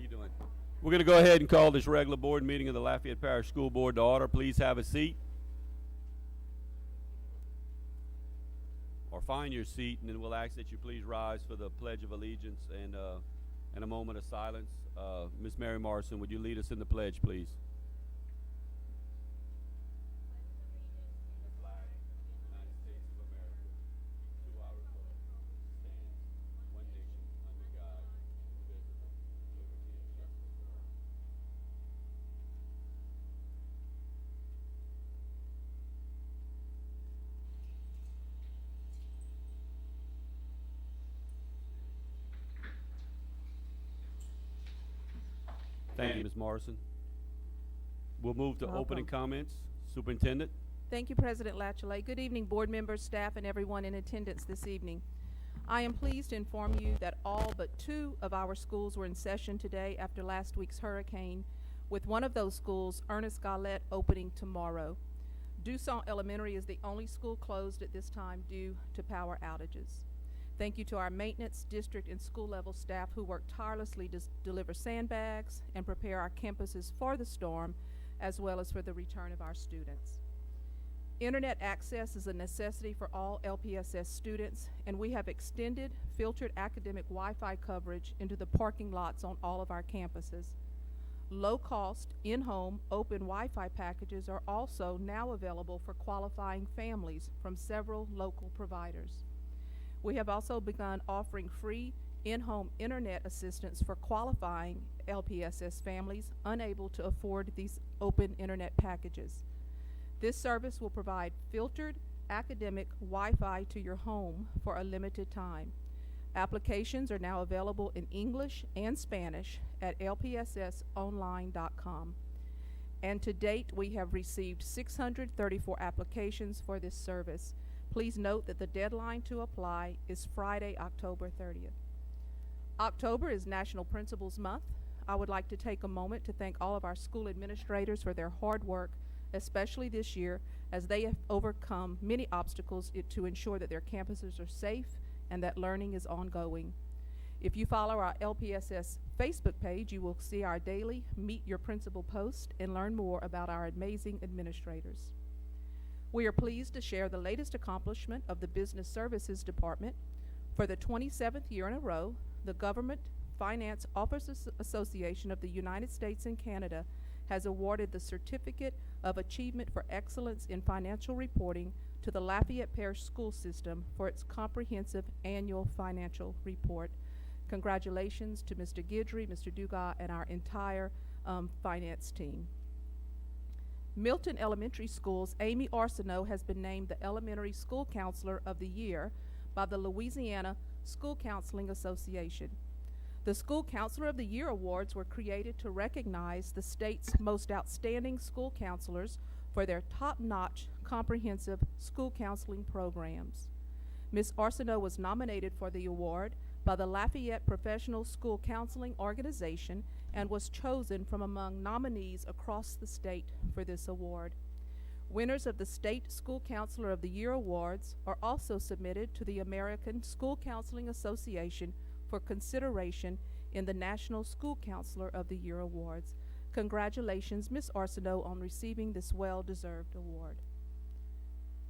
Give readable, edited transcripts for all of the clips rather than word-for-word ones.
you doing? We're going to go ahead and call this regular board meeting of the Lafayette Parish School Board to order. Please have a seat. Or find your seat, and then we'll ask that you please rise for the Pledge of Allegiance and a moment of silence. Miss Mary Morrison, would you lead us in the pledge, please? Thank you, Ms. Morrison. We'll move to opening comments. Superintendent. Thank you, President Latchley. Good evening, board members, staff, and everyone in attendance this evening. I am pleased to inform you that all but 2 of our schools were in session today after last week's hurricane, with one of those schools, Ernest Gallet, opening tomorrow. Dusant Elementary is the only school closed at this time due to power outages. Thank you to our maintenance, district, and school-level staff who work tirelessly to deliver sandbags and prepare our campuses for the storm, as well as for the return of our students. Internet access is a necessity for all LPSS students, and we have extended filtered academic Wi-Fi coverage into the parking lots on all of our campuses. Low-cost, in-home, open Wi-Fi packages are also now available for qualifying families from several local providers. We have also begun offering free in-home internet assistance for qualifying LPSS families unable to afford these open internet packages. This service will provide filtered academic Wi-Fi to your home for a limited time. Applications are now available in English and Spanish at lpssonline.com. And to date, we have received 634 applications for this service. Please note that the deadline to apply is Friday, October 30th. October is National Principals Month. I would like to take a moment to thank all of our school administrators for their hard work, especially this year, as they have overcome many obstacles to ensure that their campuses are safe and that learning is ongoing. If you follow our LPSS Facebook page, you will see our daily Meet Your Principal post and learn more about our amazing administrators. We are pleased to share the latest accomplishment of the Business Services Department. For the 27th year in a row, the Government Finance Officers Association of the United States and Canada has awarded the Certificate of Achievement for Excellence in Financial Reporting to the Lafayette Parish School System for its comprehensive annual financial report. Congratulations to Mr. Guidry, Mr. Dugas, and our entire finance team. Milton Elementary School's Amy Arsenault has been named the Elementary School Counselor of the Year by the Louisiana School Counseling Association. The School Counselor of the Year awards were created to recognize the state's most outstanding school counselors for their top-notch, comprehensive school counseling programs. Ms. Arsenault was nominated for the award by the Lafayette Professional School Counseling Organization and was chosen from among nominees across the state for this award. Winners of the State School Counselor of the Year awards are also submitted to the American School Counseling Association for consideration in the National School Counselor of the Year awards. Congratulations, Ms. Arsenault, on receiving this well-deserved award.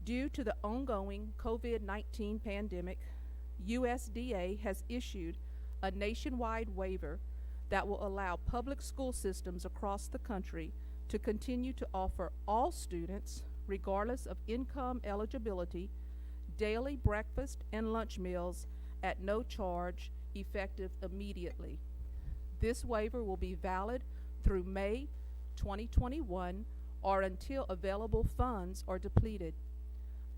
Due to the ongoing COVID-19 pandemic, USDA has issued a nationwide waiver that will allow public school systems across the country to continue to offer all students, regardless of income eligibility, daily breakfast and lunch meals at no charge, effective immediately. This waiver will be valid through May 2021 or until available funds are depleted.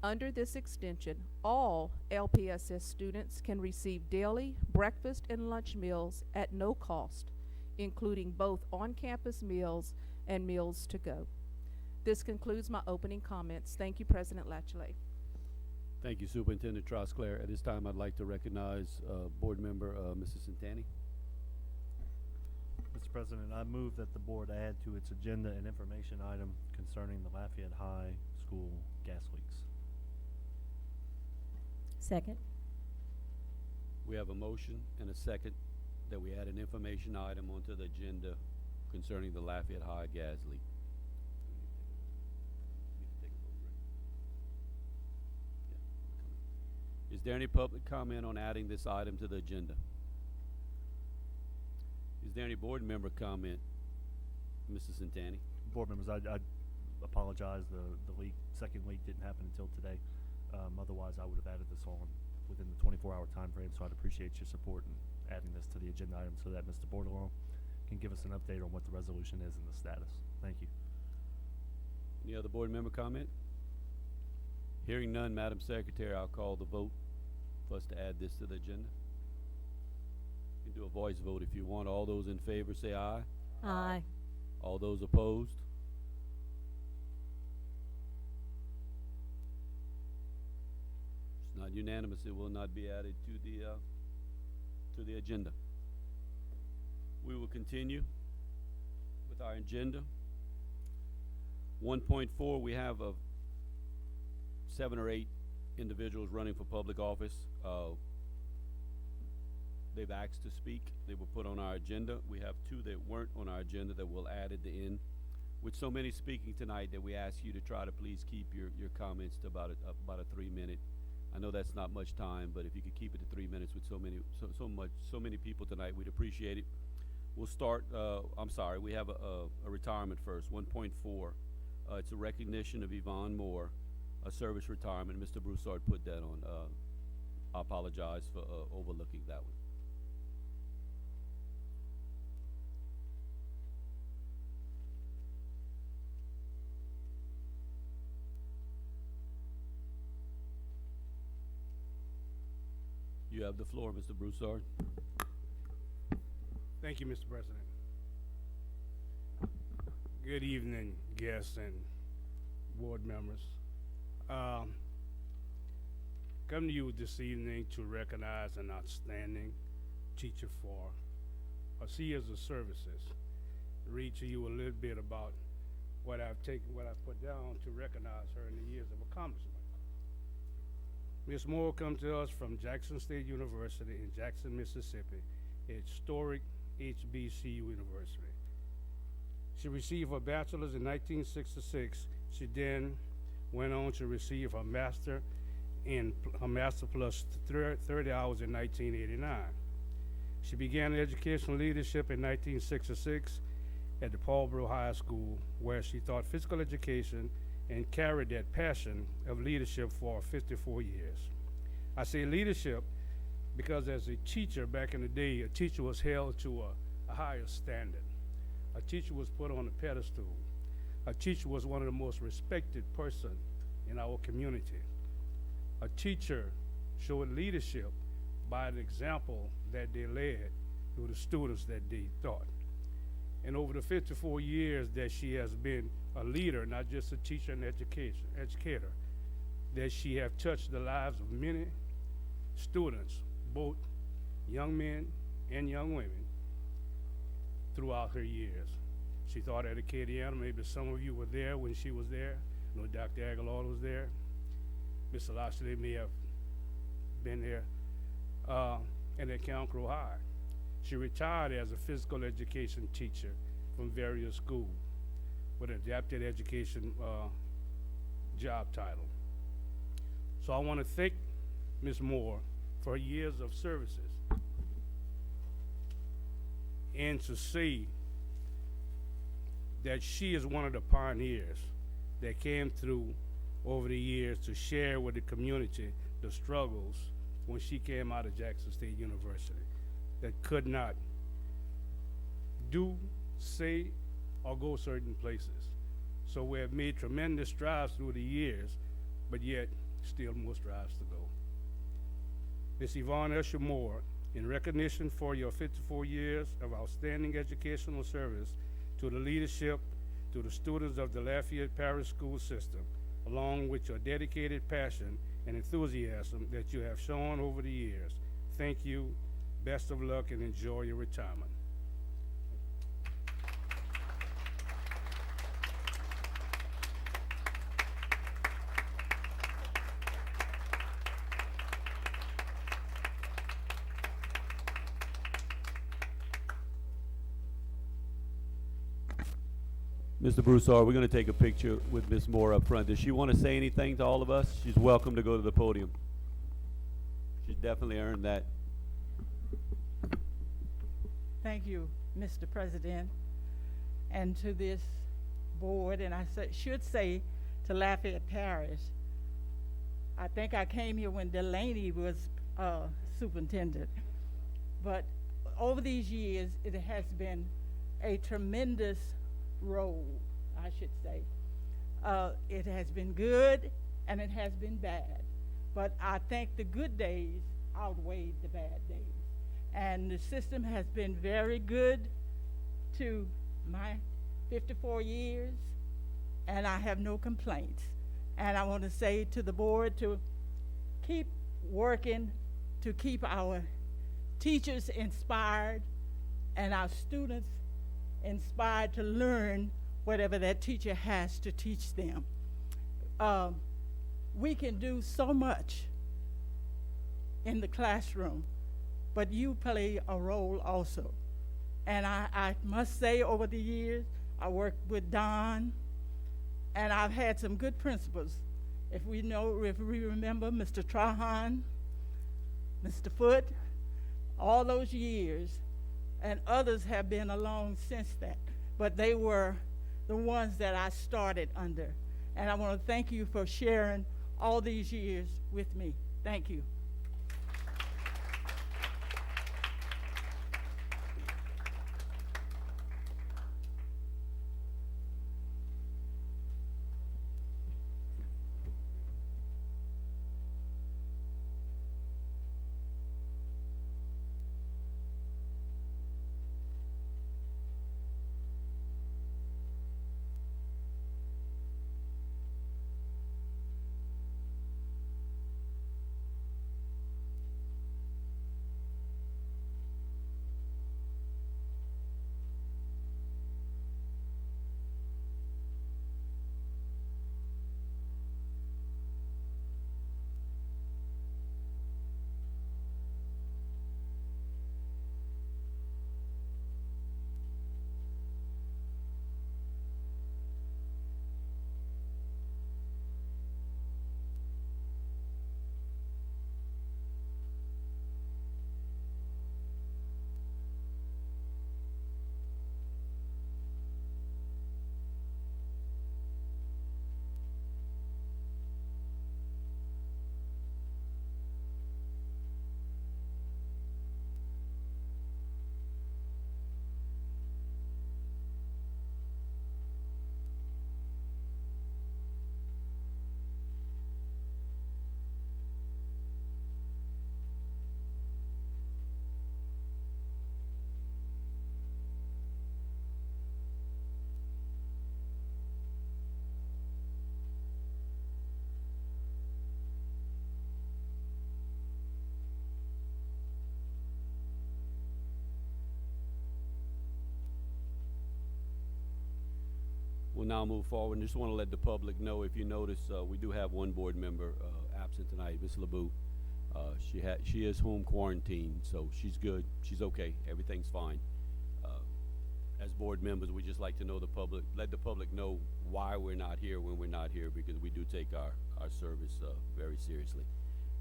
Under this extension, all LPSS students can receive daily breakfast and lunch meals at no cost, including both on-campus meals and meals to go. This concludes my opening comments. Thank you, President Latchley. Thank you, Superintendent Trosclair. At this time, I'd like to recognize Board Member Mrs. Santani. Mr. President, I move that the board add to its agenda an information item concerning the Lafayette High School gas leaks. Second. We have a motion and a second. that we add an information item onto the agenda concerning the Lafayette High gas leak. Is there any public comment on adding this item to the agenda? Is there any board member comment? Mrs. Santani? Board members, I apologize, the second leak didn't happen until today. Otherwise, I would have added this on within the 24-hour time frame, so I'd appreciate your support in adding this to the agenda item so that Mr. Bordelon can give us an update on what the resolution is and the status. Thank you. Any other board member comment? Hearing none, Madam Secretary, I'll call the vote for us to add this to the agenda. You can do a voice vote if you want. All those in favor say aye. Aye. All those opposed? It's not unanimous. It will not be added to the agenda. We will continue with our agenda. 1.4, we have 7 or 8 individuals running for public office. They've asked to speak. They were put on our agenda. We have 2 that weren't on our agenda that we'll add at the end. With so many speaking tonight, that we ask you to try to please keep your comments to about a 3-minute. I know that's not much time, but if you could keep it to 3 minutes with so many people tonight, we'd appreciate it. We'll start. I'm sorry. We have a retirement first. 1.4. It's a recognition of Yvonne Moore, a service retirement. Mr. Broussard put that on. I apologize for overlooking that one. You have the floor, Mr. Broussard. Thank you, Mr. President. Good evening, guests and board members. Come to you this evening to recognize an outstanding teacher for her years of services. Read to you a little bit about what I've put down to recognize her in the years of accomplishment. Ms. Moore comes to us from Jackson State University in Jackson, Mississippi, a historic HBCU university. She received her bachelor's in 1966. She then went on to receive her master plus 30 hours in 1989. She began educational leadership in 1966 at the Paulboro High School, where she taught physical education and carried that passion of leadership for 54 years. I say leadership because as a teacher back in the day, a teacher was held to a higher standard. A teacher was put on a pedestal. A teacher was one of the most respected person in our community. A teacher showed leadership by an example that they led to the students that they taught. And over the 54 years that she has been a leader, not just a teacher and educator, that she have touched the lives of many students, both young men and young women, throughout her years. She taught at Acadiana. Maybe some of you were there when she was there. I know Dr. Aguilar was there. Mr. Lashley may have been there. And at Count Crow High. She retired as a physical education teacher from various schools with an adapted education job title. So I want to thank Ms. Moore for her years of services and to say that she is one of the pioneers that came through over the years to share with the community the struggles when she came out of Jackson State University, that could not do, say, or go certain places. So we have made tremendous strides through the years, but yet still more strides to go. Ms. Yvonne Usher Moore, in recognition for your 54 years of outstanding educational service to the leadership, to the students of the Lafayette Parish school system, along with your dedicated passion and enthusiasm that you have shown over the years. Thank you, best of luck, and enjoy your retirement. Mr. Broussard, we're going to take a picture with Ms. Moore up front. Does she want to say anything to all of us? She's welcome to go to the podium. She's definitely earned that. Thank you, Mr. President, and to this board, and I should say to Lafayette Parish. I think I came here when Delaney was superintendent, but over these years, it has been a tremendous road, I should say. It has been good and it has been bad, but I think the good days outweighed the bad days. And the system has been very good to my 54 years, and I have no complaints. And I want to say to the board to keep working to keep our teachers inspired and our students inspired to learn whatever that teacher has to teach them. We can do so much in the classroom, but you play a role also. And I must say, over the years, I worked with Don, and I've had some good principals. If we remember Mr. Trahan, Mr. Foote, all those years, and others have been along since that. But they were the ones that I started under. And I want to thank you for sharing all these years with me. Thank you. We'll now move forward, and just want to let the public know, if you notice, we do have one board member absent tonight, Ms. LeBou. She is home quarantined, so she's good. She's okay. Everything's fine. As board members, we just like to know let the public know why we're not here when we're not here, because we do take our service very seriously.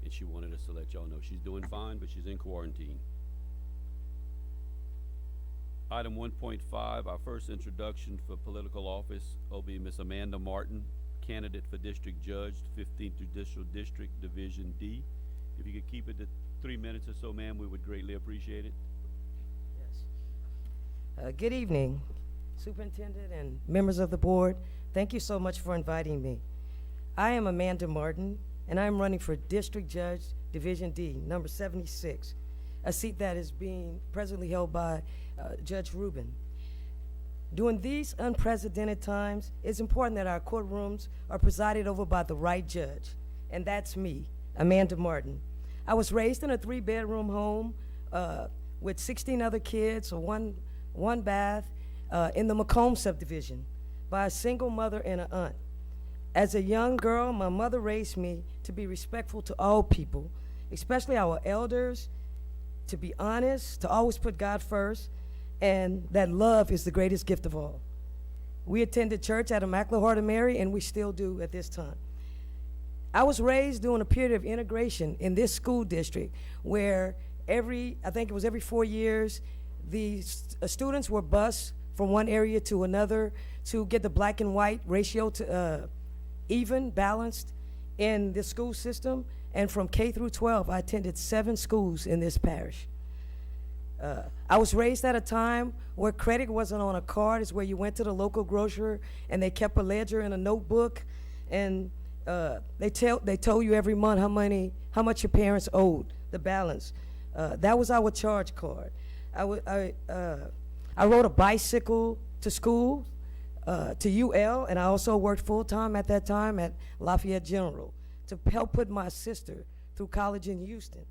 And she wanted us to let y'all know she's doing fine, but she's in quarantine. Item 1.5, our first introduction for political office will be Ms. Amanda Martin, candidate for District Judge, 15th Judicial District, Division D. If you could keep it to 3 minutes or so, ma'am, we would greatly appreciate it. Yes. Good evening, Superintendent and members of the board. Thank you so much for inviting me. I am Amanda Martin, and I'm running for District Judge, Division D, number 76, a seat that is being presently held by Judge Rubin. During these unprecedented times, it's important that our courtrooms are presided over by the right judge, and that's me, Amanda Martin. I was raised in a 3-bedroom home with 16 other kids, one bath, in the Macomb subdivision by a single mother and an aunt. As a young girl, my mother raised me to be respectful to all people, especially our elders, to be honest, to always put God first, and that love is the greatest gift of all. We attended church at Immaculate Heart of Mary, and we still do at this time. I was raised during a period of integration in this school district where I think it was every 4 years, the students were bused from one area to another to get the black and white ratio to even, balanced in the school system. And from K through 12, I attended 7 schools in this parish. I was raised at a time where credit wasn't on a card. It's where you went to the local grocer and they kept a ledger and a notebook, and they told you every month how much your parents owed, the balance. That was our charge card. I rode a bicycle to school, to UL, and I also worked full-time at that time at Lafayette General to help put my sister through college in Houston.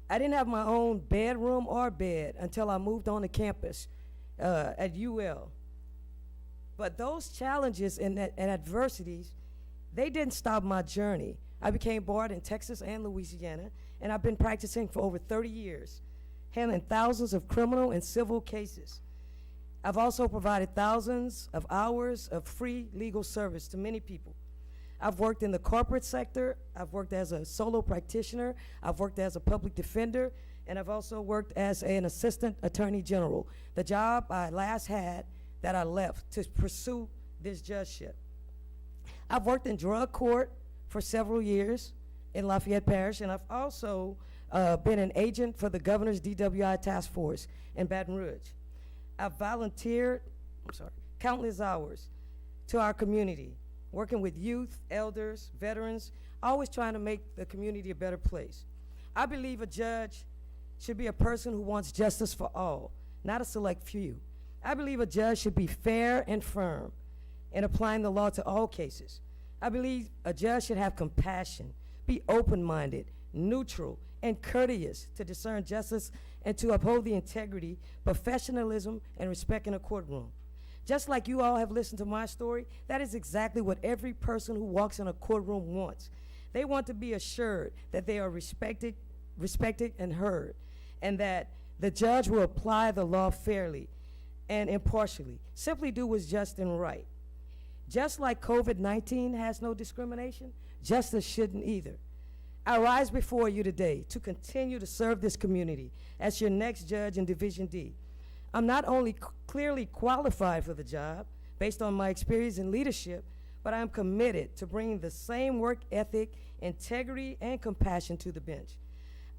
I didn't have my own bedroom or bed until I moved on to campus at UL. But those challenges and adversities, they didn't stop my journey. I became board in Texas and Louisiana, and I've been practicing for over 30 years, handling thousands of criminal and civil cases. I've also provided thousands of hours of free legal service to many people. I've worked in the corporate sector, I've worked as a solo practitioner, I've worked as a public defender, and I've also worked as an assistant attorney general, the job I last had that I left to pursue this judgeship. I've worked in drug court for several years in Lafayette Parish, and I've also been an agent for the governor's DWI task force in Baton Rouge. I've volunteered, countless hours to our community, working with youth, elders, veterans, always trying to make the community a better place. I believe a judge should be a person who wants justice for all, not a select few. I believe a judge should be fair and firm in applying the law to all cases. I believe a judge should have compassion, be open-minded, neutral, and courteous to discern justice and to uphold the integrity, professionalism, and respect in a courtroom. Just like you all have listened to my story, that is exactly what every person who walks in a courtroom wants. They want to be assured that they are respected and heard, and that the judge will apply the law fairly and impartially, simply do what's just and right. Just like COVID-19 has no discrimination, justice shouldn't either. I rise before you today to continue to serve this community as your next judge in Division D. I'm not only clearly qualified for the job based on my experience in leadership, but I'm committed to bringing the same work ethic, integrity, and compassion to the bench.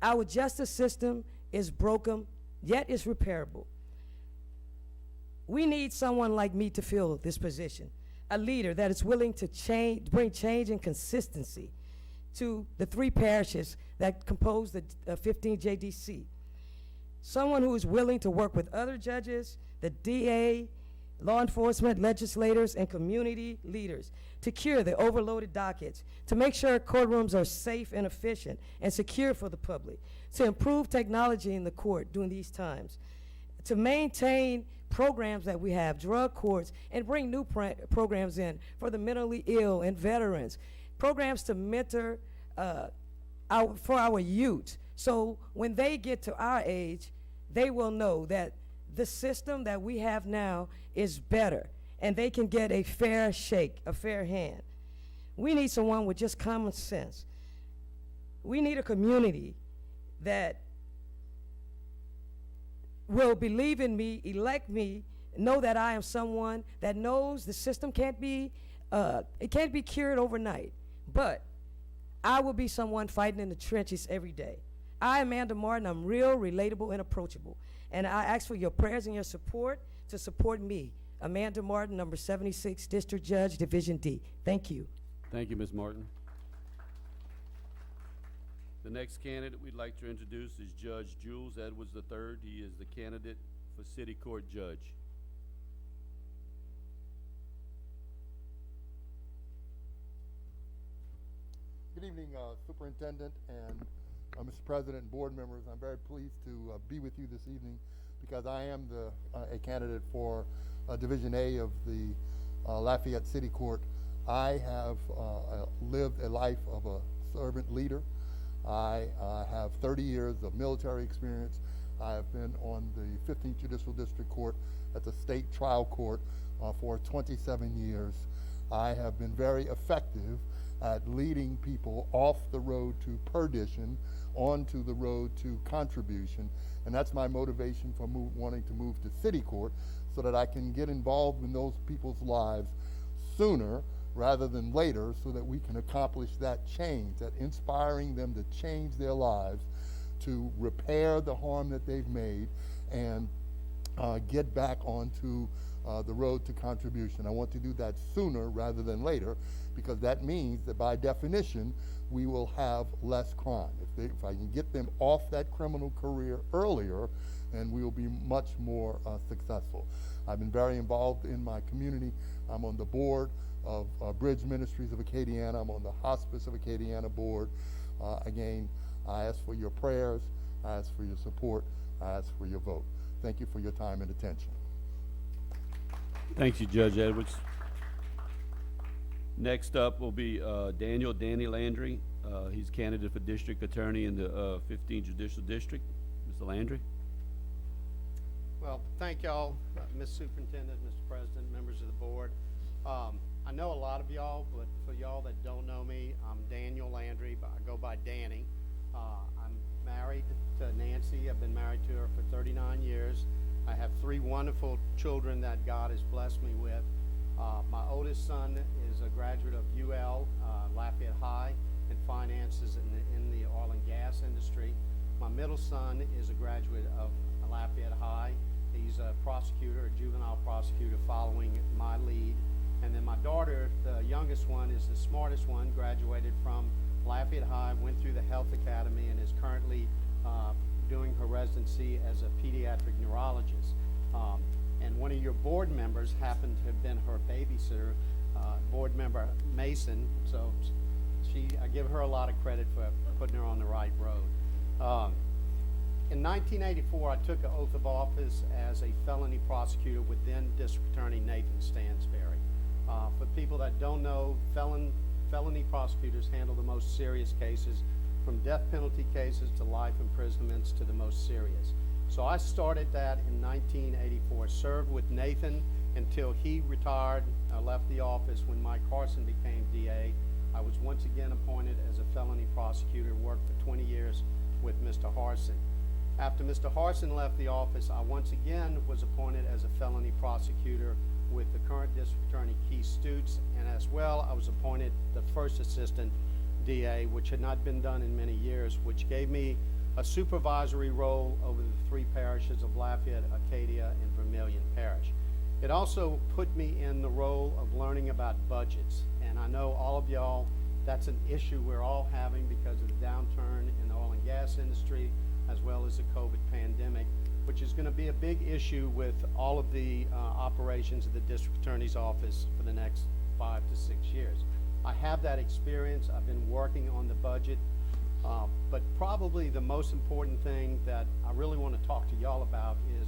Our justice system is broken, yet is repairable. We need someone like me to fill this position, a leader that is willing to bring change and consistency to the 3 parishes that compose the 15 JDC. Someone who is willing to work with other judges, the DA, law enforcement, legislators, and community leaders to cure the overloaded dockets, to make sure courtrooms are safe and efficient and secure for the public, to improve technology in the court during these times, to maintain programs that we have, drug courts, and bring new programs in for the mentally ill and veterans, programs to mentor for our youth. So when they get to our age, they will know that the system that we have now is better, and they can get a fair shake, a fair hand. We need someone with just common sense. We need a community that will believe in me, elect me, know that I am someone that knows the system can't be cured overnight, but I will be someone fighting in the trenches every day. I, Amanda Martin, I'm real, relatable, and approachable. And I ask for your prayers and your support to support me, Amanda Martin, number 76, District Judge, Division D. Thank you. Thank you, Ms. Martin. The next candidate we'd like to introduce is Judge Jules Edwards III. He is the candidate for City Court Judge. Good evening, Superintendent and Mr. President and board members. I'm very pleased to be with you this evening because I am a candidate for Division A of the Lafayette City Court. I have lived a life of a servant leader. I have 30 years of military experience. I have been on the 15th Judicial District Court at the State Trial Court for 27 years. I have been very effective at leading people off the road to perdition onto the road to contribution, and that's my motivation for wanting to move to city court, so that I can get involved in those people's lives sooner rather than later, so that we can accomplish that change, that inspiring them to change their lives, to repair the harm that they've made, and get back onto the road to contribution. I want to do that sooner rather than later, because that means that by definition we will have less crime. If I can get them off that criminal career earlier, and we will be much more successful. I've been very involved in my community. I'm on the board of Bridge Ministries of Acadiana. I'm on the Hospice of Acadiana board. Again, I ask for your prayers, I ask for your support, I ask for your vote. Thank you for your time and attention. Thank you, Judge Edwards. Next up will be Danny Landry. He's candidate for district attorney in the 15th Judicial District. Mr. Landry. Well, thank y'all, Ms. Superintendent, Mr. President, members of the board. I know a lot of y'all, but for y'all that don't know me, I'm Daniel Landry, but I go by Danny. I'm married to Nancy. I've been married to her for 39 years. I have 3 wonderful children that God has blessed me with. My oldest son is a graduate of UL, Lafayette High, in finances in the oil and gas industry. My middle son is a graduate of Lafayette High. He's a prosecutor, a juvenile prosecutor, following my lead. And then my daughter, the youngest one, is the smartest one, graduated from Lafayette High, went through the Health Academy, and is currently doing her residency as a pediatric neurologist. And one of your board members happened to have been her babysitter, board member Mason. So I give her a lot of credit for putting her on the right road. In 1984, I took an oath of office as a felony prosecutor with then District Attorney Nathan Stansberry. For people that don't know, felony prosecutors handle the most serious cases, from death penalty cases to life imprisonments to the most serious. So I started that in 1984, served with Nathan until he retired, left the office. When Mike Carson became DA, I was once again appointed as a felony prosecutor, worked for 20 years with Mr. Harson. After Mr. Harson left the office, I once again was appointed as a felony prosecutor with the current District Attorney Keith Stutes, and as well I was appointed the first assistant DA, which had not been done in many years, which gave me a supervisory role over the 3 parishes of Lafayette, Acadia, and Vermilion Parish. It also put me in the role of learning about budgets, and I know all of y'all, that's an issue we're all having because of the downturn in the oil and gas industry, as well as the COVID pandemic, which is going to be a big issue with all of the operations of the District Attorney's Office for the next 5 to 6 years. I have that experience. I've been working on the budget, but probably the most important thing that I really want to talk to y'all about is,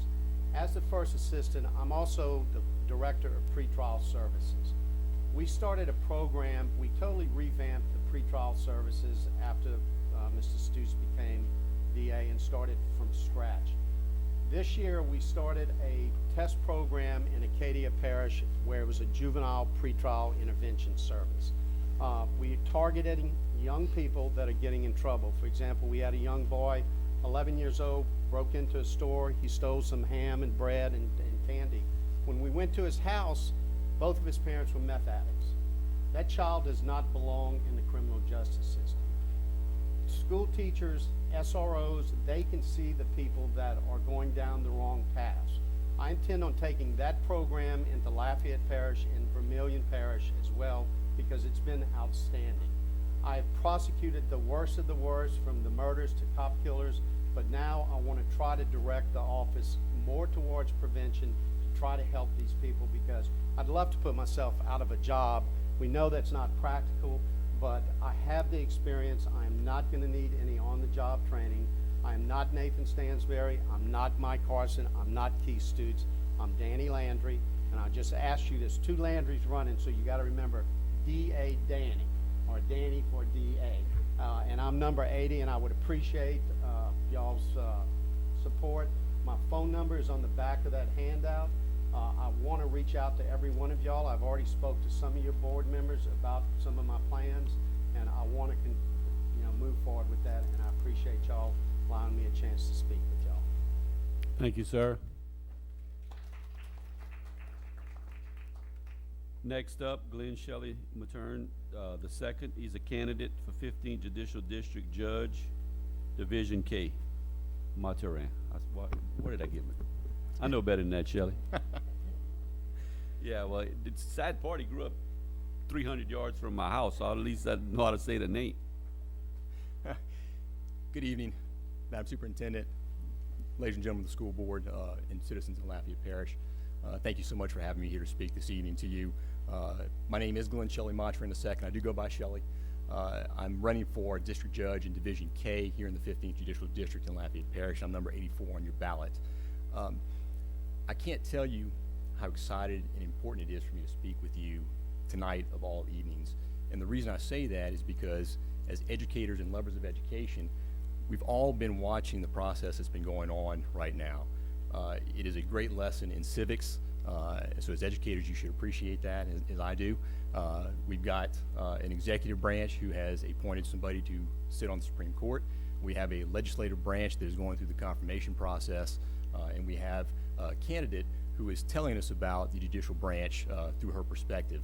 as the first assistant, I'm also the director of pretrial services. We started a program, we totally revamped the pretrial services after Mr. Stutes became DA and started from scratch. This year we started a test program in Acadia Parish where it was a juvenile pretrial intervention service. We targeted young people that are getting in trouble. For example, we had a young boy, 11 years old, broke into a store. He stole some ham and bread and candy. When we went to his house, both of his parents were meth addicts. That child does not belong in the criminal justice system. School teachers, SROs, they can see the people that are going down the wrong paths. I intend on taking that program into Lafayette Parish and Vermilion Parish as well, because it's been outstanding. I have prosecuted the worst of the worst, from the murders to cop killers, but now I want to try to direct the office more towards prevention to try to help these people, because I'd love to put myself out of a job. We know that's not practical, but I have the experience. I am not going to need any on-the-job training. I am not Nathan Stansberry. I'm not Mike Carson. I'm not Keith Stutes. I'm Danny Landry, and I just asked you, there's 2 Landrys running, so you got to remember D.A. Danny, or Danny for D.A. And I'm number 80, and I would appreciate y'all's support. My phone number is on the back of that handout. I want to reach out to every one of y'all. I've already spoke to some of your board members about some of my plans, and I want to move forward with that, and I appreciate y'all allowing me a chance to speak with y'all. Thank you, sir. Next up, Glenn Shelley Matern, the second. He's a candidate for 15th Judicial District Judge, Division K. Maturin. Where did I get it? I know better than that, Shelley. Yeah, well, it's a sad part. He grew up 300 yards from my house, so at least I know how to say the name. Good evening, Madam Superintendent, ladies and gentlemen of the school board, and citizens of Lafayette Parish. Thank you so much for having me here to speak this evening to you. My name is Glenn Shelley Matrin II. I do go by Shelley. I'm running for District Judge in Division K here in the 15th Judicial District in Lafayette Parish. I'm number 84 on your ballot. I can't tell you how excited and important it is for me to speak with you tonight of all evenings. And the reason I say that is because as educators and lovers of education, we've all been watching the process that's been going on right now. It is a great lesson in civics, so as educators you should appreciate that, as I do. We've got an executive branch who has appointed somebody to sit on the Supreme Court. We have a legislative branch that is going through the confirmation process, and we have a candidate who is telling us about the judicial branch through her perspective.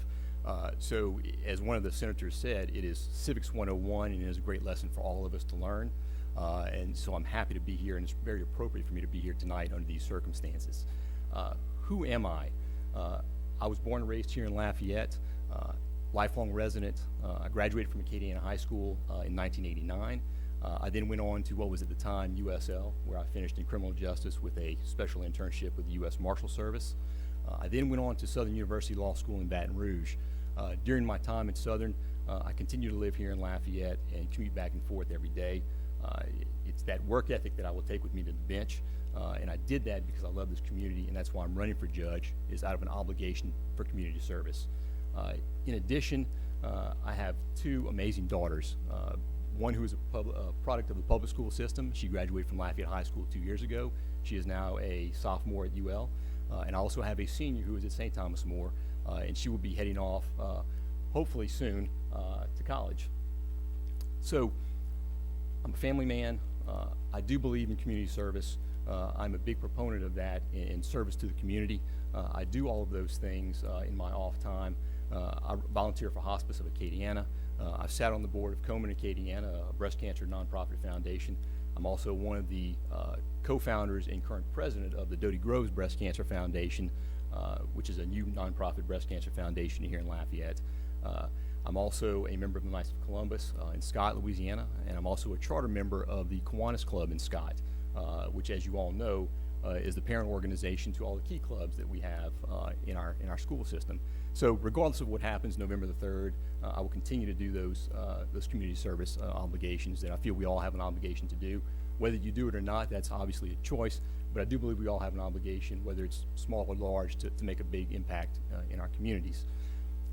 So as one of the senators said, it is Civics 101, and it is a great lesson for all of us to learn. And so I'm happy to be here, and it's very appropriate for me to be here tonight under these circumstances. Who am I? I was born and raised here in Lafayette, lifelong resident. I graduated from Acadiana High School in 1989. I then went on to what was at the time USL, where I finished in criminal justice with a special internship with the U.S. Marshal Service. I then went on to Southern University Law School in Baton Rouge. During my time at Southern, I continue to live here in Lafayette and commute back and forth every day. It's that work ethic that I will take with me to the bench, and I did that because I love this community, and that's why I'm running for judge, is out of an obligation for community service. In addition, I have two amazing daughters. One who is a product of the public school system. She graduated from Lafayette High School 2 years ago. She is now a sophomore at UL. And I also have a senior who is at St. Thomas More, and she will be heading off, hopefully soon, to college. So I'm a family man. I do believe in community service. I'm a big proponent of that in service to the community. I do all of those things in my off time. I volunteer for Hospice of Acadiana. I've sat on the board of Komen Acadiana, a breast cancer nonprofit foundation. I'm also one of the co-founders and current president of the Doty Groves Breast Cancer Foundation, which is a new nonprofit breast cancer foundation here in Lafayette. I'm also a member of the Knights of Columbus in Scott, Louisiana, and I'm also a charter member of the Kiwanis Club in Scott, which, as you all know, is the parent organization to all the key clubs that we have in our school system. So regardless of what happens November the 3rd, I will continue to do those community service obligations that I feel we all have an obligation to do. Whether you do it or not, that's obviously a choice, but I do believe we all have an obligation, whether it's small or large, to make a big impact in our communities.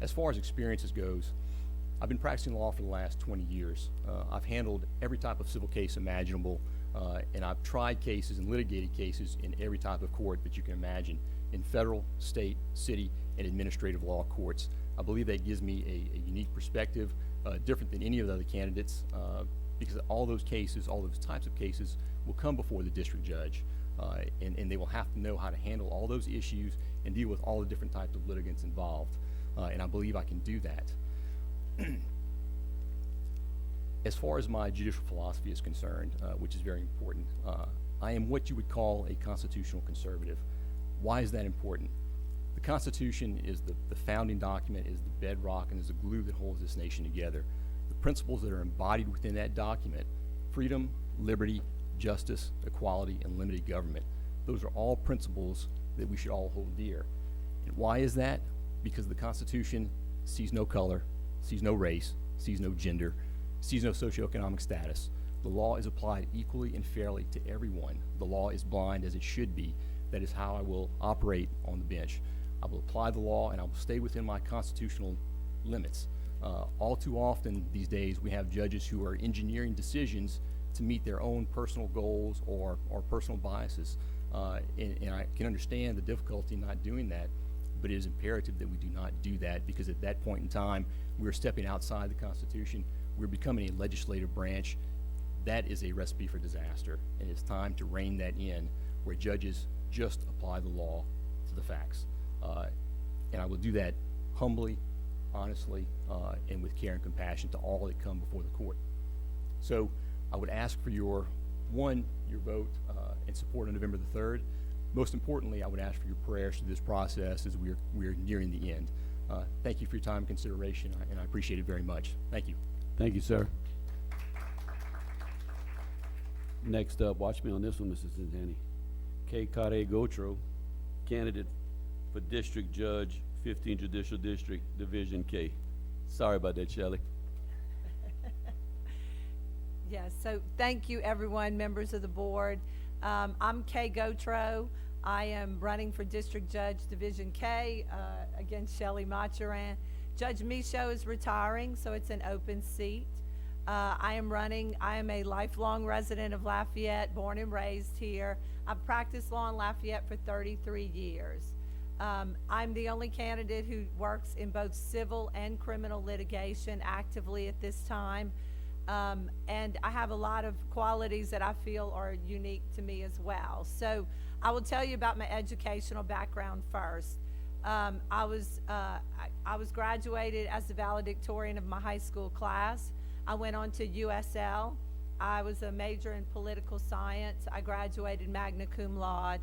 As far as experiences goes, I've been practicing law for the last 20 years. I've handled every type of civil case imaginable, and I've tried cases and litigated cases in every type of court that you can imagine, in federal, state, city, and administrative law courts. I believe that gives me a unique perspective, different than any of the other candidates, because all those cases, all those types of cases will come before the district judge, and they will have to know how to handle all those issues and deal with all the different types of litigants involved, and I believe I can do that. As far as my judicial philosophy is concerned, which is very important, I am what you would call a constitutional conservative. Why is that important? The Constitution is the founding document, is the bedrock, and is the glue that holds this nation together. The principles that are embodied within that document, freedom, liberty, justice, equality, and limited government, those are all principles that we should all hold dear. And why is that? Because the Constitution sees no color, sees no race, sees no gender, sees no socioeconomic status. The law is applied equally and fairly to everyone. The law is blind as it should be. That is how I will operate on the bench. I will apply the law and I will stay within my constitutional limits. All too often these days we have judges who are engineering decisions to meet their own personal goals or personal biases. And I can understand the difficulty in not doing that, but it is imperative that we do not do that, because at that point in time, we're stepping outside the Constitution. We're becoming a legislative branch. That is a recipe for disaster, and it's time to rein that in, where judges just apply the law to the facts. And I will do that humbly, honestly, and with care and compassion to all that come before the court. So I would ask for your vote and support on November the 3rd. Most importantly, I would ask for your prayers through this process as we're nearing the end. Thank you for your time and consideration, and I appreciate it very much. Thank you. Thank you, sir. Next up, watch me on this one, Mrs. Zantani. K. Kade Gotro, candidate for District Judge, 15th Judicial District, Division K. Sorry about that, Shelley. Yes, so thank you, everyone, members of the board. I'm Kay Gotro. I am running for District Judge, Division K, against Shelley Machuran. Judge Michaud is retiring, so it's an open seat. I am a lifelong resident of Lafayette, born and raised here. I've practiced law in Lafayette for 33 years. I'm the only candidate who works in both civil and criminal litigation actively at this time. And I have a lot of qualities that I feel are unique to me as well. So I will tell you about my educational background first. I was graduated as the valedictorian of my high school class. I went on to USL. I was a major in political science. I graduated magna cum laude.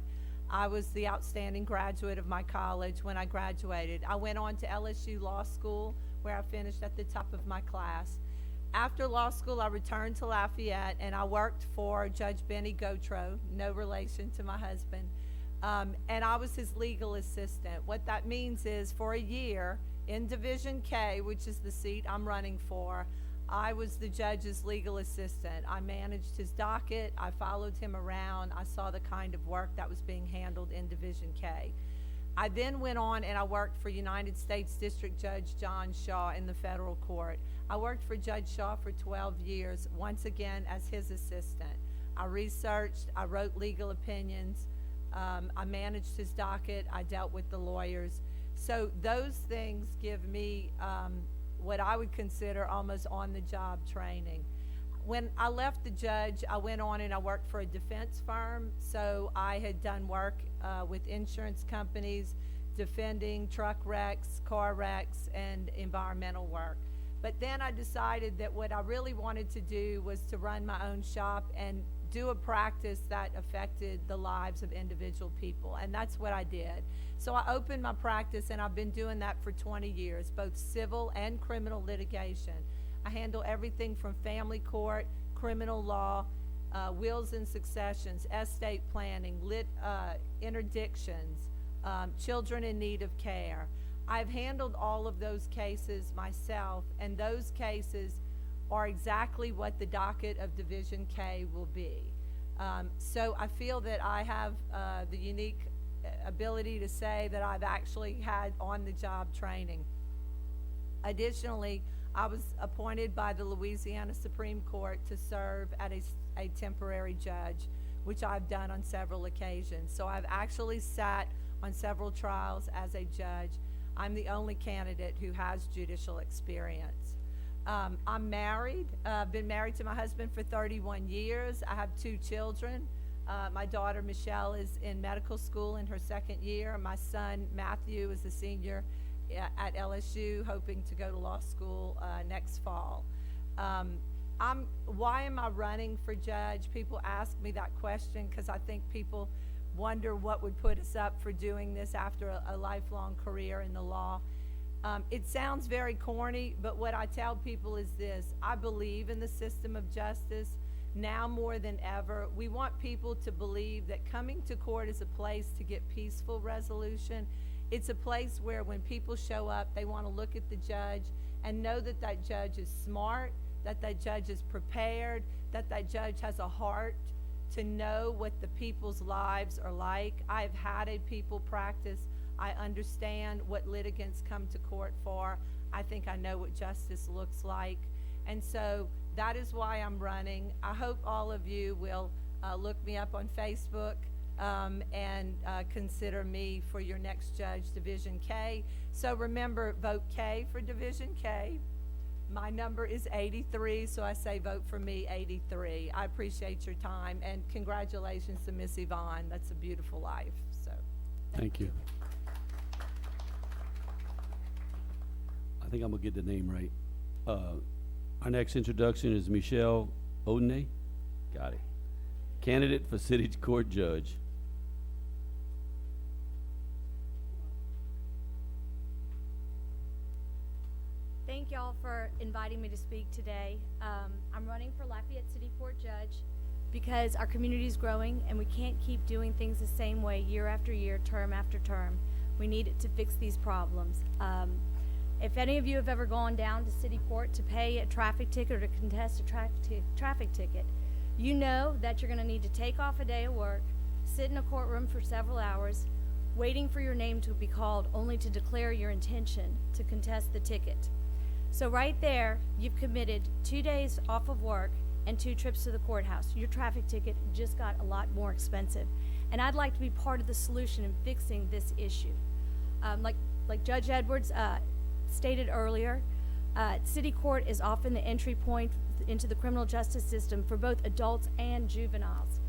I was the outstanding graduate of my college when I graduated. I went on to LSU Law School, where I finished at the top of my class. After law school, I returned to Lafayette, and I worked for Judge Benny Gotro, no relation to my husband, and I was his legal assistant. What that means is, for a year, in Division K, which is the seat I'm running for, I was the judge's legal assistant. I managed his docket. I followed him around. I saw the kind of work that was being handled in Division K. I then went on and I worked for United States District Judge John Shaw in the federal court. I worked for Judge Shaw for 12 years, once again as his assistant. I researched, I wrote legal opinions, I managed his docket, I dealt with the lawyers. So those things give me what I would consider almost on-the-job training. When I left the judge, I went on and I worked for a defense firm. So I had done work with insurance companies, defending truck wrecks, car wrecks, and environmental work. But then I decided that what I really wanted to do was to run my own shop and do a practice that affected the lives of individual people, and that's what I did. So I opened my practice, and I've been doing that for 20 years, both civil and criminal litigation. I handle everything from family court, criminal law, wills and successions, estate planning, interdictions, children in need of care. I've handled all of those cases myself, and those cases are exactly what the docket of Division K will be. So I feel that I have the unique ability to say that I've actually had on-the-job training. Additionally, I was appointed by the Louisiana Supreme Court to serve as a temporary judge, which I've done on several occasions. So I've actually sat on several trials as a judge. I'm the only candidate who has judicial experience. I'm married. I've been married to my husband for 31 years. I have 2 children. My daughter, Michelle, is in medical school in her 2nd year. My son, Matthew, is a senior at LSU, hoping to go to law school next fall. Why am I running for judge? People ask me that question because I think people wonder what would put us up for doing this after a lifelong career in the law. It sounds very corny, but what I tell people is this: I believe in the system of justice. Now more than ever, we want people to believe that coming to court is a place to get peaceful resolution. It's a place where when people show up, they want to look at the judge and know that that judge is smart, that that judge is prepared, that that judge has a heart to know what the people's lives are like. I've had a people practice. I understand what litigants come to court for. I think I know what justice looks like. And so that is why I'm running. I hope all of you will look me up on Facebook and consider me for your next judge, Division K. So remember, vote K for Division K. My number is 83, so I say vote for me, 83. I appreciate your time, and congratulations to Miss Yvonne. That's a beautiful life, so. Thank you. I think I'm gonna get the name right. Our next introduction is Michelle Odene. Got it. Candidate for City Court Judge. Thank y'all for inviting me to speak today. I'm running for Lafayette City Court Judge because our community is growing and we can't keep doing things the same way year after year, term after term. We need it to fix these problems. If any of you have ever gone down to city court to pay a traffic ticket or to contest a traffic ticket, you know that you're going to need to take off a day of work, sit in a courtroom for several hours, waiting for your name to be called only to declare your intention to contest the ticket. So right there, you've committed 2 days off of work and 2 trips to the courthouse. Your traffic ticket just got a lot more expensive. And I'd like to be part of the solution in fixing this issue. Like Judge Edwards stated earlier, city court is often the entry point into the criminal justice system for both adults and juveniles.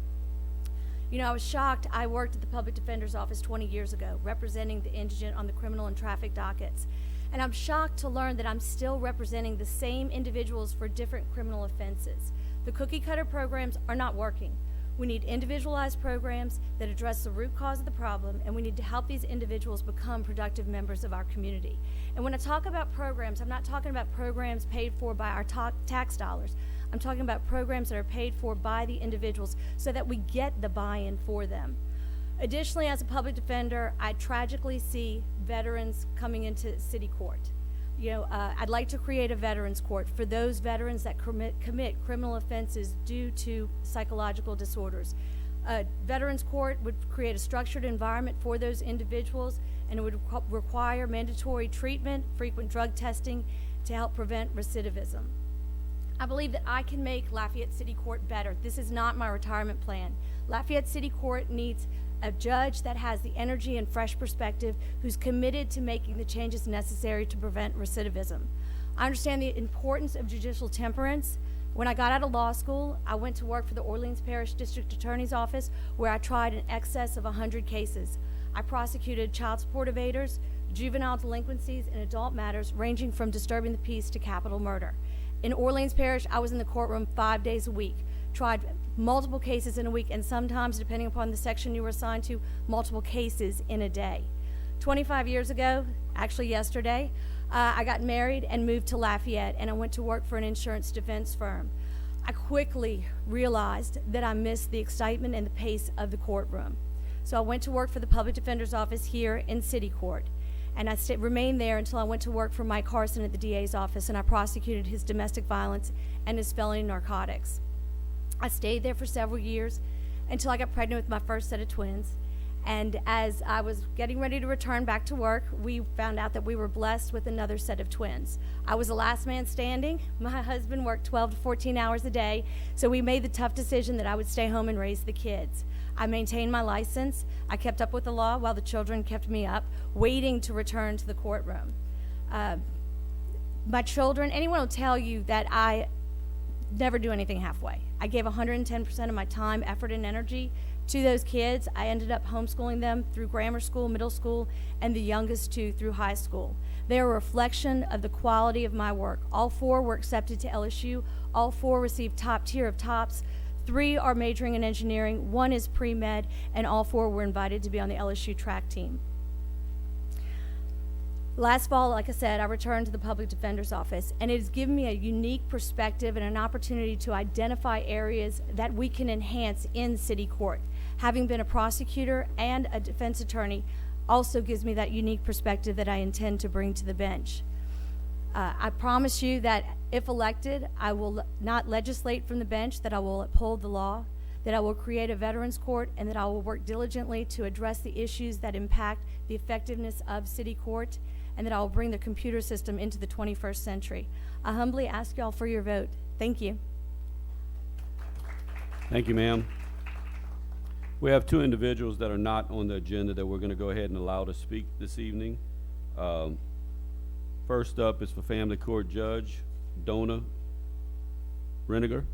You know, I was shocked. I worked at the public defender's office 20 years ago, representing the indigent on the criminal and traffic dockets. And I'm shocked to learn that I'm still representing the same individuals for different criminal offenses. The cookie cutter programs are not working. We need individualized programs that address the root cause of the problem, and we need to help these individuals become productive members of our community. And when I talk about programs, I'm not talking about programs paid for by our tax dollars. I'm talking about programs that are paid for by the individuals so that we get the buy-in for them. Additionally, as a public defender, I tragically see veterans coming into city court. You know, I'd like to create a veterans court for those veterans that commit criminal offenses due to psychological disorders. Veterans court would create a structured environment for those individuals, and it would require mandatory treatment, frequent drug testing to help prevent recidivism. I believe that I can make Lafayette City Court better. This is not my retirement plan. Lafayette City Court needs a judge that has the energy and fresh perspective, who's committed to making the changes necessary to prevent recidivism. I understand the importance of judicial temperance. When I got out of law school, I went to work for the Orleans Parish District Attorney's Office, where I tried in excess of 100 cases. I prosecuted child support evaders, juvenile delinquencies, and adult matters ranging from disturbing the peace to capital murder. In Orleans Parish, I was in the courtroom 5 days a week, tried multiple cases in a week, and sometimes, depending upon the section you were assigned to, multiple cases in a day. 25 years ago, actually yesterday, I got married and moved to Lafayette, and I went to work for an insurance defense firm. I quickly realized that I missed the excitement and the pace of the courtroom. So I went to work for the public defender's office here in city court, and I remained there until I went to work for Mike Carson at the DA's office, and I prosecuted his domestic violence and his felony narcotics. I stayed there for several years until I got pregnant with my first set of twins. And as I was getting ready to return back to work, we found out that we were blessed with another set of twins. I was the last man standing. My husband worked 12 to 14 hours a day, so we made the tough decision that I would stay home and raise the kids. I maintained my license. I kept up with the law while the children kept me up, waiting to return to the courtroom. My children, anyone will tell you that I never do anything halfway. I gave 110% of my time, effort, and energy to those kids. I ended up homeschooling them through grammar school, middle school, and the youngest two through high school. They're a reflection of the quality of my work. All 4 were accepted to LSU. All 4 received top tier of tops. 3 are majoring in engineering, 1 is pre-med, and all 4 were invited to be on the LSU track team. Last fall, like I said, I returned to the public defender's office, and it has given me a unique perspective and an opportunity to identify areas that we can enhance in city court. Having been a prosecutor and a defense attorney also gives me that unique perspective that I intend to bring to the bench. I promise you that if elected, I will not legislate from the bench, that I will uphold the law, that I will create a veterans court, and that I will work diligently to address the issues that impact the effectiveness of city court, and that I will bring the computer system into the 21st century. I humbly ask y'all for your vote. Thank you. Thank you, ma'am. We have two individuals that are not on the agenda that we're going to go ahead and allow to speak this evening. First up is for Family Court Judge Donna Reniger.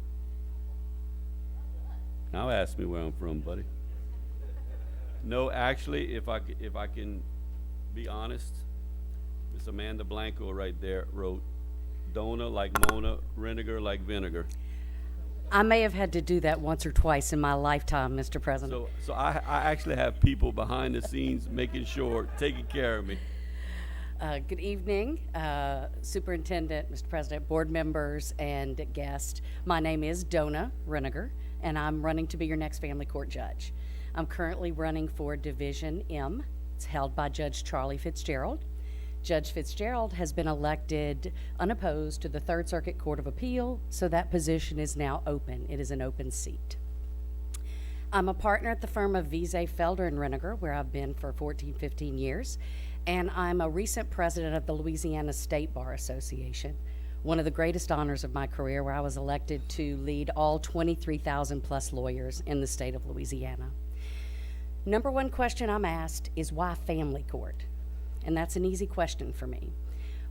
Now ask me where I'm from, buddy. No, actually, if I can be honest, Miss Amanda Blanco right there wrote Donna like Mona, Reniger like vinegar. I may have had to do that once or twice in my lifetime, Mr. President. So I actually have people behind the scenes making sure, taking care of me. Good evening, Superintendent, Mr. President, board members, and guests. My name is Donna Reniger, and I'm running to be your next family court judge. I'm currently running for Division M. It's held by Judge Charlie Fitzgerald. Judge Fitzgerald has been elected unopposed to the Third Circuit Court of Appeal, so that position is now open. It is an open seat. I'm a partner at the firm of Vise, Felder & Reniger, where I've been for 15 years, and I'm a recent president of the Louisiana State Bar Association, one of the greatest honors of my career, where I was elected to lead all 23,000 plus lawyers in the state of Louisiana. Number one question I'm asked is why family court? And that's an easy question for me.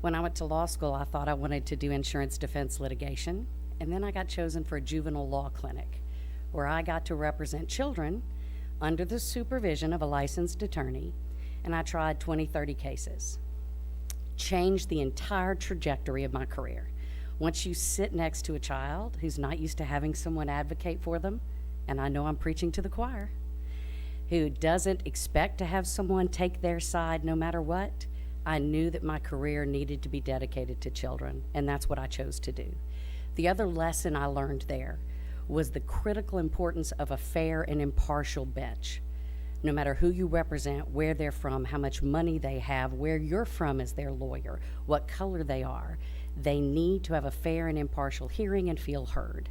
When I went to law school, I thought I wanted to do insurance defense litigation, and then I got chosen for a juvenile law clinic, where I got to represent children under the supervision of a licensed attorney, and I tried 30 cases. Changed the entire trajectory of my career. Once you sit next to a child who's not used to having someone advocate for them, and I know I'm preaching to the choir, who doesn't expect to have someone take their side no matter what, I knew that my career needed to be dedicated to children, and that's what I chose to do. The other lesson I learned there was the critical importance of a fair and impartial bench. No matter who you represent, where they're from, how much money they have, where you're from as their lawyer, what color they are, they need to have a fair and impartial hearing and feel heard.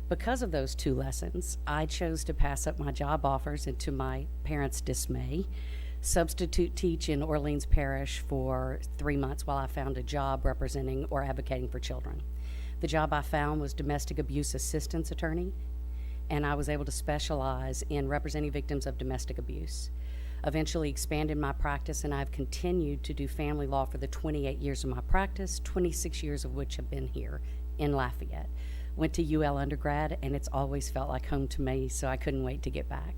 Because of those two lessons, I chose to pass up my job offers, and to my parents' dismay, substitute teach in Orleans Parish for 3 months while I found a job representing or advocating for children. The job I found was domestic abuse assistance attorney, and I was able to specialize in representing victims of domestic abuse. Eventually expanded my practice, and I've continued to do family law for the 28 years of my practice, 26 years of which have been here in Lafayette. Went to UL undergrad, and it's always felt like home to me, so I couldn't wait to get back.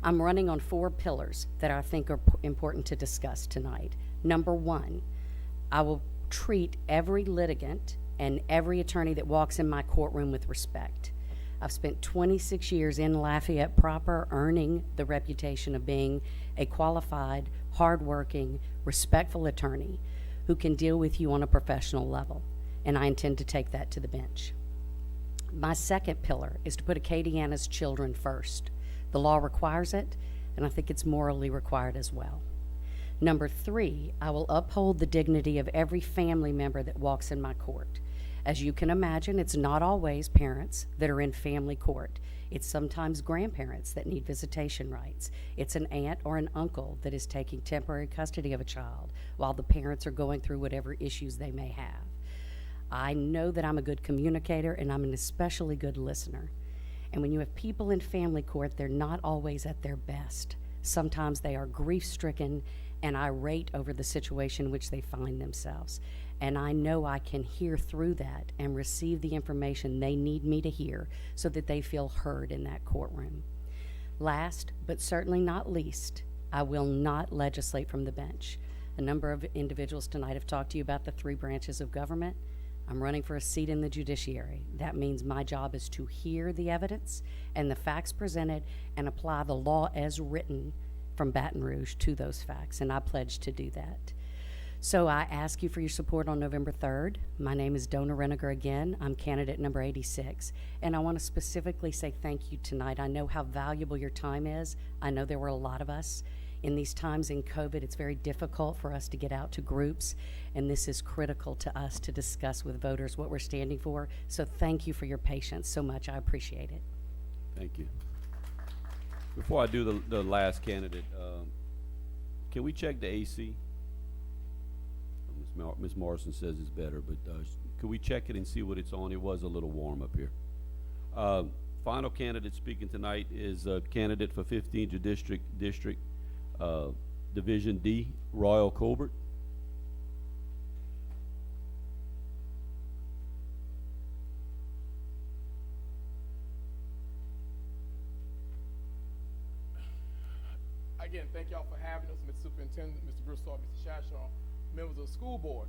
I'm running on 4 pillars that I think are important to discuss tonight. Number 1, I will treat every litigant and every attorney that walks in my courtroom with respect. I've spent 26 years in Lafayette proper, earning the reputation of being a qualified, hardworking, respectful attorney who can deal with you on a professional level, and I intend to take that to the bench. My second pillar is to put Acadiana's children first. The law requires it, and I think it's morally required as well. Number 3, I will uphold the dignity of every family member that walks in my court. As you can imagine, it's not always parents that are in family court. It's sometimes grandparents that need visitation rights. It's an aunt or an uncle that is taking temporary custody of a child while the parents are going through whatever issues they may have. I know that I'm a good communicator, and I'm an especially good listener. And when you have people in family court, they're not always at their best. Sometimes they are grief-stricken and irate over the situation in which they find themselves. And I know I can hear through that and receive the information they need me to hear so that they feel heard in that courtroom. Last, but certainly not least, I will not legislate from the bench. A number of individuals tonight have talked to you about the 3 branches of government. I'm running for a seat in the judiciary. That means my job is to hear the evidence and the facts presented and apply the law as written from Baton Rouge to those facts, and I pledge to do that. So I ask you for your support on November 3rd. My name is Donna Reniger again. I'm candidate number 86, and I want to specifically say thank you tonight. I know how valuable your time is. I know there were a lot of us. In these times in COVID, it's very difficult for us to get out to groups, and this is critical to us to discuss with voters what we're standing for. So thank you for your patience so much. I appreciate it. Thank you. Before I do the last candidate, can we check the AC? Ms. Morrison says it's better, but could we check it and see what it's on? It was a little warm up here. final candidate speaking tonight is a candidate for 15th District, Division D, Royal Colbert. Again, thank y'all for having us, Mr. Superintendent, Mr. Broussard, Mr. Chachon, members of the school board.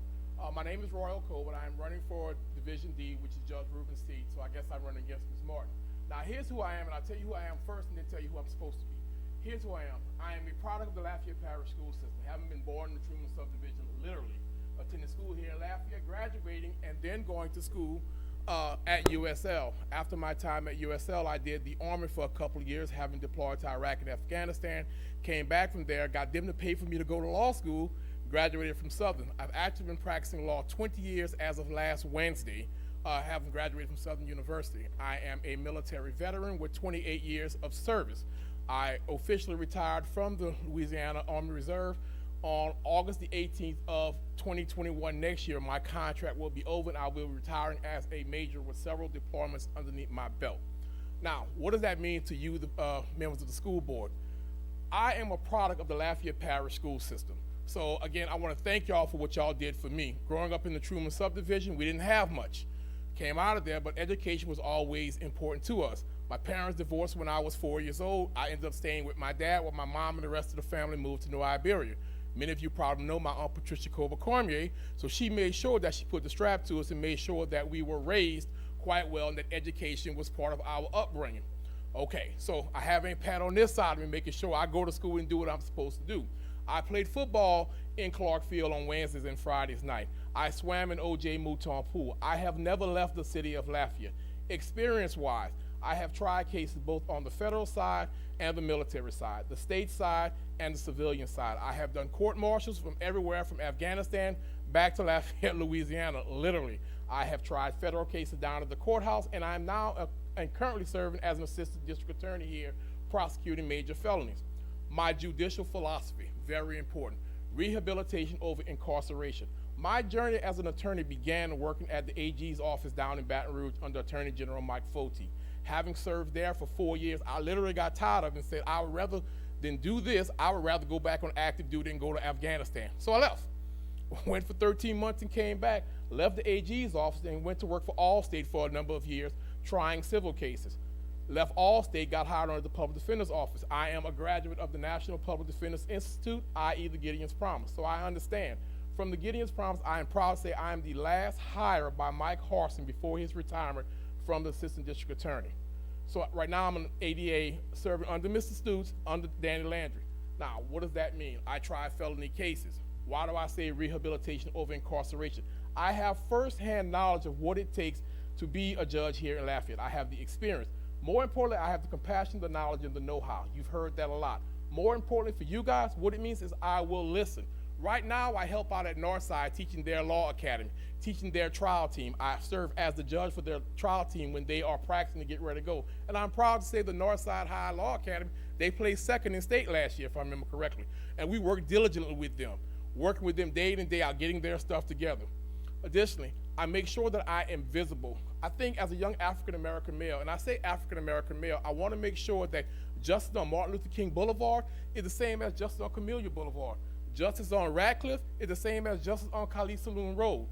My name is Royal Colbert. I'm running for Division D, which is Judge Reuben's seat, so I guess I'm running against Ms. Martin. Now, here's who I am, and I'll tell you who I am first and then tell you who I'm supposed to be. Here's who I am. I am a product of the Lafayette Parish school system. Having been born in the Truman subdivision, literally, attending school here in Lafayette, graduating, and then going to school at USL. After my time at USL, I did the Army for a couple of years, having deployed to Iraq and Afghanistan. Came back from there, got them to pay for me to go to law school, graduated from Southern. I've actually been practicing law 20 years as of last Wednesday, having graduated from Southern University. I am a military veteran with 28 years of service. I officially retired from the Louisiana Army Reserve on August the 18th of 2021. Next year, my contract will be over and I will be retiring as a major with several deployments underneath my belt. Now, what does that mean to you, the members of the school board? I am a product of the Lafayette Parish school system. So again, I want to thank y'all for what y'all did for me. Growing up in the Truman subdivision, we didn't have much. Came out of there, but education was always important to us. My parents divorced when I was 4 years old. I ended up staying with my dad while my mom and the rest of the family moved to New Iberia. Many of you probably know my Aunt Patricia Coba Cormier, so she made sure that she put the strap to us and made sure that we were raised quite well and that education was part of our upbringing. Okay, so I have a pat on this side of me making sure I go to school and do what I'm supposed to do. I played football in Clark Field on Wednesdays and Fridays night. I swam in O.J. Mouton Pool. I have never left the city of Lafayette. Experience-wise, I have tried cases both on the federal side and the military side, the state side and the civilian side. I have done court-martials from everywhere from Afghanistan back to Lafayette, Louisiana, literally. I have tried federal cases down at the courthouse, and I'm now and currently serving as an assistant district attorney here, prosecuting major felonies. My judicial philosophy, very important. Rehabilitation over incarceration. My journey as an attorney began working at the AG's office down in Baton Rouge under Attorney General Mike Foti. Having served there for 4 years, I literally got tired of it and said, I would rather than do this, I would rather go back on active duty and go to Afghanistan. So I left. Went for 13 months and came back, left the AG's office and went to work for Allstate for a number of years, trying civil cases. Left Allstate, got hired under the Public Defender's Office. I am a graduate of the National Public Defender's Institute, i.e. the Gideon's Promise. So I understand. From the Gideon's Promise, I am proud to say I am the last hire by Mike Harson before his retirement from the Assistant District Attorney. So right now I'm an ADA serving under Mr. Stutes, under Danny Landry. Now, what does that mean? I try felony cases. Why do I say rehabilitation over incarceration? I have firsthand knowledge of what it takes to be a judge here in Lafayette. I have the experience. More importantly, I have the compassion, the knowledge, and the know-how. You've heard that a lot. More importantly for you guys, what it means is I will listen. Right now, I help out at Northside teaching their law academy, teaching their trial team. I serve as the judge for their trial team when they are practicing to get ready to go. And I'm proud to say the Northside High Law Academy, they placed second in state last year, if I remember correctly. And we work diligently with them, working with them day in and day out, getting their stuff together. Additionally, I make sure that I am visible. I think as a young African-American male, and I say African-American male, I want to make sure that justice on Martin Luther King Boulevard is the same as justice on Camellia Boulevard. Justice on Radcliffe is the same as justice on Khalid Saloon Road.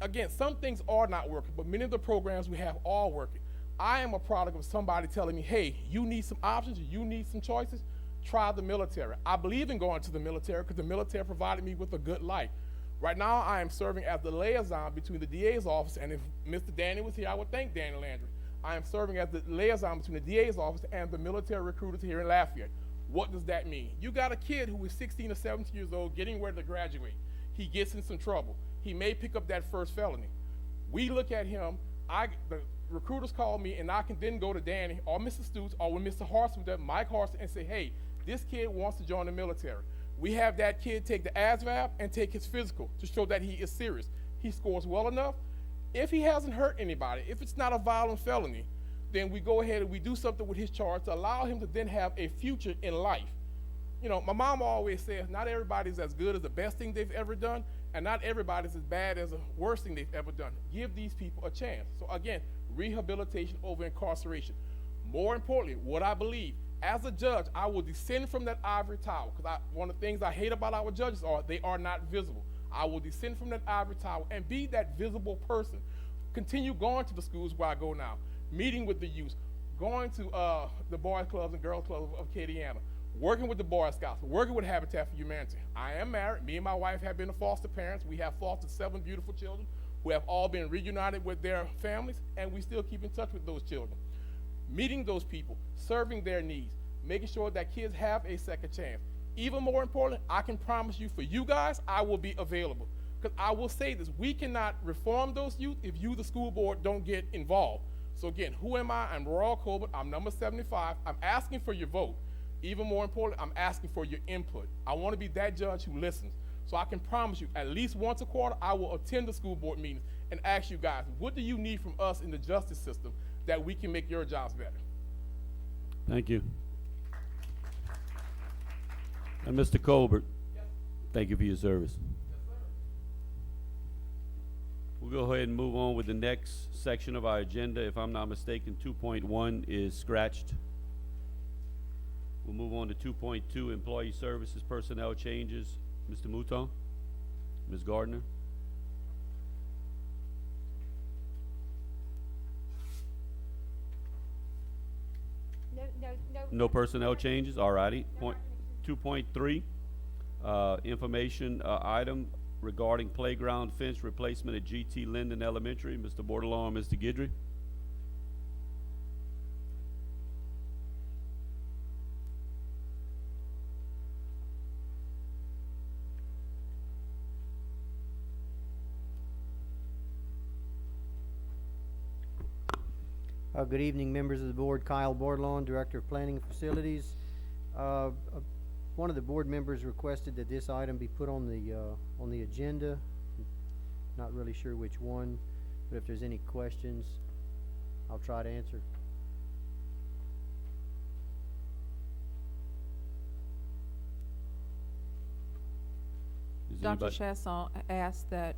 Again, some things are not working, but many of the programs we have are working. I am a product of somebody telling me, hey, you need some options, you need some choices, try the military. I believe in going to the military because the military provided me with a good life. Right now, I am serving as the liaison between the DA's office, and if Mr. Danny was here, I would thank Danny Landry. I am serving as the liaison between the DA's office and the military recruiters here in Lafayette. What does that mean? You got a kid who is 16 or 17 years old getting ready to graduate. He gets in some trouble. He may pick up that first felony. We look at him, the recruiters call me, and I can then go to Danny or Mr. Stutes or when Mr. Harson, Mike Harson, and say, hey, this kid wants to join the military. We have that kid take the ASVAB and take his physical to show that he is serious. He scores well enough. If he hasn't hurt anybody, if it's not a violent felony, then we go ahead and we do something with his charge to allow him to then have a future in life. You know, my mom always says not everybody's as good as the best thing they've ever done, and not everybody's as bad as the worst thing they've ever done. Give these people a chance. So again, rehabilitation over incarceration. More importantly, what I believe, as a judge, I will descend from that ivory tower, because one of the things I hate about our judges are they are not visible. I will descend from that ivory tower and be that visible person. Continue going to the schools where I go now, meeting with the youth, going to the boys clubs and girls clubs of Acadiana, working with the Boy Scouts, working with Habitat for Humanity. I am married. Me and my wife have been the foster parents. We have fostered 7 beautiful children who have all been reunited with their families, and we still keep in touch with those children. Meeting those people, serving their needs, making sure that kids have a second chance. Even more important, I can promise you, for you guys, I will be available. Because I will say this, we cannot reform those youth if you, the school board, don't get involved. So again, who am I? I'm Royal Colbert. I'm number 75. I'm asking for your vote. Even more important, I'm asking for your input. I want to be that judge who listens. So I can promise you, at least once a quarter, I will attend the school board meetings and ask you guys, what do you need from us in the justice system that we can make your jobs better? Thank you. And Mr. Colbert, Yes. thank you for your service. Yes, sir. We'll go ahead and move on with the next section of our agenda. If I'm not mistaken, 2.1 is scratched. We'll move on to 2.2, employee services, personnel changes. Mr. Mouton, Ms. Gardner. No personnel changes, all righty. 2.3, information item regarding playground fence replacement at GT Linden Elementary. Mr. Bordelon, Mr. Guidry. Good evening, members of the board. Kyle Bordelon, Director of Planning and Facilities. One of the board members requested that this item be put on the agenda. Not really sure which one, but if there's any questions, I'll try to answer. Is Dr. anybody- Chasson asked that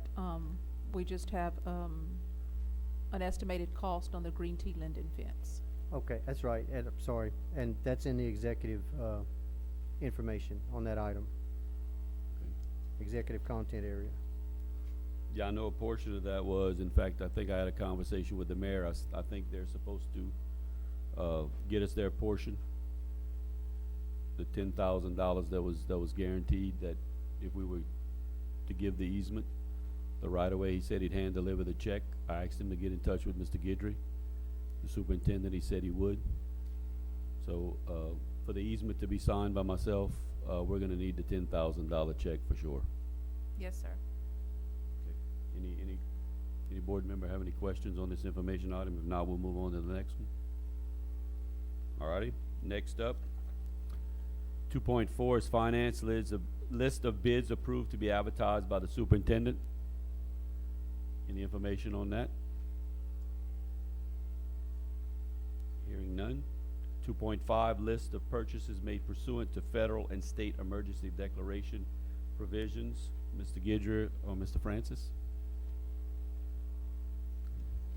we just have an estimated cost on the green tea linden fence. Okay, that's right, and I'm sorry, and that's in the executive information on that item. Executive content area. Yeah, I know a portion of that was, in fact, I think I had a conversation with the mayor. I think they're supposed to get us their portion. The $10,000 that was guaranteed, that if we were to give the easement, the right-of-way, he said he'd hand deliver the check. I asked him to get in touch with Mr. Guidry, the superintendent. He said he would. So for the easement to be signed by myself, we're gonna need the $10,000 check for sure. Yes, sir. Okay. Any board member have any questions on this information item? If not, we'll move on to the next one. Alrighty, next up, 2.4 is finance. List of bids approved to be advertised by the superintendent. Any information on that? Hearing none. 2.5, list of purchases made pursuant to federal and state emergency declaration provisions. Mr. Guidry or Mr. Francis?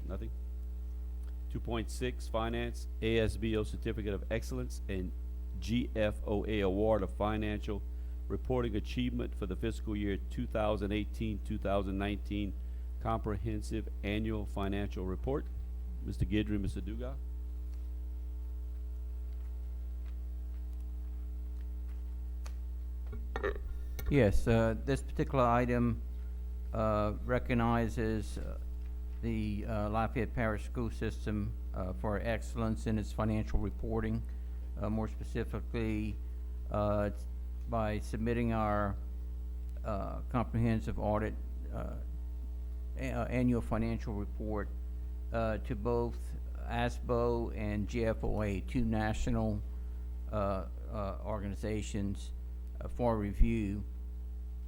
Nothing? 2.6, finance, ASBO Certificate of Excellence and GFOA Award of Financial Reporting Achievement for the fiscal year 2018-2019 Comprehensive Annual Financial Report. Mr. Guidry, Mr. Dugas? Yes, this particular item recognizes the Lafayette Parish School System for excellence in its financial reporting. More specifically, by submitting our comprehensive audit annual financial report to both Asbo and GFOA, two national organizations for review.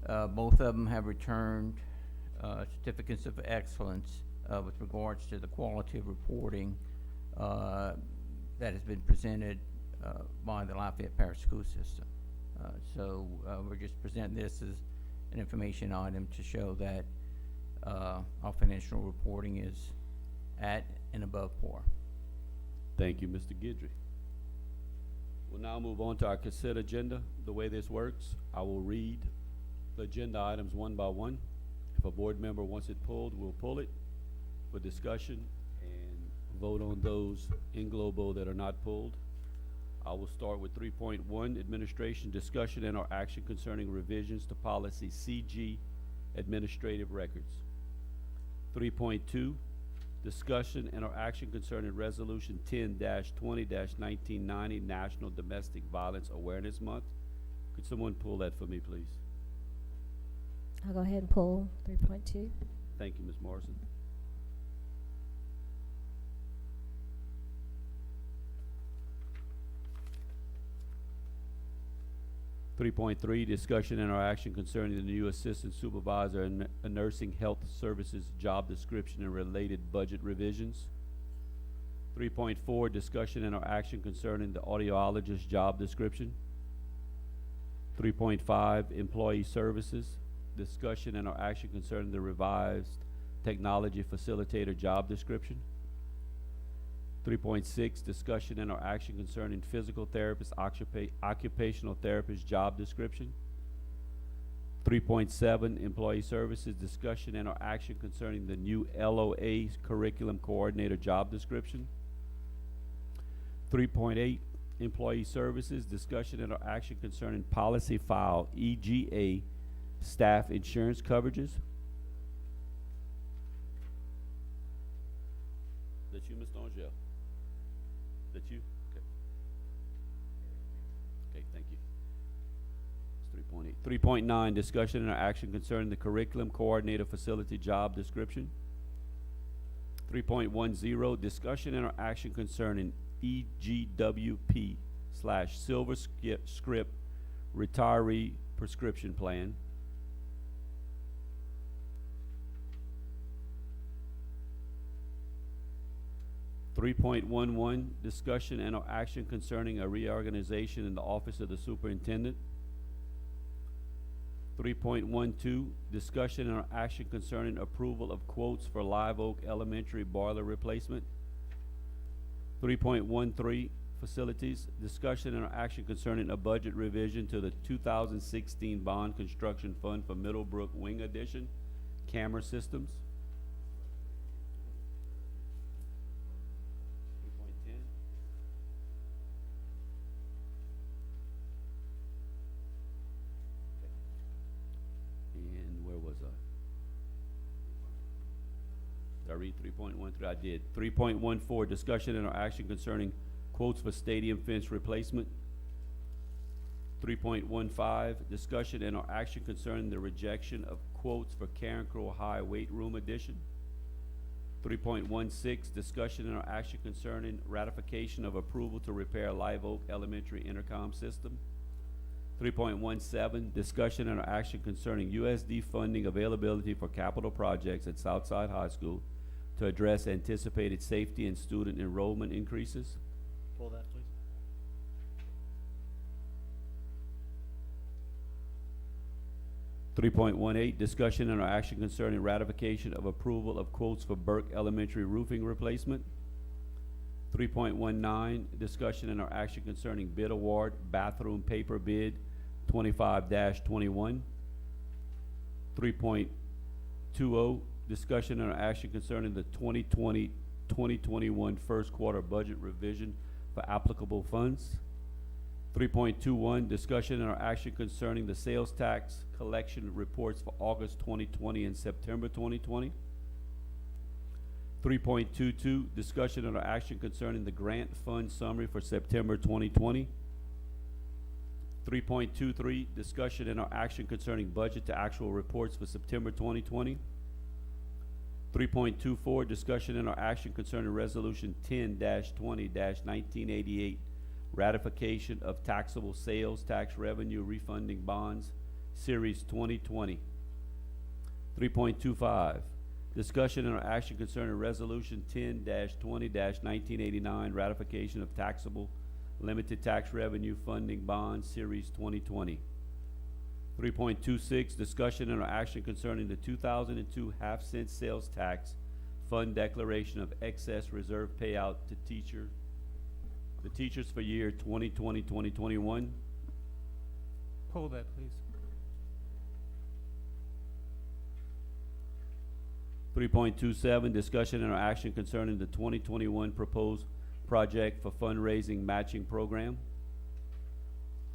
Both of them have returned certificates of excellence with regards to the quality of reporting that has been presented by the Lafayette Parish School System. We're just presenting this as an information item to show that our financial reporting is at and above par. Thank you, Mr. Guidry. We'll now move on to our consent agenda. The way this works, I will read the agenda items one by one. If a board member wants it pulled, we'll pull it for discussion and vote on those in globo that are not pulled. I will start with 3.1, administration discussion and or action concerning revisions to policy CG, administrative records. 3.2, discussion and or action concerning resolution 10-20-1990, National Domestic Violence Awareness Month. Could someone pull that for me, please? I'll go ahead and pull 3.2. Thank you, Ms. Morrison. 3.3, discussion and or action concerning the new assistant supervisor and nursing health services job description and related budget revisions. 3.4, discussion and or action concerning the audiologist job description. 3.5, employee services, discussion and or action concerning the revised technology facilitator job description. 3.6, discussion and or action concerning physical therapist, occupational therapist job description. 3.7, employee services, discussion and or action concerning the new LOA curriculum coordinator job description. 3.8, employee services, discussion and or action concerning policy file EGA staff insurance coverages. That you, Mr. Angel? That you? Okay. Okay, thank you. It's 3.8. 3.9, discussion and action concerning the curriculum coordinator facility job description. 3.10, discussion and action concerning EGWP/Silver Script retiree prescription plan. 3.11, discussion and or action concerning a reorganization in the office of the superintendent. 3.12, discussion and or action concerning approval of quotes for Live Oak Elementary boiler replacement. 3.13, facilities, discussion and or action concerning a budget revision to the 2016 bond construction fund for Middlebrook Wing Addition camera systems. 3.10. And where was I? Did I read 3.13? I did. 3.14, discussion and or action concerning quotes for stadium fence replacement. 3.15, discussion and or action concerning the rejection of quotes for Karen Crow High weight room addition. 3.16, discussion and or action concerning ratification of approval to repair Live Oak Elementary intercom system. 3.17, discussion and or action concerning USD funding availability for capital projects at Southside High School to address anticipated safety and student enrollment increases. Pull that, please. 3.18, discussion and or action concerning ratification of approval of quotes for Burke Elementary roofing replacement. 3.19, discussion and or action concerning bid award bathroom paper bid 25-21. 3.20, discussion and or action concerning the 2020-2021 first quarter budget revision for applicable funds. 3.21, discussion and or action concerning the sales tax collection reports for August 2020 and September 2020. 3.22, discussion and or action concerning the grant fund summary for September 2020. 3.23, discussion and or action concerning budget to actual reports for September 2020. 3.24, discussion and or action concerning resolution 10-20-1988, ratification of taxable sales tax revenue refunding bonds, Series 2020. 3.25, discussion and or action concerning resolution 10-20-1989, ratification of taxable Limited Tax Revenue Funding Bond Series 2020. 3.26, discussion and or action concerning the 2002 half-cent sales tax fund declaration of excess reserve payout to the teachers for year 2020-2021. Pull that, please. 3.27, discussion and or action concerning the 2021 proposed project for fundraising matching program.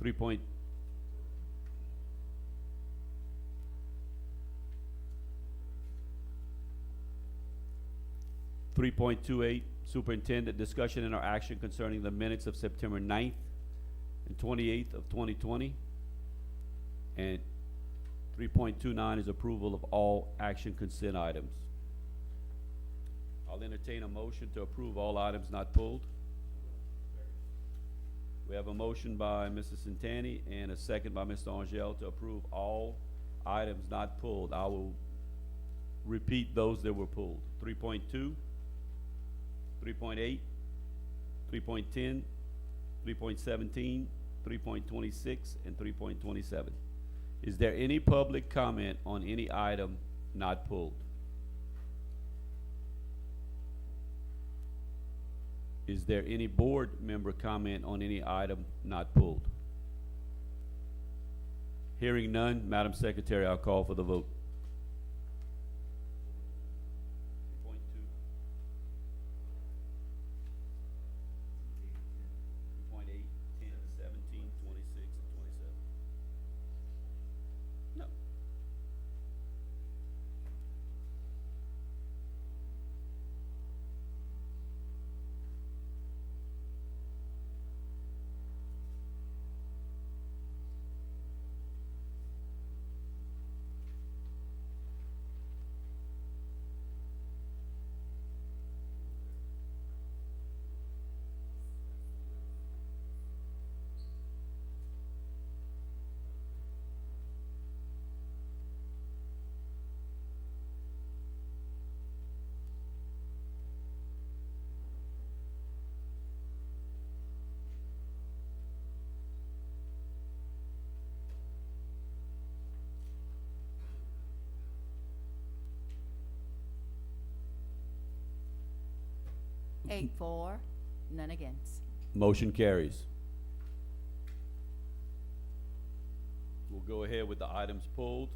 3.28, Superintendent, discussion and or action concerning the minutes of September 9th and 28th of 2020. And 3.29 is approval of all action consent items. I'll entertain a motion to approve all items not pulled. We have a motion by Mrs. Santani and a second by Mr. Angel to approve all items not pulled. I will repeat those that were pulled. 3.2, 3.8, 3.10, 3.17, 3.26, and 3.27. Is there any public comment on any item not pulled? Is there any board member comment on any item not pulled? Hearing none, Madam Secretary, I'll call for the vote. 3.2. 3.8, 10, 17, 26, and 27. No. Eight for, none against. Motion carries. We'll go ahead with the items pulled.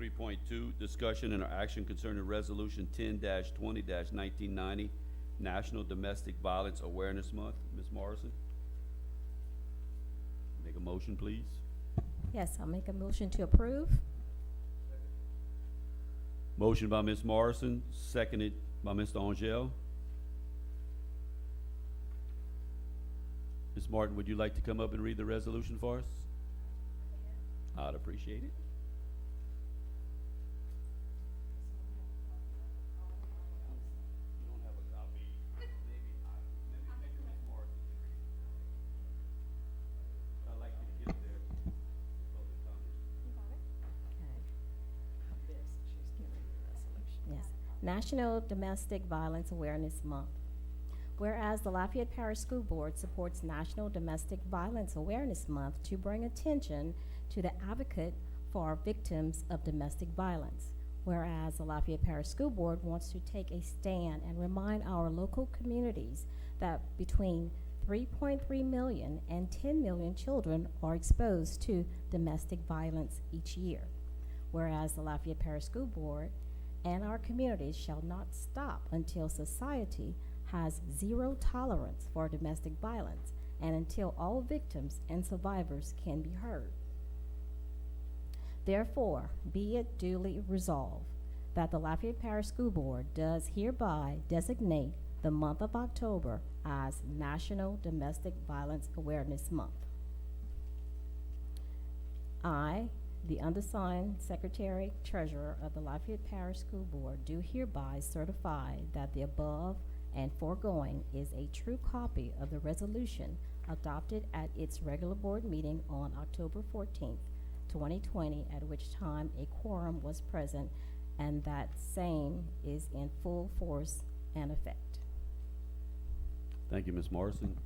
3.2, discussion and or action concerning Resolution 10-20-1990, National Domestic Violence Awareness Month. Ms. Morrison? Make a motion, please. Yes, I'll make a motion to approve. Motion by Ms. Morrison, seconded by Mr. Angel. Ms. Martin, would you like to come up and read the resolution for us? I'd appreciate it. Yes. National Domestic Violence Awareness Month. Whereas the Lafayette Parish School Board supports National Domestic Violence Awareness Month to bring attention to the advocate for victims of domestic violence. Whereas the Lafayette Parish School Board wants to take a stand and remind our local communities that between 3.3 million and 10 million children are exposed to domestic violence each year. Whereas the Lafayette Parish School Board and our communities shall not stop until society has zero tolerance for domestic violence and until all victims and survivors can be heard. Therefore, be it duly resolved that the Lafayette Parish School Board does hereby designate the month of October as National Domestic Violence Awareness Month. I, the undersigned Secretary Treasurer of the Lafayette Parish School Board, do hereby certify that the above and foregoing is a true copy of the resolution adopted at its regular board meeting on October 14th, 2020, at which time a quorum was present, and that same is in full force and effect. Thank you, Ms. Morrison.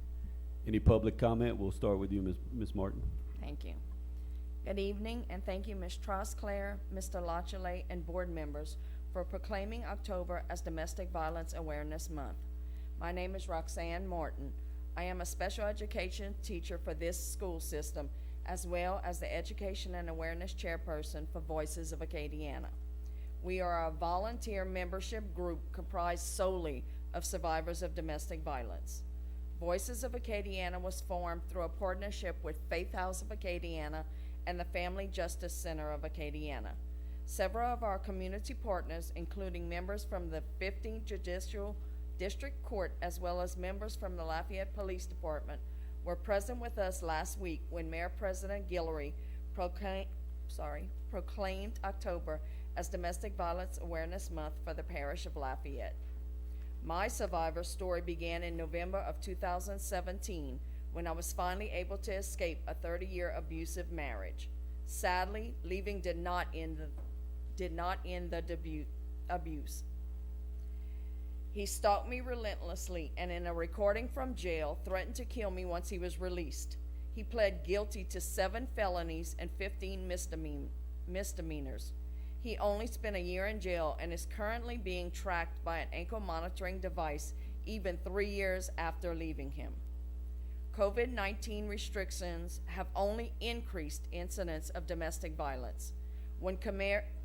Any public comment? We'll start with you, Ms. Martin. Thank you. Good evening, and thank you, Ms. Trosclair, Mr. Lachele, and board members for proclaiming October as Domestic Violence Awareness Month. My name is Roxanne Martin. I am a special education teacher for this school system, as well as the Education and Awareness Chairperson for Voices of Acadiana. We are a volunteer membership group comprised solely of survivors of domestic violence. Voices of Acadiana was formed through a partnership with Faith House of Acadiana and the Family Justice Center of Acadiana. Several of our community partners, including members from the 15th Judicial District Court as well as members from the Lafayette Police Department, were present with us last week when Mayor President Guillory proclaimed October as Domestic Violence Awareness Month for the Parish of Lafayette. My survivor story began in November of 2017 when I was finally able to escape a 30-year abusive marriage. Sadly, leaving did not end the abuse. He stalked me relentlessly and in a recording from jail threatened to kill me once he was released. He pled guilty to 7 felonies and 15 misdemeanors. He only spent a year in jail and is currently being tracked by an ankle monitoring device even 3 years after leaving him. COVID-19 restrictions have only increased incidents of domestic violence. When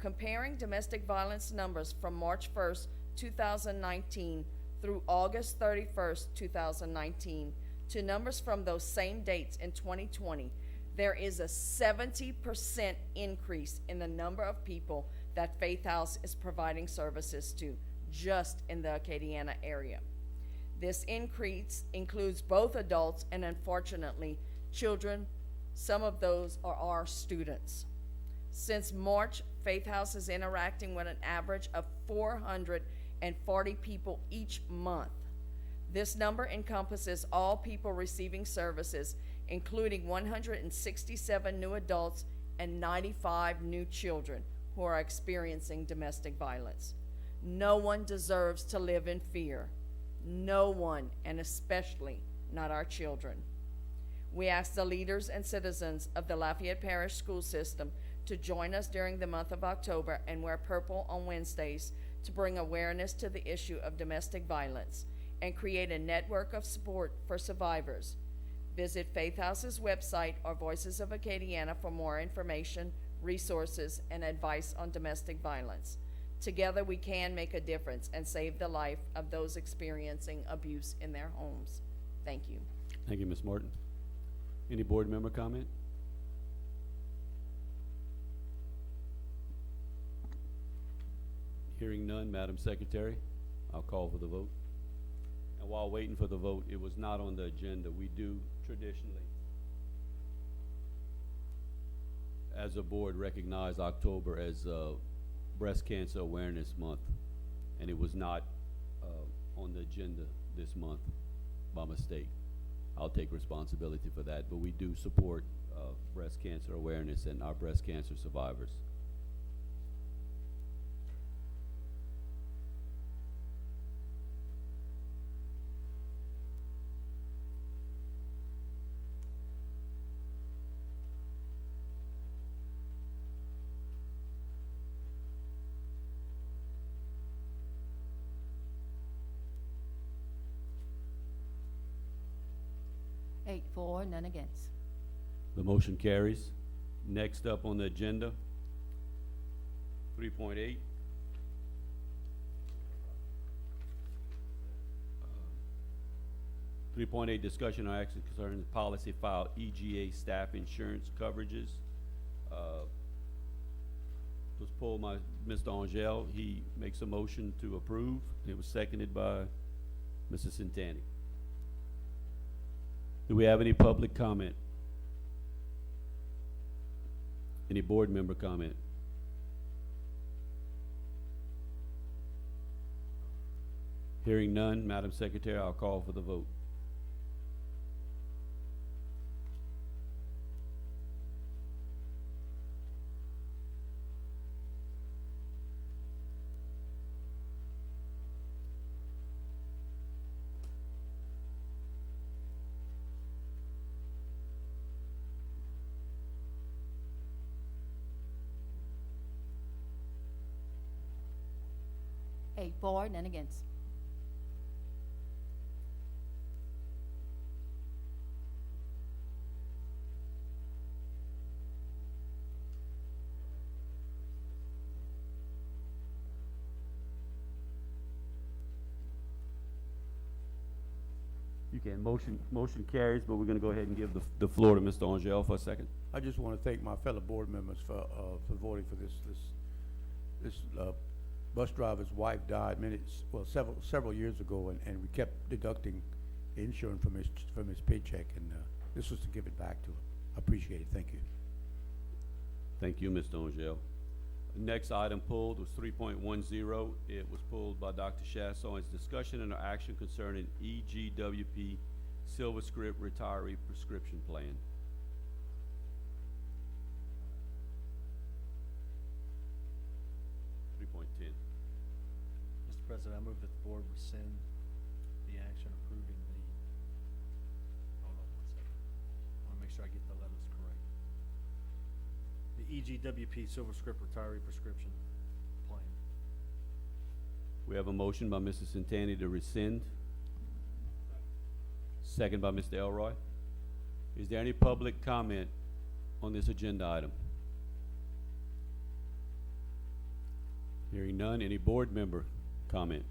comparing domestic violence numbers from March 1st, 2019 through August 31st, 2019 to numbers from those same dates in 2020, there is a 70% increase in the number of people that Faith House is providing services to just in the Acadiana area. This increase includes both adults and, unfortunately, children. Some of those are our students. Since March, Faith House is interacting with an average of 440 people each month. This number encompasses all people receiving services, including 167 new adults and 95 new children who are experiencing domestic violence. No one deserves to live in fear. No one, and especially not our children. We ask the leaders and citizens of the Lafayette Parish school system to join us during the month of October and wear purple on Wednesdays to bring awareness to the issue of domestic violence and create a network of support for survivors. Visit Faith House's website or Voices of Acadiana for more information, resources, and advice on domestic violence. Together we can make a difference and save the life of those experiencing abuse in their homes. Thank you. Thank you, Ms. Martin. Any board member comment? Hearing none, Madam Secretary, I'll call for the vote. And while waiting for the vote, it was not on the agenda. We do traditionally, as a board, recognize October as Breast Cancer Awareness Month, and it was not on the agenda this month by mistake. I'll take responsibility for that, but we do support breast cancer awareness and our breast cancer survivors. Eight for, none against. The motion carries. Next up on the agenda, 3.8. 3.8, discussion or action concerning policy file EGA staff insurance coverages. Was pulled by Mr. Angel. He makes a motion to approve. It was seconded by Mrs. Santani. Do we have any public comment? Any board member comment? Hearing none, Madam Secretary, I'll call for the vote. 8 for, none against. You can. Motion carries, but we're gonna go ahead and give the floor to Mr. Angel for a second. I just want to thank my fellow board members for voting for this bus driver's wife died several years ago, and we kept deducting insurance from his paycheck, and this was to give it back to him. I appreciate it. Thank you. Thank you, Mr. Angel. Next item pulled was 3.10. It was pulled by Dr. Chasson. It's discussion and action concerning EGWP Silver Script Retiree Prescription Plan. Mr. President, I move that the board rescind the action approving the, hold on one second. I want to make sure I get the letters correct. The EGWP Silver Script Retiree Prescription Plan. We have a motion by Mr. Centani to rescind. Second by Mr. Elroy. Is there any public comment on this agenda item? Hearing none, any board member comment?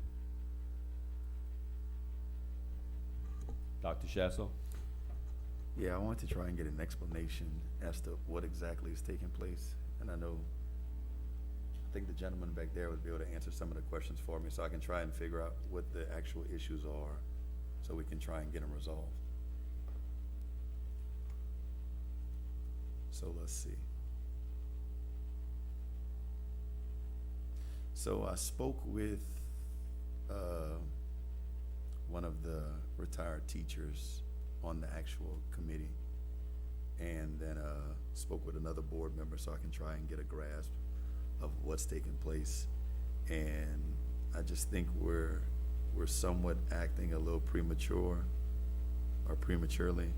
Dr. Chasson? Yeah, I want to try and get an explanation as to what exactly is taking place. And I think the gentleman back there would be able to answer some of the questions for me, so I can try and figure out what the actual issues are, so we can try and get them resolved. So let's see. So I spoke with one of the retired teachers on the actual committee, and then spoke with another board member so I can try and get a grasp of what's taking place. And I just think we're somewhat acting a little premature or prematurely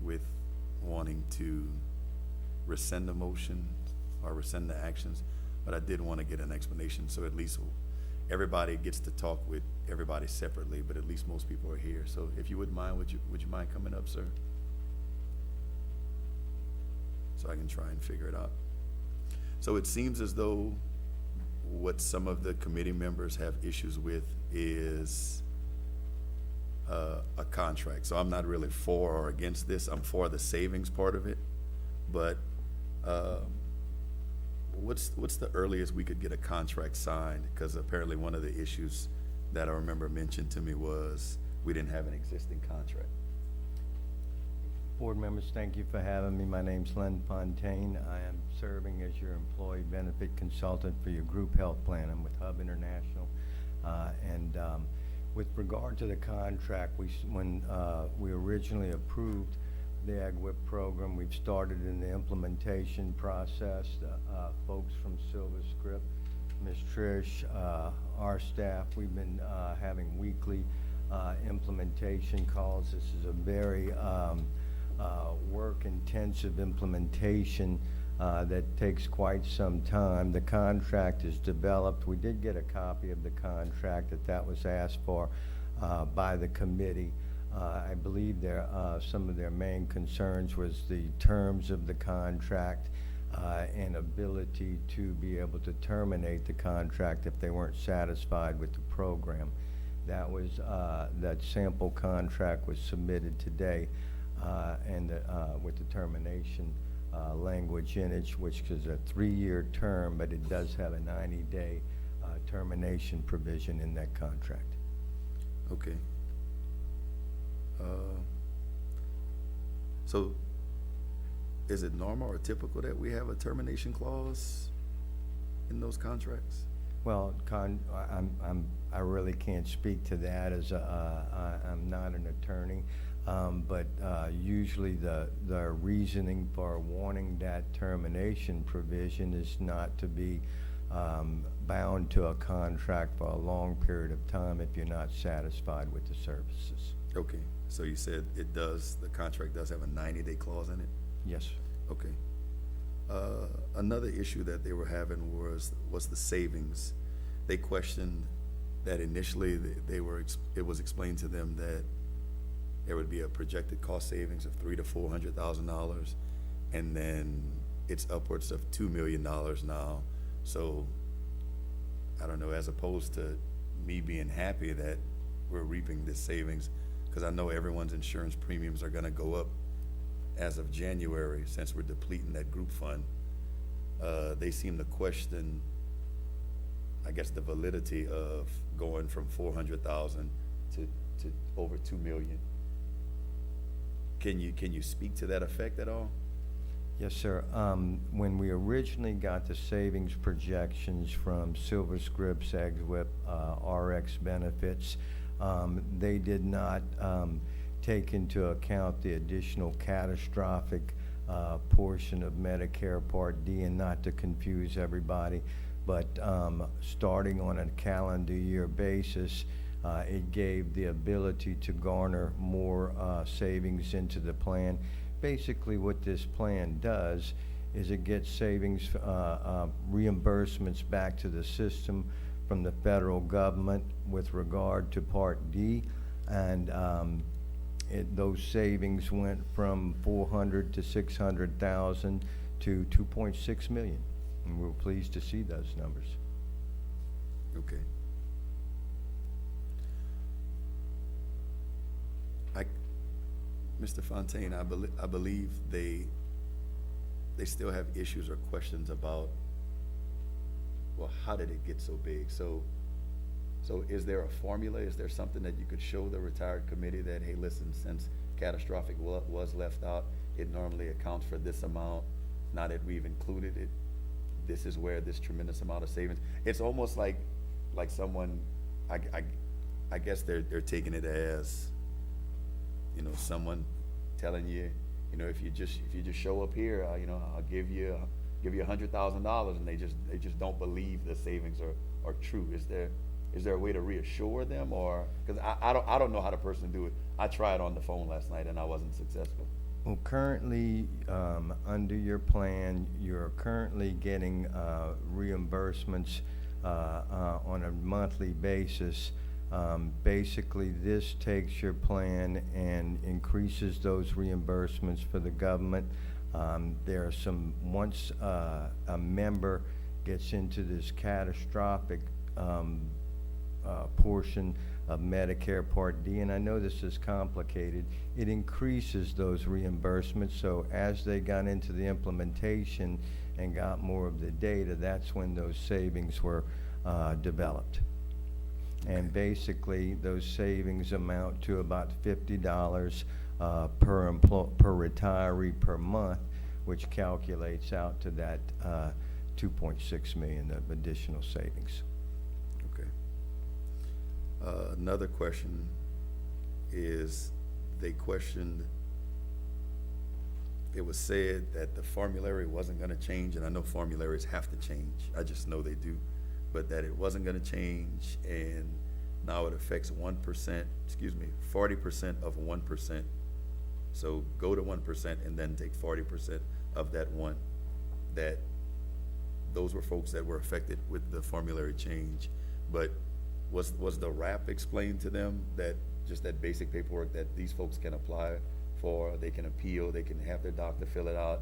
with wanting to rescind the motion or rescind the actions. But I did want to get an explanation, so at least everybody gets to talk with everybody separately, but at least most people are here. So if you wouldn't mind, would you mind coming up, sir? So I can try and figure it out. So it seems as though what some of the committee members have issues with is a contract. So I'm not really for or against this. I'm for the savings part of it, but what's the earliest we could get a contract signed? Because apparently one of the issues that I remember mentioned to me was we didn't have an existing contract. Board members, thank you for having me. My name's Len Fontaine. I am serving as your employee benefit consultant for your group health plan. I'm with Hub International. With regard to the contract, when we originally approved the AgWIP program, we've started in the implementation process. Folks from Silver Script, Ms. Trish, our staff, we've been having weekly implementation calls. This is a very work-intensive implementation that takes quite some time. The contract is developed. We did get a copy of the contract that was asked for by the committee. I believe some of their main concerns was the terms of the contract and ability to be able to terminate the contract if they weren't satisfied with the program. That sample contract was submitted today, and with the termination language in it, which is a 3-year term, but it does have a 90-day termination provision in that contract. Okay. So is it normal or typical that we have a termination clause in those contracts? Well, I really can't speak to that as I'm not an attorney, but usually the reasoning for wanting that termination provision is not to be bound to a contract for a long period of time if you're not satisfied with the services. Okay, so you said the contract does have a 90-day clause in it? Yes. Okay. Another issue that they were having was the savings. they questioned that initially it was explained to them that there would be a projected cost savings of $300,000 to $400,000, and then it's upwards of $2 million now. So I don't know, as opposed to me being happy that we're reaping this savings, because I know everyone's insurance premiums are gonna go up as of January, since we're depleting that group fund. They seem to question, I guess, the validity of going from 400,000 to over 2 million. Can you speak to that effect at all? Yes, sir. When we originally got the savings projections from Silver Scripps, EGWIP, RX benefits, they did not take into account the additional catastrophic portion of Medicare Part D, and not to confuse everybody, but starting on a calendar year basis, it gave the ability to garner more savings into the plan. Basically, what this plan does is it gets savings, reimbursements back to the system from the federal government with regard to Part D, and those savings went from 400 to 600,000 to 2.6 million, and we're pleased to see those numbers. Okay. Mr. Fontaine, I believe they still have issues or questions about, well, how did it get so big? So is there a formula? Is there something that you could show the retired committee that, hey, listen, since catastrophic was left out, it normally accounts for this amount. Now that we've included it, this is where this tremendous amount of savings. It's almost like someone, I guess they're taking it as, you know, someone telling you, you know, if you just show up here, you know, I'll give you $100,000, and they just don't believe the savings are true. Is there a way to reassure them, or because I don't know how to personally do it. I tried on the phone last night and I wasn't successful. Well, currently, under your plan, you're currently getting reimbursements on a monthly basis. Basically, this takes your plan and increases those reimbursements for the government. There are some, once a member gets into this catastrophic portion of Medicare Part D, and I know this is complicated, it increases those reimbursements. So as they got into the implementation and got more of the data, that's when those savings were developed. And basically, those savings amount to about $50 per retiree per month, which calculates out to that 2.6 million of additional savings. Okay. Another question is, they questioned, it was said that the formulary wasn't going to change, and I know formularies have to change, I just know they do, but that it wasn't going to change, and now it affects 1%, 40% of 1%. So go to 1% and then take 40% of that one. That those were folks that were affected with the formulary change. But was the RAP explained to them, that just that basic paperwork that these folks can apply for, they can appeal, they can have their doctor fill it out,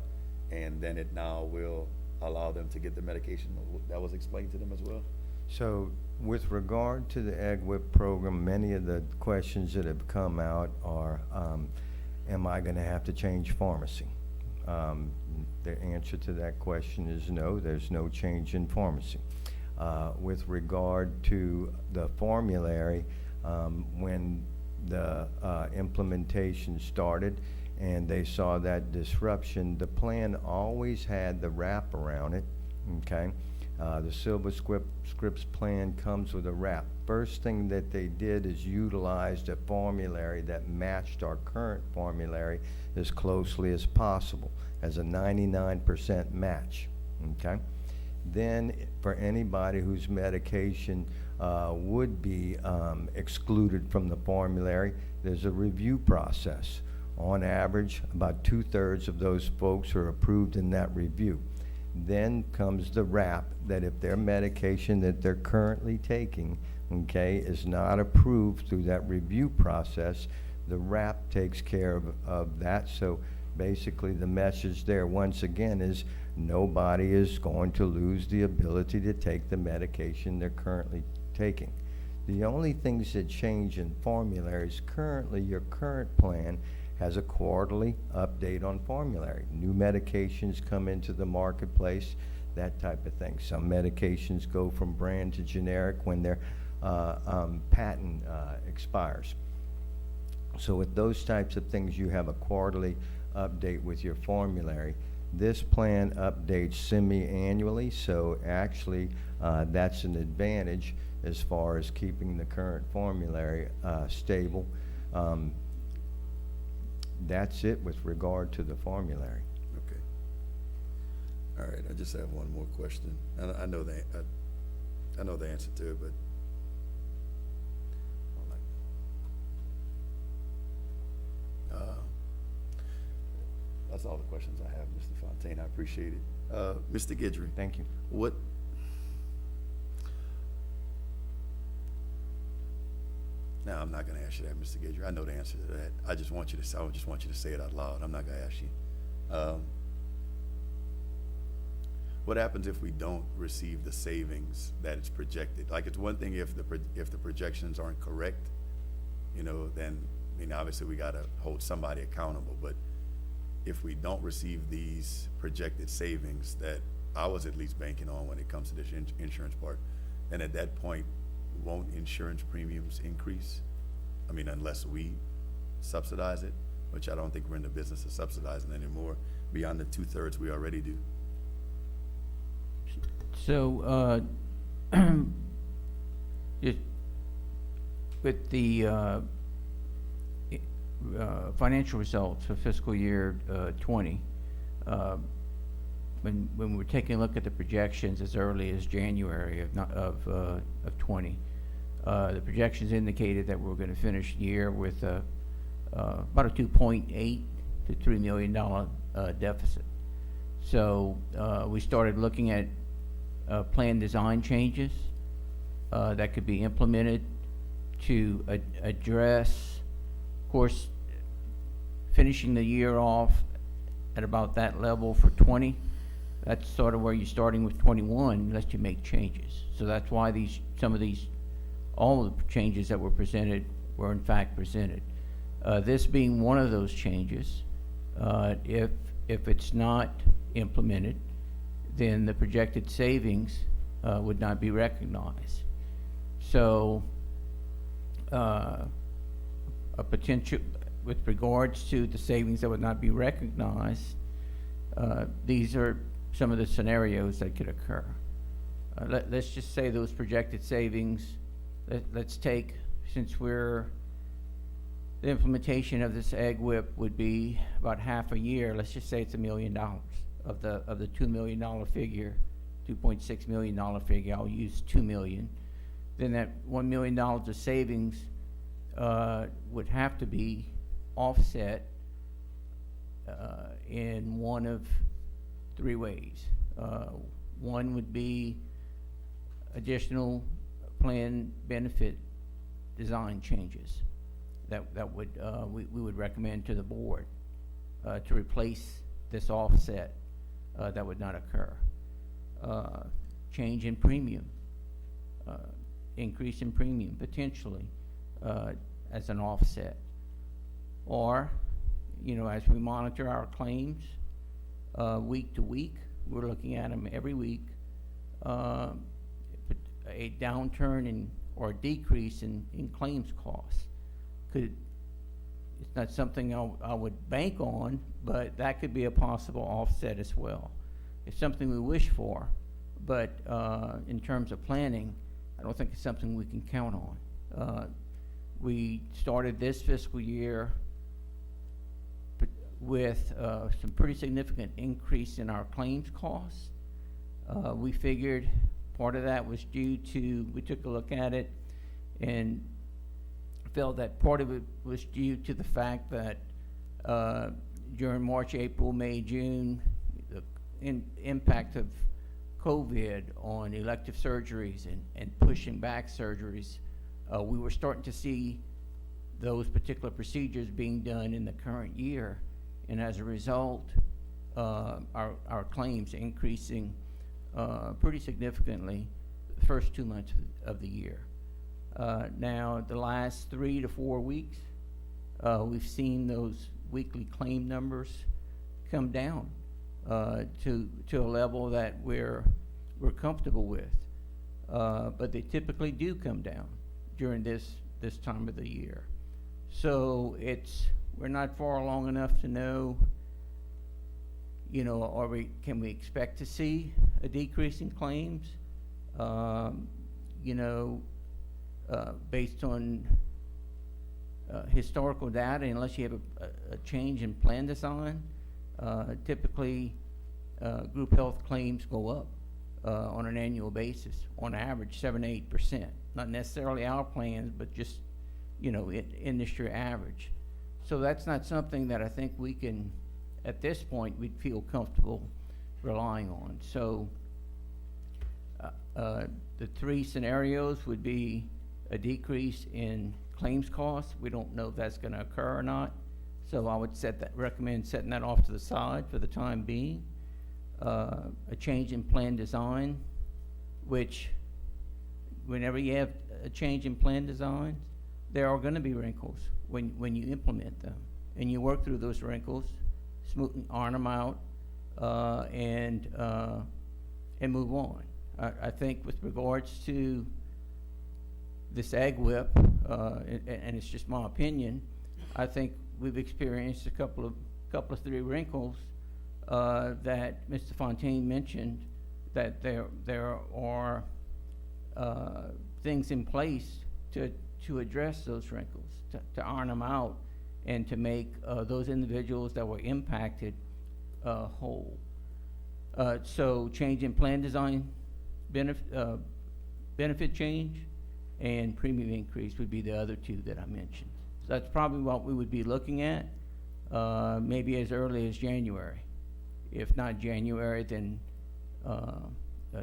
and then it now will allow them to get the medication? That was explained to them as well? So with regard to the EGWIP program, many of the questions that have come out are, am I going to have to change pharmacy? The answer to that question is no, there's no change in pharmacy. With regard to the formulary, when the implementation started and they saw that disruption, the plan always had the wrap around it, okay? The Silver Scripps plan comes with a wrap. First thing that they did is utilized a formulary that matched our current formulary as closely as possible, as a 99% match, okay? Then for anybody whose medication would be excluded from the formulary, there's a review process. On average, about 2/3 of those folks are approved in that review. Then comes the wrap, that if their medication that they're currently taking, okay, is not approved through that review process, the wrap takes care of that. So basically the message there, once again, is nobody is going to lose the ability to take the medication they're currently taking. The only things that change in formularies, currently your current plan has a quarterly update on formulary. New medications come into the marketplace, that type of thing. Some medications go from brand to generic when their patent expires. So with those types of things, you have a quarterly update with your formulary. This plan updates semi-annually, so actually that's an advantage as far as keeping the current formulary stable. That's it with regard to the formulary. Okay. All right, I just have one more question. I know the answer to it, but that's all the questions I have, Mr. Fontaine. I appreciate it. Mr. Guidry. Thank you. What? Now, I'm not going to ask you that, Mr. Guidry. I know the answer to that. I just want you to say it out loud. I'm not going to ask you. What happens if we don't receive the savings that is projected? Like, it's one thing if the projections aren't correct, you know, then, I mean, obviously we got to hold somebody accountable. But if we don't receive these projected savings that I was at least banking on when it comes to this insurance part, then at that point, won't insurance premiums increase? I mean, unless we subsidize it, which I don't think we're in the business of subsidizing anymore, beyond the 2/3 we already do. So, with the financial results for fiscal year 20, when we were taking a look at the projections as early as January of 20, the projections indicated that we were going to finish the year with about a $2.8 to $3 million deficit. So we started looking at plan design changes that could be implemented to address, of course, finishing the year off at about that level for 20. That's sort of where you're starting with 21 unless you make changes. So that's why all of the changes that were presented were in fact presented. This being one of those changes, if it's not implemented, then the projected savings would not be recognized. So a potential, with regards to the savings that would not be recognized, these are some of the scenarios that could occur. Let's just say those projected savings, let's take, since the implementation of this egg whip would be about half a year, let's just say it's $1 million of the $2 million figure, $2.6 million figure, I'll use $2 million. Then that $1 million of savings would have to be offset in one of three ways. One would be additional plan benefit design changes that we would recommend to the board to replace this offset that would not occur. Change in premium, increase in premium potentially as an offset. Or, you know, as we monitor our claims week to week, we're looking at them every week, a downturn or a decrease in claims costs. It's not something I would bank on, but that could be a possible offset as well. It's something we wish for, but in terms of planning, I don't think it's something we can count on. We started this fiscal year with some pretty significant increase in our claims costs. We figured part of that was due to, we took a look at it and felt that part of it was due to the fact that during March, April, May, June, the impact of COVID on elective surgeries and pushing back surgeries, we were starting to see those particular procedures being done in the current year, and as a result, our claims increasing pretty significantly the first 2 months of the year. Now, the last 3 to 4 weeks, we've seen those weekly claim numbers come down to a level that we're comfortable with, but they typically do come down during this time of the year. So we're not far along enough to know, can we expect to see a decrease in claims? Based on historical data, unless you have a change in plan design, typically group health claims go up on an annual basis, on average 7-8%. Not necessarily our plans, but just industry average. So that's not something that I think we can, at this point, we'd feel comfortable relying on. So the 3 scenarios would be a decrease in claims costs. We don't know if that's going to occur or not. So I would recommend setting that off to the side for the time being. A change in plan design, which whenever you have a change in plan design, there are going to be wrinkles when you implement them, and you work through those wrinkles, iron them out, and move on. I think with regards to this ag whip, and it's just my opinion, I think we've experienced a couple of 3 wrinkles that Mr. Fontaine mentioned, that there are things in place to address those wrinkles, to iron them out, and to make those individuals that were impacted whole. So change in plan design, benefit change, and premium increase would be the other 2 that I mentioned. So that's probably what we would be looking at, maybe as early as January. If not January, then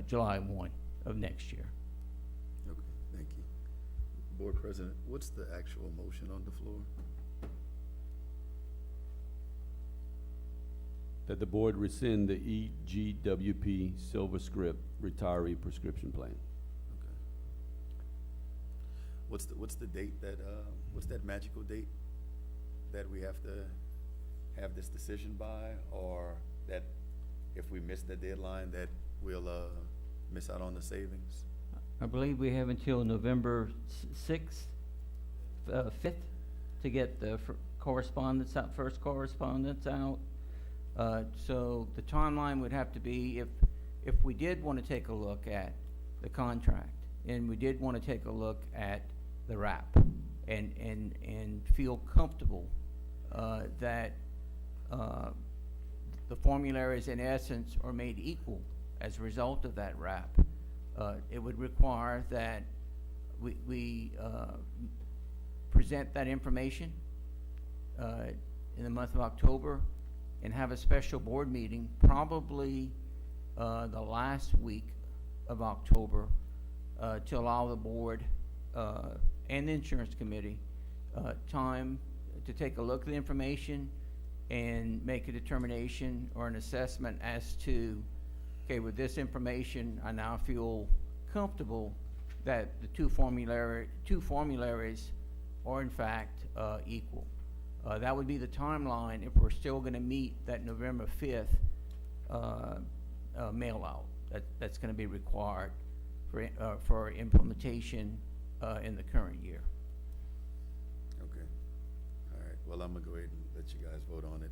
July 1 of next year. Okay, thank you. Board President, what's the actual motion on the floor? That the board rescind the EGWP Silver Script retiree prescription plan. Okay. What's the date that what's that magical date that we have to have this decision by, or that if we miss the deadline that we'll miss out on the savings? I believe we have until November 5th to get the correspondence out, first correspondence out. So the timeline would have to be, if we did want to take a look at the contract, and we did want to take a look at the wrap, and feel comfortable that the formularies in essence are made equal as a result of that wrap, it would require that we present that information in the month of October, and have a special board meeting, probably the last week of October, to allow the board and the insurance committee time to take a look at the information and make a determination or an assessment as to, okay, with this information, I now feel comfortable that the two formularies are in fact equal. That would be the timeline if we're still going to meet that November 5th mail out. That's going to be required for implementation in the current year. Okay. All right. Well, I'm going to go ahead and let you guys vote on it.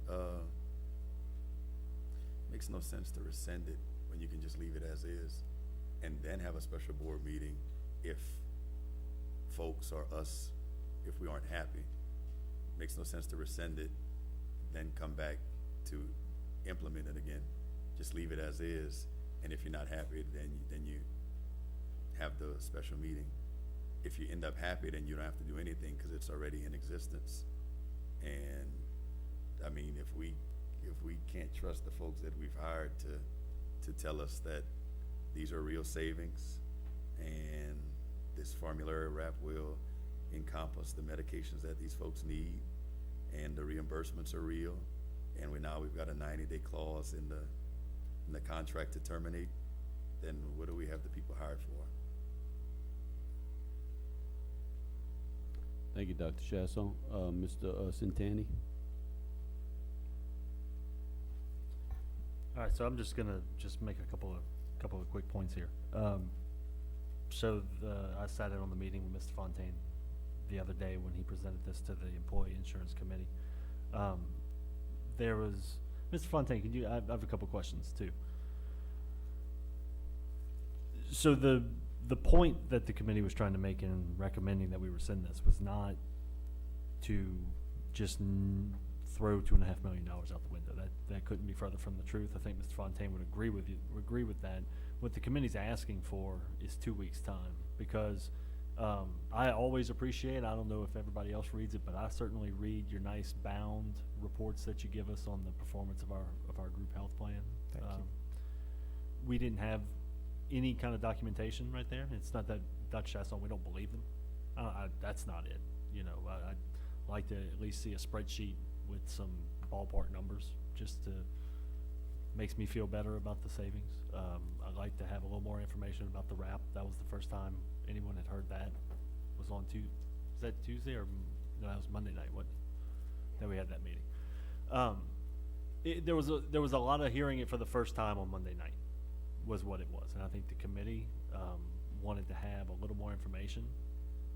Makes no sense to rescind it when you can just leave it as is and then have a special board meeting if folks or us, if we aren't happy. Makes no sense to rescind it, then come back to implement it again. Just leave it as is, and if you're not happy, then you have the special meeting. If you end up happy, then you don't have to do anything because it's already in existence. And I mean, if we can't trust the folks that we've hired to to tell us that these are real savings, and this formulary wrap will encompass the medications that these folks need, and the reimbursements are real, and we've got a 90-day clause in the contract to terminate, then what do we have the people hired for? Thank you, Dr. Chasson. Mr. Centani? All right, so I'm just gonna make a couple of quick points here. I sat in on the meeting with Mr. Fontaine the other day when he presented this to the Employee Insurance Committee. Mr. Fontaine, I have a couple questions too. So the point that the committee was trying to make in recommending that we rescind this was not to just throw $2.5 million out the window. That couldn't be further from the truth. I think Mr. Fontaine would agree with that. What the committee's asking for is 2 weeks' time, because I always appreciate, I don't know if everybody else reads it, but I certainly read your nice bound reports that you give us on the performance of our group health plan. Thank you. We didn't have any kind of documentation right there. It's not that, Dr. Chasson, we don't believe them. That's not it. I'd like to at least see a spreadsheet with some ballpark numbers, just to makes me feel better about the savings. I'd like to have a little more information about the wrap. That was the first time anyone had heard that. Was on is that Tuesday or no? That was Monday night. That we had that meeting. There was a lot of hearing it for the first time on Monday night, was what it was, and I think the committee wanted to have a little more information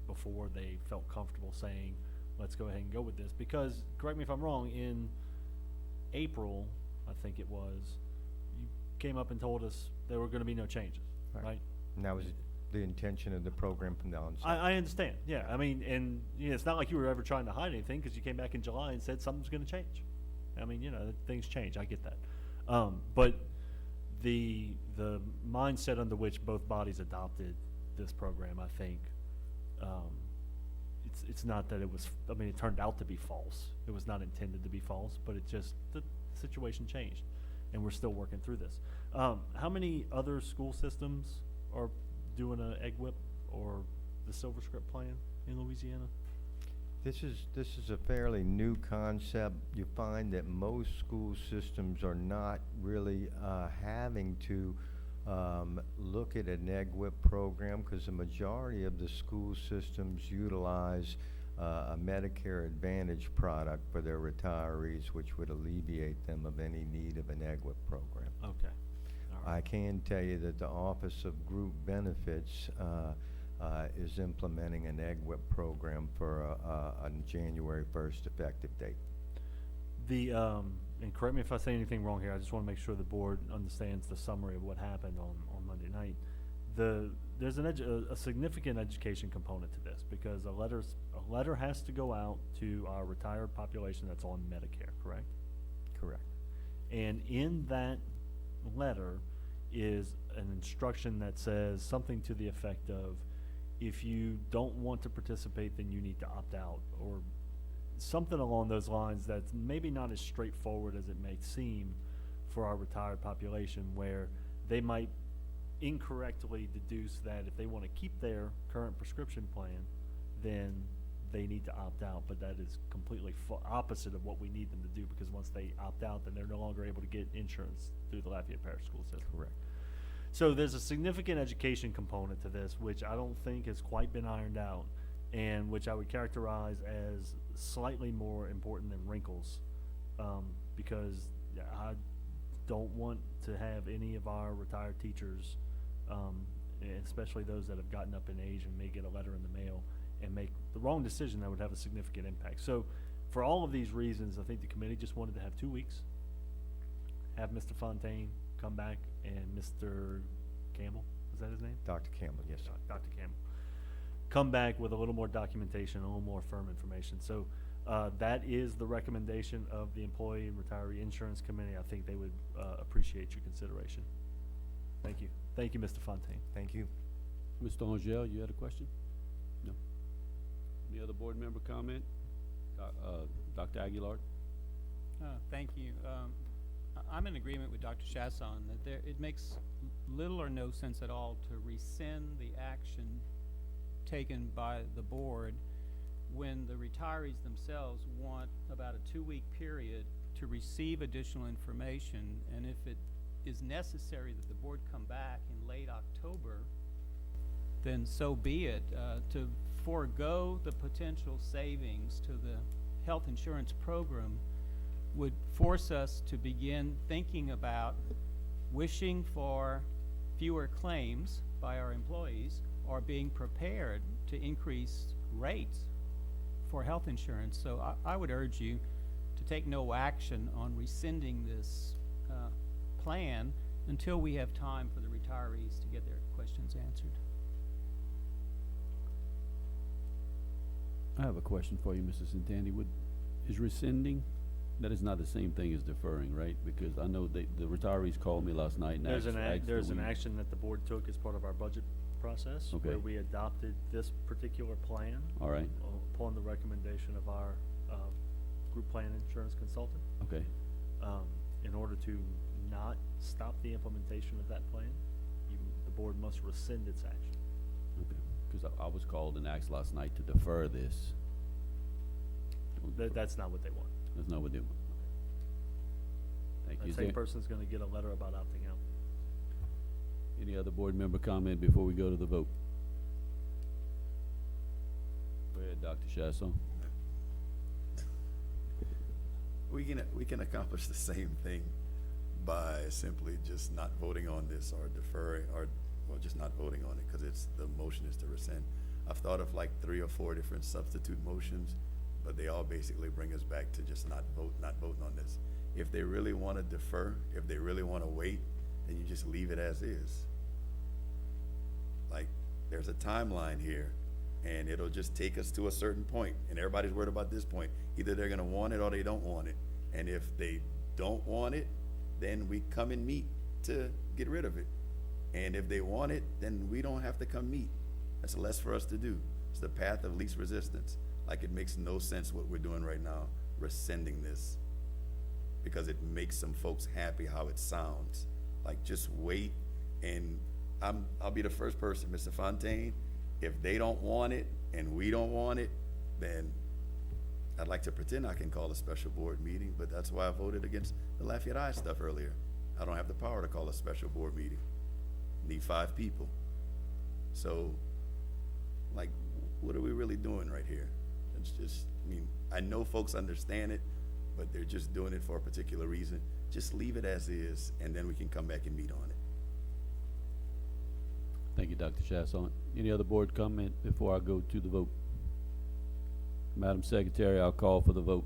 before they felt comfortable saying, let's go ahead and go with this. Because, correct me if I'm wrong, in April, I think it was, you came up and told us there were going to be no changes, right? And that was the intention of the program from the onset. I understand, yeah. I mean, and it's not like you were ever trying to hide anything, because you came back in July and said something's going to change. I mean, things change. I get that. But the mindset under which both bodies adopted this program, I think, it's not that it was, it turned out to be false. It was not intended to be false, but it just, the situation changed, and we're still working through this. How many other school systems are doing an egg whip or the Silver Script plan in Louisiana? This is a fairly new concept. You find that most school systems are not really having to look at an egg whip program, because the majority of the school systems utilize a Medicare Advantage product for their retirees, which would alleviate them of any need of an egg whip program. Okay. All right. I can tell you that the Office of Group Benefits is implementing an egg whip program for a January 1st effective date. And correct me if I say anything wrong here, I just want to make sure the board understands the summary of what happened on Monday night. There's a significant education component to this, because a letter has to go out to our retired population that's on Medicare, correct? Correct. And in that letter is an instruction that says something to the effect of, if you don't want to participate, then you need to opt out, or something along those lines. That's maybe not as straightforward as it may seem for our retired population, where they might incorrectly deduce that if they want to keep their current prescription plan, then they need to opt out. But that is completely opposite of what we need them to do, because once they opt out, then they're no longer able to get insurance through the Lafayette Parish School System. Correct. So there's a significant education component to this, which I don't think has quite been ironed out, and which I would characterize as slightly more important than wrinkles, because I don't want to have any of our retired teachers, especially those that have gotten up in age and may get a letter in the mail and make the wrong decision that would have a significant impact. So for all of these reasons, I think the committee just wanted to have 2 weeks, have Mr. Fontaine come back, and Mr. Campbell, is that his name? Dr. Campbell, yes, sir. Dr. Campbell. Come back with a little more documentation, a little more firm information. So that is the recommendation of the Employee and Retiree Insurance Committee. I think they would appreciate your consideration. Thank you. Thank you, Mr. Fontaine. Thank you. Mr. Angel, you had a question? No? Any other board member comment? Dr. Aguilar? Thank you. I'm in agreement with Dr. Chasson that it makes little or no sense at all to rescind the action taken by the board when the retirees themselves want about a 2-week period to receive additional information, and if it is necessary that the board come back in late October, then so be it. To forego the potential savings to the health insurance program would force us to begin thinking about wishing for fewer claims by our employees or being prepared to increase rates for health insurance. So I would urge you to take no action on rescinding this plan until we have time for the retirees to get their questions answered. I have a question for you, Mrs. Santani. Is rescinding, that is not the same thing as deferring, right? Because I know the retirees called me last night and There's asked an action that the board took as part of our budget process. Okay. Where we adopted this particular plan. All right. Upon the recommendation of our group plan insurance consultant. Okay. In order to not stop the implementation of that plan, the board must rescind its action. Okay. Because I was called and asked last night to defer this. That's not what they want. That's not what they want. Thank you. The same person's gonna get a letter about opting out. Any other board member comment before we go to the vote? Go ahead, Dr. Chasson. We can accomplish the same thing by simply just not voting on this or deferring, or, well, just not voting on it, because the motion is to rescind. I've thought of like 3 or 4 different substitute motions, but they all basically bring us back to just not voting on this. If they really want to defer, if they really want to wait, then you just leave it as is. Like, there's a timeline here, and it'll just take us to a certain point, and everybody's worried about this point. Either they're gonna want it or they don't want it. And if they don't want it, then we come and meet to get rid of it. And if they want it, then we don't have to come meet. That's less for us to do. It's the path of least resistance. Like, it makes no sense what we're doing right now, rescinding this, because it makes some folks happy how it sounds. Like, just wait, and I'll be the first person, Mr. Fontaine. If they don't want it and we don't want it, then I'd like to pretend I can call a special board meeting, but that's why I voted against the Lafayette High stuff earlier. I don't have the power to call a special board meeting. Need 5 people. So, like, what are we really doing right here? It's just, I know folks understand it, but they're just doing it for a particular reason. Just leave it as is, and then we can come back and meet on it. Thank you, Dr. Chasson. Any other board comment before I go to the vote? Madam Secretary, I'll call for the vote.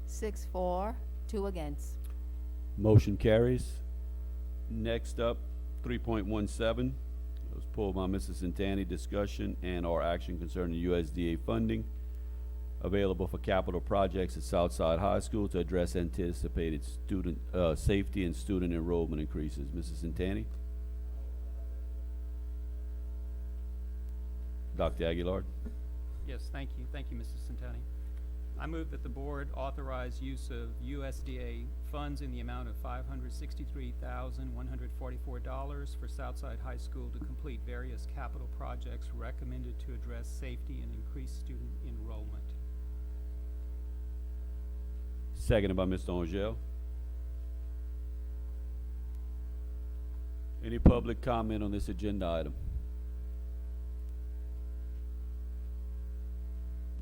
Six for, 2 against. Motion carries. Next up, 3.17. It was pulled by Mrs. Santani. Discussion and or action concerning USDA funding available for capital projects at Southside High School to address anticipated student safety and student enrollment increases. Mrs. Santani. Dr. Aguilar. Yes, thank you. Thank you, Mrs. Santani. I move that the board authorize use of USDA funds in the amount of $563,144 for Southside High School to complete various capital projects recommended to address safety and increase student enrollment. Seconded by Mr. Angel. Any public comment on this agenda item?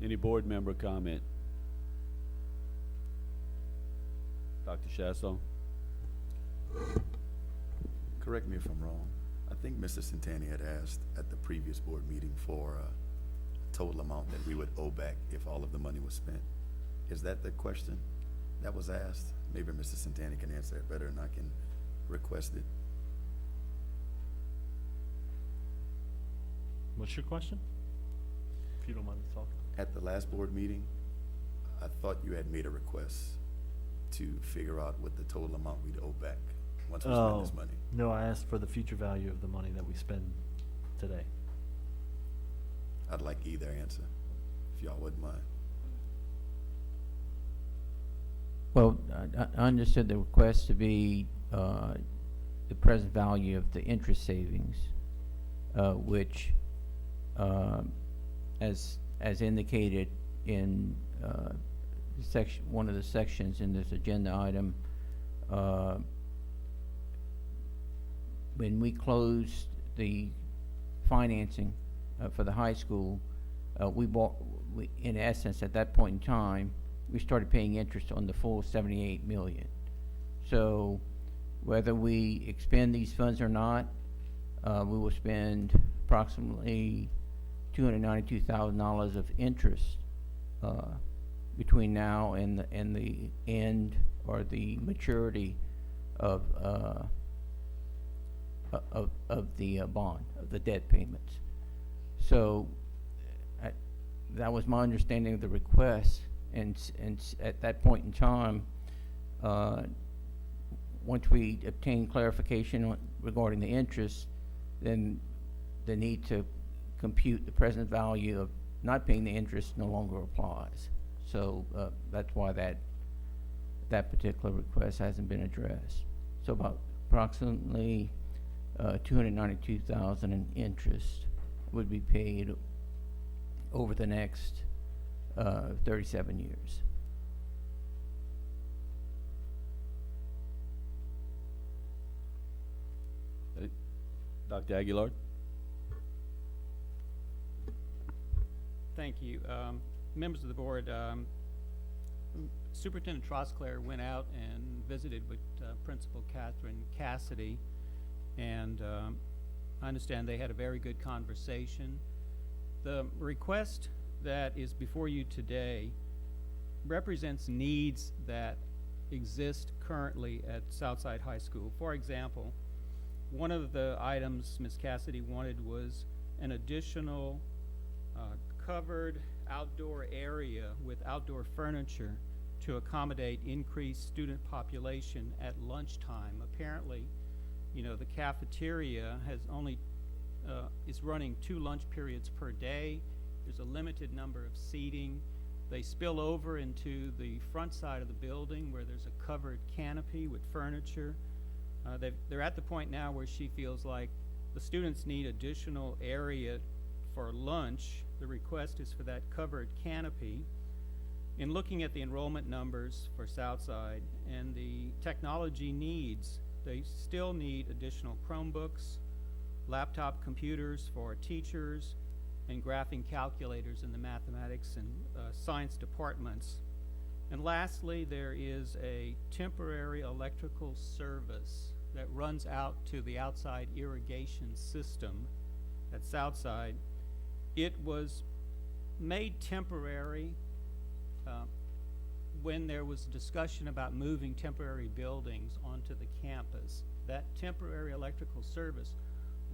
Any board member comment? Dr. Chasson? Correct me if I'm wrong. I think Mr. Santani had asked at the previous board meeting for a total amount that we would owe back if all of the money was spent. Is that the question that was asked? Maybe Mr. Santana can answer it better and I can request it. What's your question? If you don't mind talking. At the last board meeting, I thought you had made a request to figure out what the total amount we'd owe back once we spend this money. No, I asked for the future value of the money that we spend today. I'd like either answer, if y'all wouldn't mind. Well, I understood the request to be the present value of the interest savings, which, as indicated in one of the sections in this agenda item, when we closed the financing for the high school, in essence, at that point in time, we started paying interest on the full 78 million. So whether we expend these funds or not, we will spend approximately $292,000 of interest between now and the end or the maturity of the bond, of the debt payments. So that was my understanding of the request, and at that point in time, once we obtain clarification regarding the interest, then the need to compute the present value of not paying the interest no longer applies. So that's why that particular request hasn't been addressed. So about approximately $292,000 in interest would be paid over the next 37 years. Dr. Aguilar? Thank you. Members of the board, Superintendent Trosclair went out and visited with Principal Catherine Cassidy, and I understand they had a very good conversation. The request that is before you today represents needs that exist currently at Southside High School. For example, one of the items Ms. Cassidy wanted was an additional covered outdoor area with outdoor furniture to accommodate increased student population at lunchtime. Apparently, you know, the cafeteria has only is running 2 lunch periods per day. There's a limited number of seating. They spill over into the front side of the building where there's a covered canopy with furniture. They're at the point now where she feels like the students need additional area for lunch. The request is for that covered canopy. In looking at the enrollment numbers for Southside and the technology needs, they still need additional Chromebooks, laptop computers for teachers, and graphing calculators in the mathematics and science departments. And lastly, there is a temporary electrical service that runs out to the outside irrigation system at Southside. It was made temporary when there was discussion about moving temporary buildings onto the campus. That temporary electrical service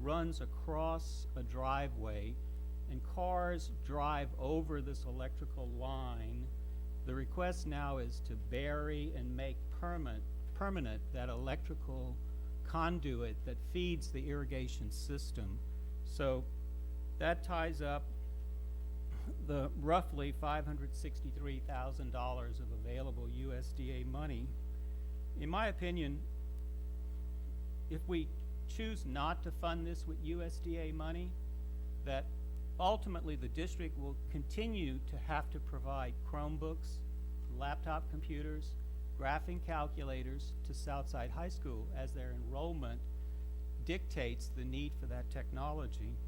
runs across a driveway, and cars drive over this electrical line. The request now is to bury and make permanent that electrical conduit that feeds the irrigation system. So that ties up the roughly $563,000 of available USDA money. In my opinion, if we choose not to fund this with USDA money, that ultimately the district will continue to have to provide Chromebooks, laptop computers, graphing calculators to Southside High School as their enrollment dictates the need for that technology.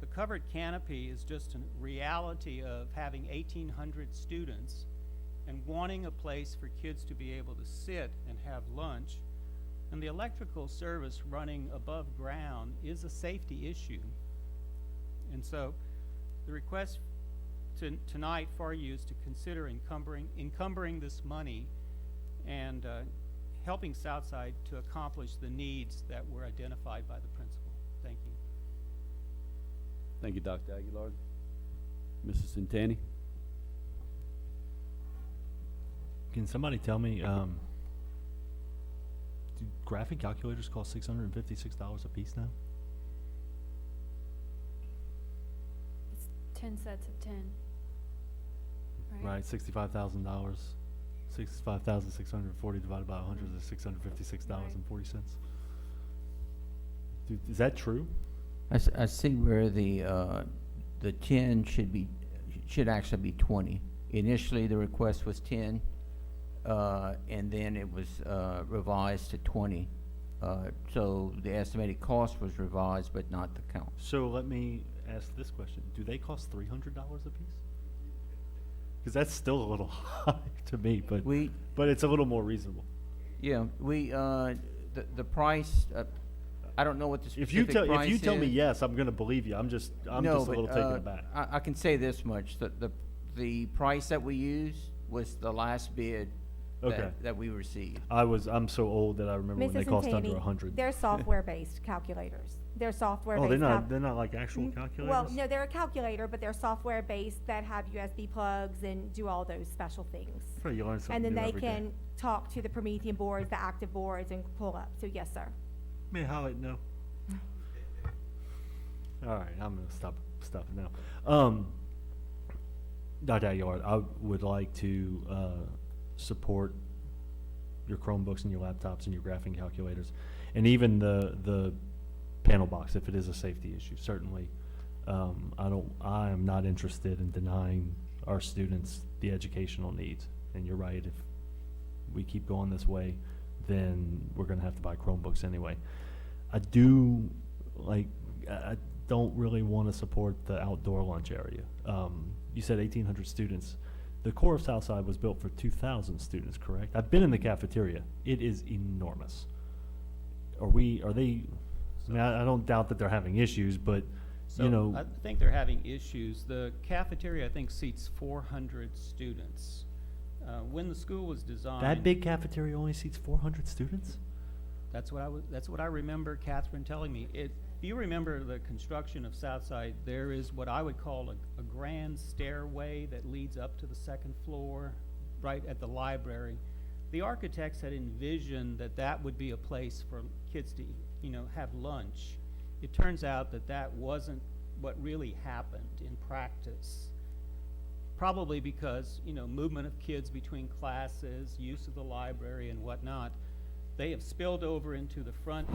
The covered canopy is just a reality of having 1,800 students and wanting a place for kids to be able to sit and have lunch. And the electrical service running above ground is a safety issue. And so the request tonight for you is to consider encumbering this money and helping Southside to accomplish the needs that were identified by the principal. Thank you. Thank you, Dr. Aguilar. Mrs. Centani? Can somebody tell me, do graphic calculators cost $656 a piece now? It's 10 sets of 10. Right, $65,000. 65,640 divided by 100 is $656.40. Is that true? I see where the 10 should actually be 20. Initially, the request was 10, and then it was revised to 20. So the estimated cost was revised, but not the count. So let me ask this question: do they cost $300 a piece? Because that's still a little high to me, but it's a little more reasonable. Yeah, the price. I don't know what the specific price if you tell me is. yes, I'm going to believe you. I'm just a little taken aback. I can say this much: the price that we used was the last bid that we received. I'm so old that I remember when they cost under $100. They're software-based calculators. They're software-based. Oh, they're not like actual calculators? Well, no, they're a calculator, but they're software-based that have USB plugs and do all those special things. Sure, you learn something and then new they every can day. talk to the Promethean boards, the active boards, and pull up. So yes, sir. Man, how it know? All right, I'm gonna stop it now. Dr. Aguilar, I would like to support your Chromebooks and your laptops and your graphing calculators, and even the panel box if it is a safety issue. Certainly, I am not interested in denying our students the educational needs. And you're right, if we keep going this way, then we're going to have to buy Chromebooks anyway. I don't really want to support the outdoor lunch area. You said 1,800 students. The core of Southside was built for 2,000 students, correct? I've been in the cafeteria. It is enormous. I don't doubt that they're having issues, but I think they're having issues. The cafeteria, I think, seats 400 students. When the school was designed, that big cafeteria only seats 400 students? That's what I remember Catherine telling me. If you remember the construction of Southside, there is what I would call a grand stairway that leads up to the second floor, right at the library. The architects had envisioned that would be a place for kids to, have lunch. It turns out that wasn't what really happened in practice. Probably because, movement of kids between classes, use of the library and whatnot. They have spilled over into the front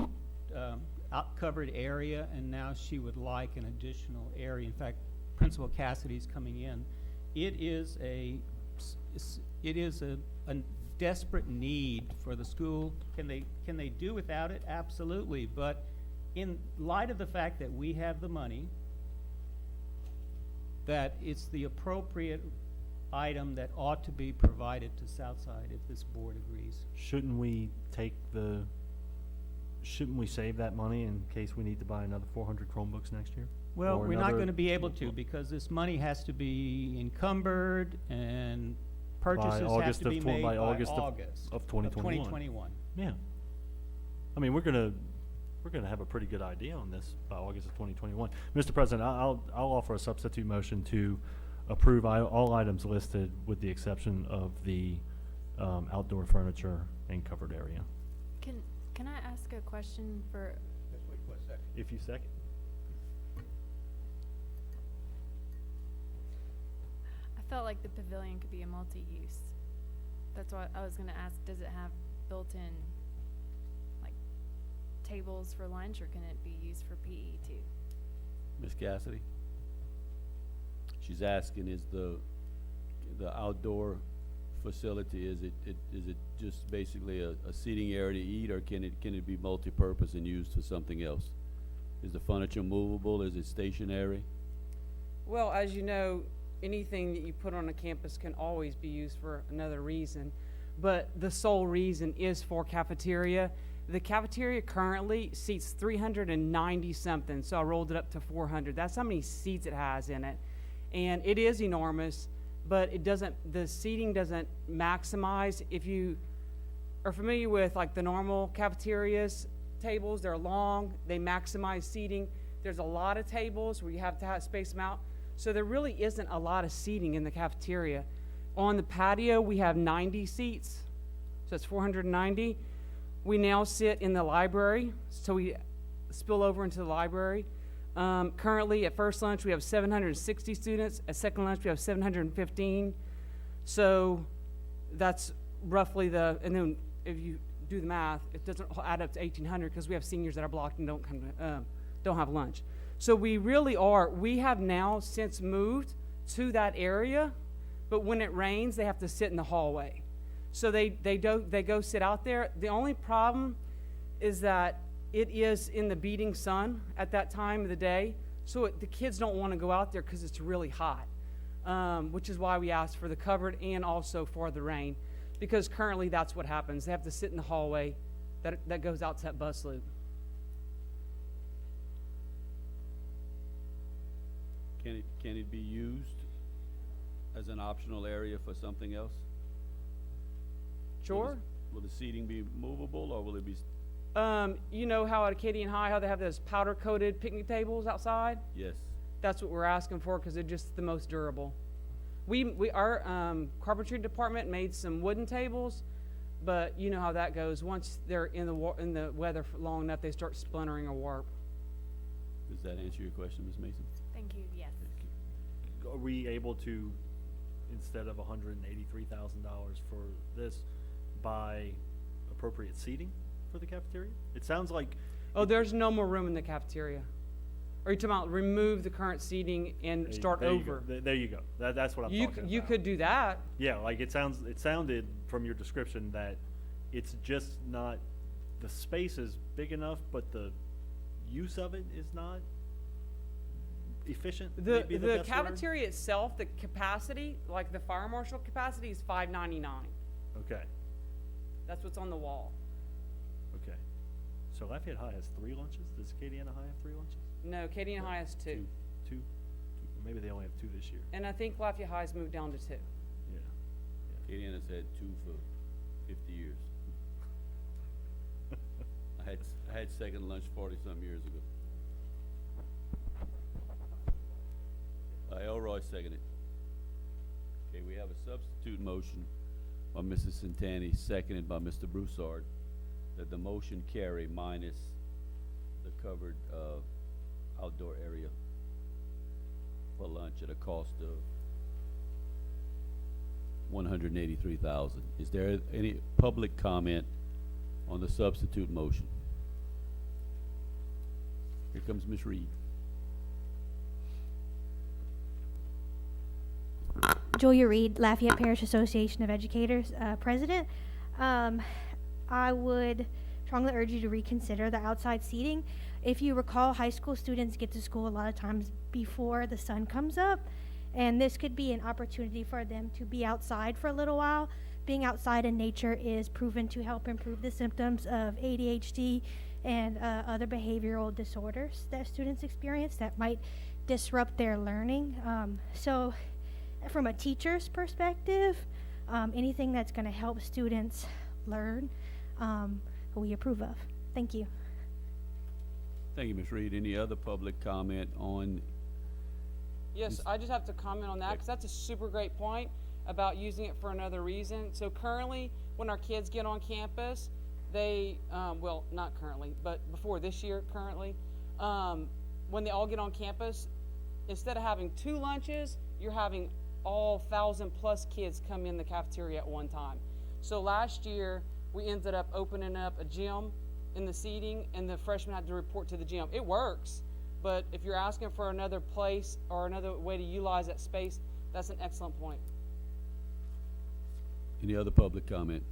covered area, and now she would like an additional area. In fact, Principal Cassidy's coming in. It is a desperate need for the school. Can they do without it? Absolutely. But in light of the fact that we have the money, that it's the appropriate item that ought to be provided to Southside if this board agrees. Shouldn't we save that money in case we need to buy another 400 Chromebooks next year? Well, we're not going to be able to, because this money has to be encumbered and purchases have to be made by August of 2021. Yeah. I mean, we're gonna have a pretty good idea on this by August of 2021. Mr. President, I'll offer a substitute motion to approve all items listed with the exception of the outdoor furniture and covered area. Can I ask a question for? Let's wait for a second. If you second. I felt like the pavilion could be a multi-use. That's what I was going to ask. Does it have built-in, like, tables for lunch, or can it be used for PE too? Ms. Cassidy? She's asking, is the outdoor facility, is it just basically a seating area to eat, or can it be multi-purpose and used for something else? Is the furniture movable? Is it stationary? Well, as you know, anything that you put on a campus can always be used for another reason, but the sole reason is for cafeteria. The cafeteria currently seats 390 something, so I rolled it up to 400. That's how many seats it has in it. and it is enormous, but it doesn't, the seating doesn't maximize. If you are familiar with like the normal cafeterias tables, they're long, they maximize seating. There's a lot of tables where you have to space them out. So there really isn't a lot of seating in the cafeteria. On the patio, we have 90 seats, so it's 490. We now sit in the library, so we spill over into the library. Currently, at first lunch, we have 760 students. At second lunch, we have 715. So that's roughly and then if you do the math, it doesn't add up to 1,800 because we have seniors that are blocked and don't have lunch. So we have now since moved to that area, but when it rains, they have to sit in the hallway. So they go sit out there. The only problem is that it is in the beating sun at that time of the day, so the kids don't want to go out there because it's really hot, which is why we asked for the covered and also for the rain, because currently that's what happens. They have to sit in the hallway that goes out to that bus loop. Can it be used as an optional area for something else? Sure. Will the seating be movable, or will it be? You know how at Acadian High, how they have those powder-coated picnic tables outside? Yes. That's what we're asking for because they're just the most durable. Our carpentry department made some wooden tables, but you know how that goes. Once they're in the weather for long enough, they start splintering or warp. Does that answer your question, Ms. Mason? Thank you, yes. Are we able to, instead of $183,000 for this, buy appropriate seating for the cafeteria? It sounds like. Oh, there's no more room in the cafeteria. Or are you talking about remove the current seating and start over? There you go. That's what I'm talking about. You could do that. Yeah, like it sounded from your description that it's just not, the space is big enough, but the use of it is not efficient. The cafeteria itself, the capacity, like the fire marshal capacity, is 599. Okay. That's what's on the wall. Okay. So Lafayette High has 3 lunches? Does Acadiana High have 3 lunches? No, Acadian High has 2. Two? Maybe they only have 2 this year. And I think Lafayette High's moved down to 2. Yeah. Acadiana's had 2 for 50 years. I had second lunch 40-some years ago. Elroy seconded. Okay, we have a substitute motion by Mrs. Santani, seconded by Mr. Broussard, that the motion carry minus the covered outdoor area for lunch at a cost of $183,000. Is there any public comment on the substitute motion? Here comes Ms. Reed. Julia Reed, Lafayette Parish Association of Educators, President. I would strongly urge you to reconsider the outside seating. If you recall, high school students get to school a lot of times before the sun comes up, and this could be an opportunity for them to be outside for a little while. Being outside in nature is proven to help improve the symptoms of ADHD and other behavioral disorders that students experience that might disrupt their learning. So from a teacher's perspective, anything that's going to help students learn, we approve of. Thank you. Thank you, Ms. Reed. Any other public comment on? Yes, I just have to comment on that because that's a super great point about using it for another reason. So currently, when our kids get on campus, they, well, not currently, but before this year currently, when they all get on campus, instead of having 2 lunches, you're having all 1,000+ kids come in the cafeteria at one time. So last year, we ended up opening up a gym in the seating, and the freshmen had to report to the gym. It works, but if you're asking for another place or another way to utilize that space, that's an excellent point. Any other public comment?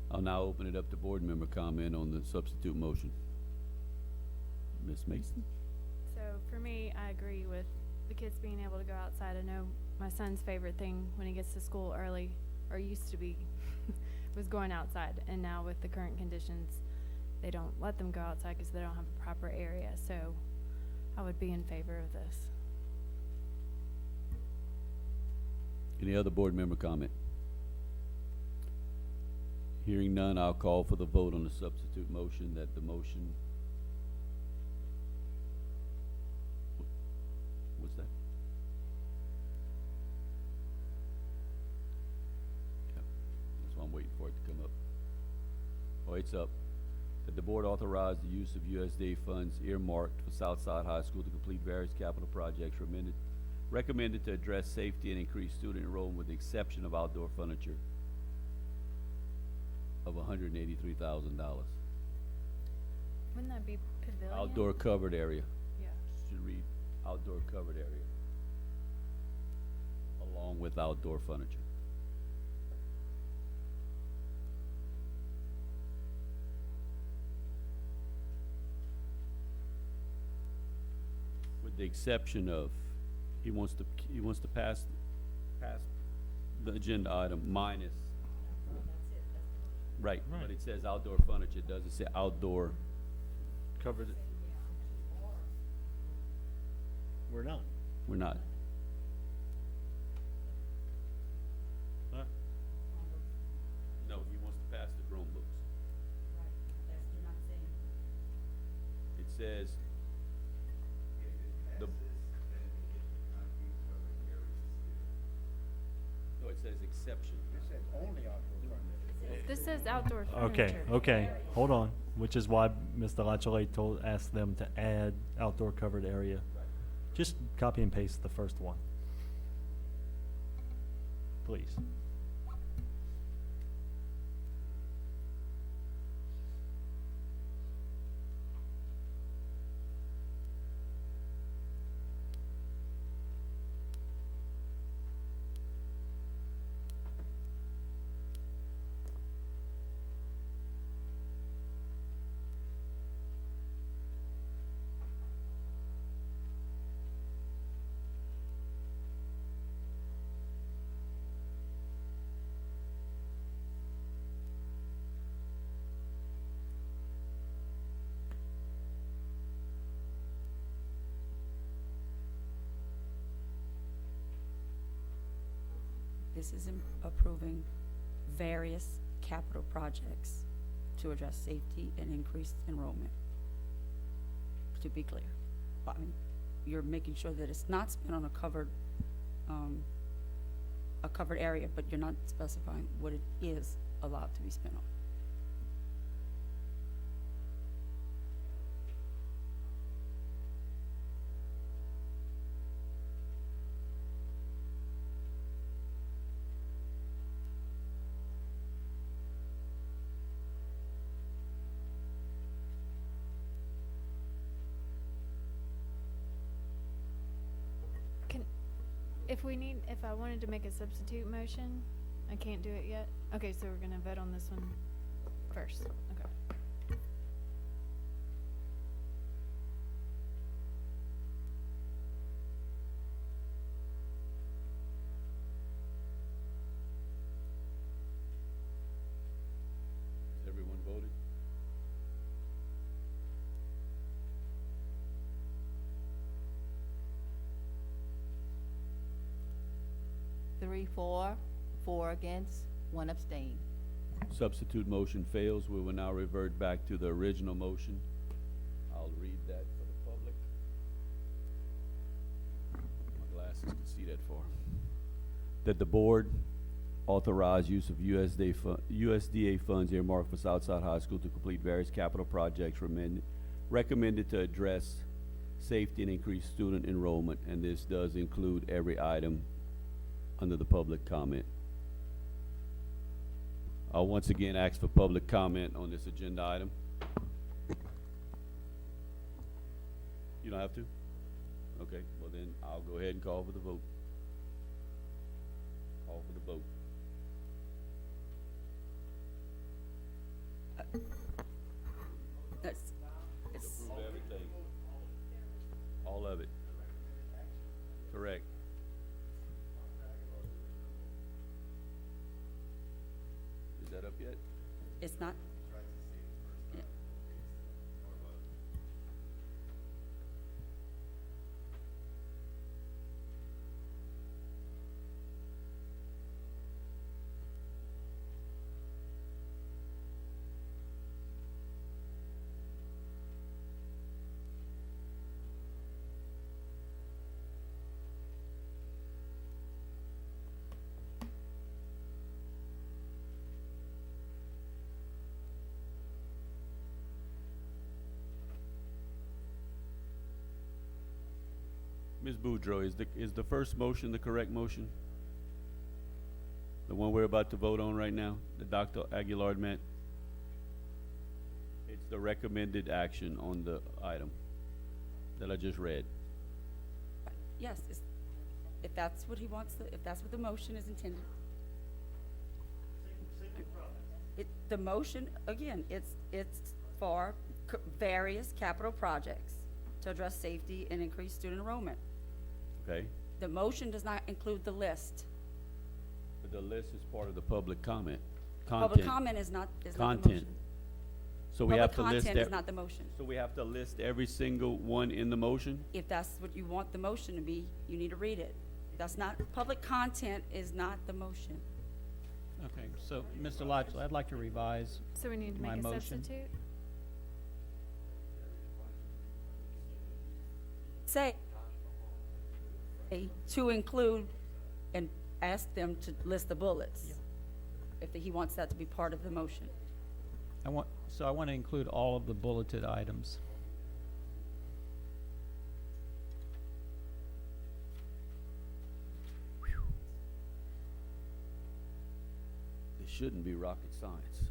I'll now open it up to board member comment on the substitute motion. Ms. Mason? So for me, I agree with the kids being able to go outside. I know my son's favorite thing when he gets to school early, or used to be, was going outside. And now with the current conditions, they don't let them go outside because they don't have a proper area. So I would be in favor of this. Any other board member comment? Hearing none, I'll call for the vote on the substitute motion that the motion. What's that? Yeah, that's why I'm waiting for it to come up. Oh, it's up. That the board authorize the use of USDA funds earmarked for Southside High School to complete various capital projects recommended to address safety and increase student enrollment with the exception of outdoor furniture of $183,000. Wouldn't that be pavilion? Outdoor covered area. Yeah. Should read outdoor covered area. Along with outdoor furniture. With the exception of, he wants to pass the agenda item minus. Right, but it says outdoor furniture, it doesn't say outdoor. Covered. We're not. We're not. Huh? No, he wants to pass the Chromebooks. It says the. No, it says exception. It says only outdoor furniture. This says outdoor Okay, furniture. okay, hold on, which is why Mr. Lachelet asked them to add outdoor covered area. Just copy and paste the first one. Please. This is approving various capital projects to address safety and increased enrollment. To be clear, I mean, you're making sure that it's not spent on a covered area, but you're not specifying what it is allowed to be spent on. If I wanted to make a substitute motion, I can't do it yet. Okay, so we're gonna vote on this one first. Okay. Has everyone voted? Three for, 4 against, 1 abstain. Substitute motion fails. We will now revert back to the original motion. I'll read that for the public. My glasses can see that far. That the board authorize use of USDA funds earmarked for Southside High School to complete various capital projects recommended to address safety and increase student enrollment, and this does include every item under the public comment. I'll once again ask for public comment on this agenda item. You don't have to? Okay, well then I'll go ahead and call for the vote. Call for the vote. It's Approve everything. All of it. Correct. Is that up yet? It's not. Yeah. Ms. Boudreaux, is the first motion the correct motion? The one we're about to vote on right now, that Dr. Aguilar meant? It's the recommended action on the item that I just read. Yes, if that's what he wants, if that's what the motion is intended. The motion, again, it's for various capital projects to address safety and increase student enrollment. Okay? The motion does not include the list. But the list is part of the public comment. Public comment is not the Content. motion. So we have to Public list. content is not the motion. So we have to list every single one in the motion? If that's what you want the motion to be, you need to read it. That's not, public content is not the motion. Okay, so, Mr. Lodgley, I'd like to revise So we need to my make a motion. substitute? Say, to include and ask them to list the bullets. If he wants that to be part of the motion. I want to include all of the bulleted items. This shouldn't be rocket science.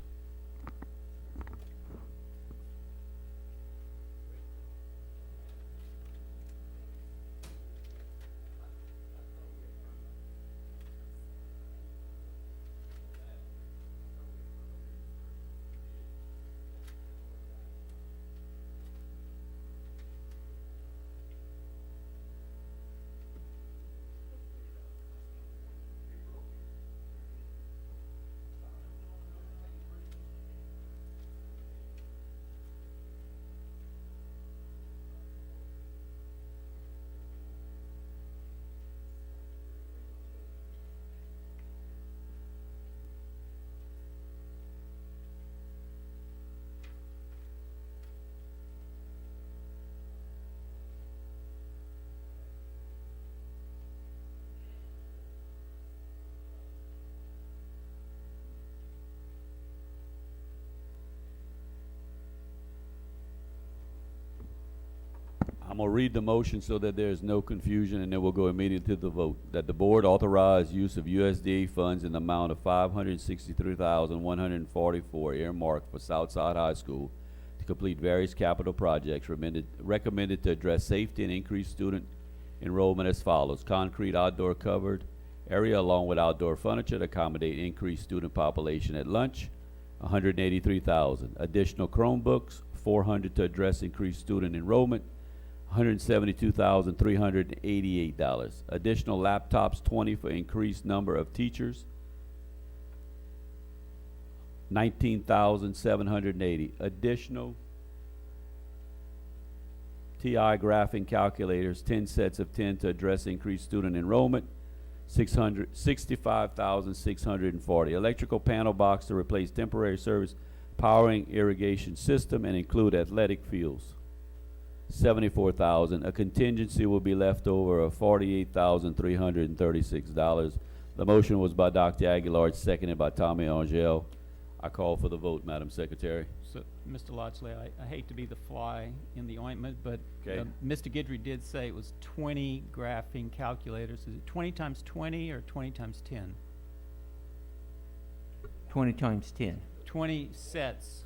I'm gonna read the motion so that there's no confusion, and then we'll go immediately to the vote. That the board authorize use of USDA funds in the amount of $563,144 earmarked for Southside High School to complete various capital projects recommended to address safety and increase student enrollment as follows: concrete outdoor covered area along with outdoor furniture to accommodate increased student population at lunch, $183,000. Additional Chromebooks, $400 to address increased student enrollment, $172,388. Additional laptops, 20 for increased number of teachers, $19,780. Additional TI graphing calculators, 10 sets of 10 to address increased student enrollment, $65,640. Electrical panel box to replace temporary service powering irrigation system and include athletic fields, $74,000. A contingency will be left over of $48,336. The motion was by Dr. Aguilar, seconded by Tommy Angel. I call for the vote, Madam Secretary. So, Mr. Lodgley, I hate to be the fly in the ointment, but Okay. Mr. Guidry did say it was 20 graphing calculators. Is it 20 times 20 or 20 times 10? 20 times 10. 20 sets.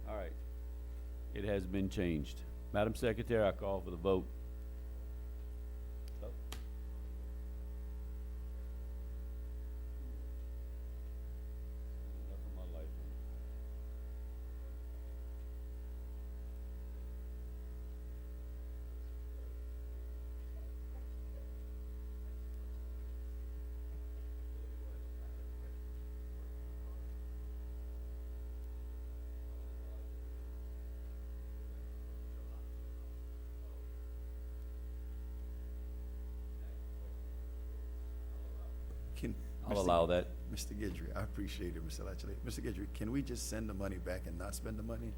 All right. It has been changed. Madam Secretary, I call for the vote. I'll allow that. Mr. Guidry, I appreciate it, Mr. Latchley. Mr. Guidry, can we just send the money back and not spend the money?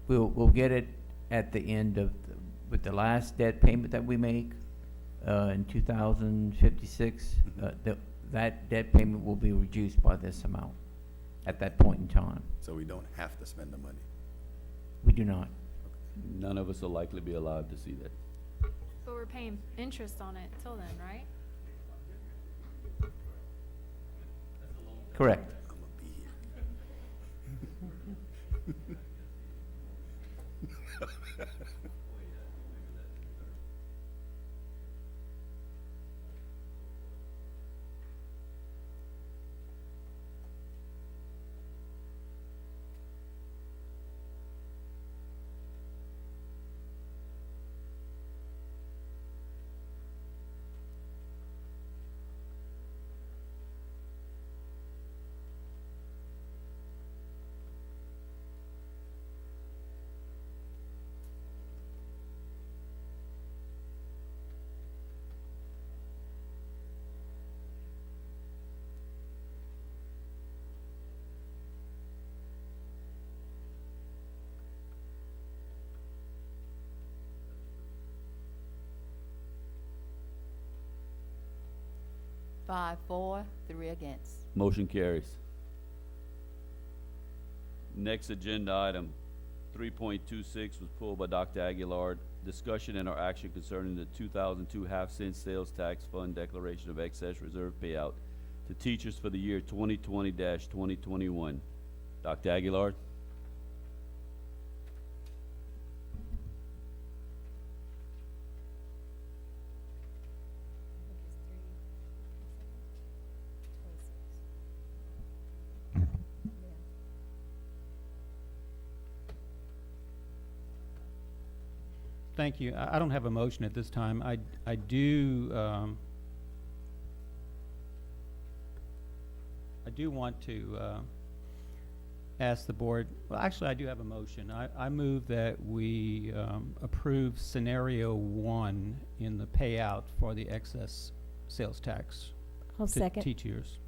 We'll get it at the end of, with the last debt payment that we make, in 2056. that debt payment will be reduced by this amount at that point in time. So we don't have to spend the money. We do not. None of us will likely be alive to see that. But we're paying interest on it till then, right? Correct. I'm gonna be here. Five for, 3 against. Motion carries. Next agenda item, 3.26 was pulled by Dr. Aguilar. Discussion and or action concerning the 2002 half-cent sales tax fund declaration of excess reserve payout to teachers for the year 2020-2021. Dr. Aguilar? Thank you. I don't have a motion at this time. I do want to ask the board, well, actually, I do have a motion. I move that we approve scenario 1 in the payout for the excess sales tax I'll to second. teachers.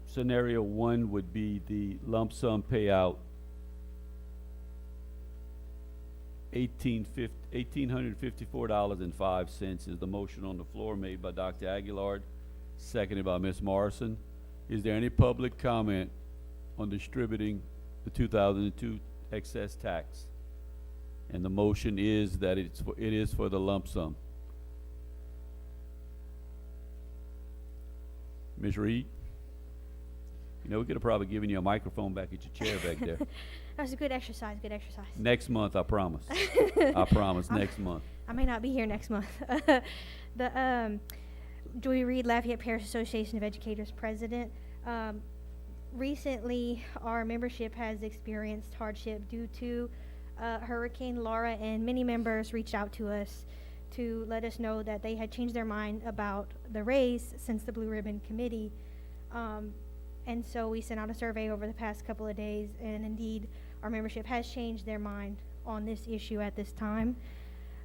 Scenario 1 would be the lump sum payout, $1,854.05 is the motion on the floor made by Dr. Aguilar, seconded by Ms. Morrison. Is there any public comment on distributing the 2002 excess tax? And the motion is that it is for the lump sum. Ms. Reed? You know, we could have probably given you a microphone back at your chair back there. That was a good exercise, good exercise. Next month, I promise. I promise, next month. I may not be here next month. Joy Reed, Lafayette Parish Association of Educators President. Recently, our membership has experienced hardship due to Hurricane Laura, and many members reached out to us to let us know that they had changed their mind about the raise since the Blue Ribbon Committee. And so we sent out a survey over the past couple of days, and indeed, our membership has changed their mind on this issue at this time.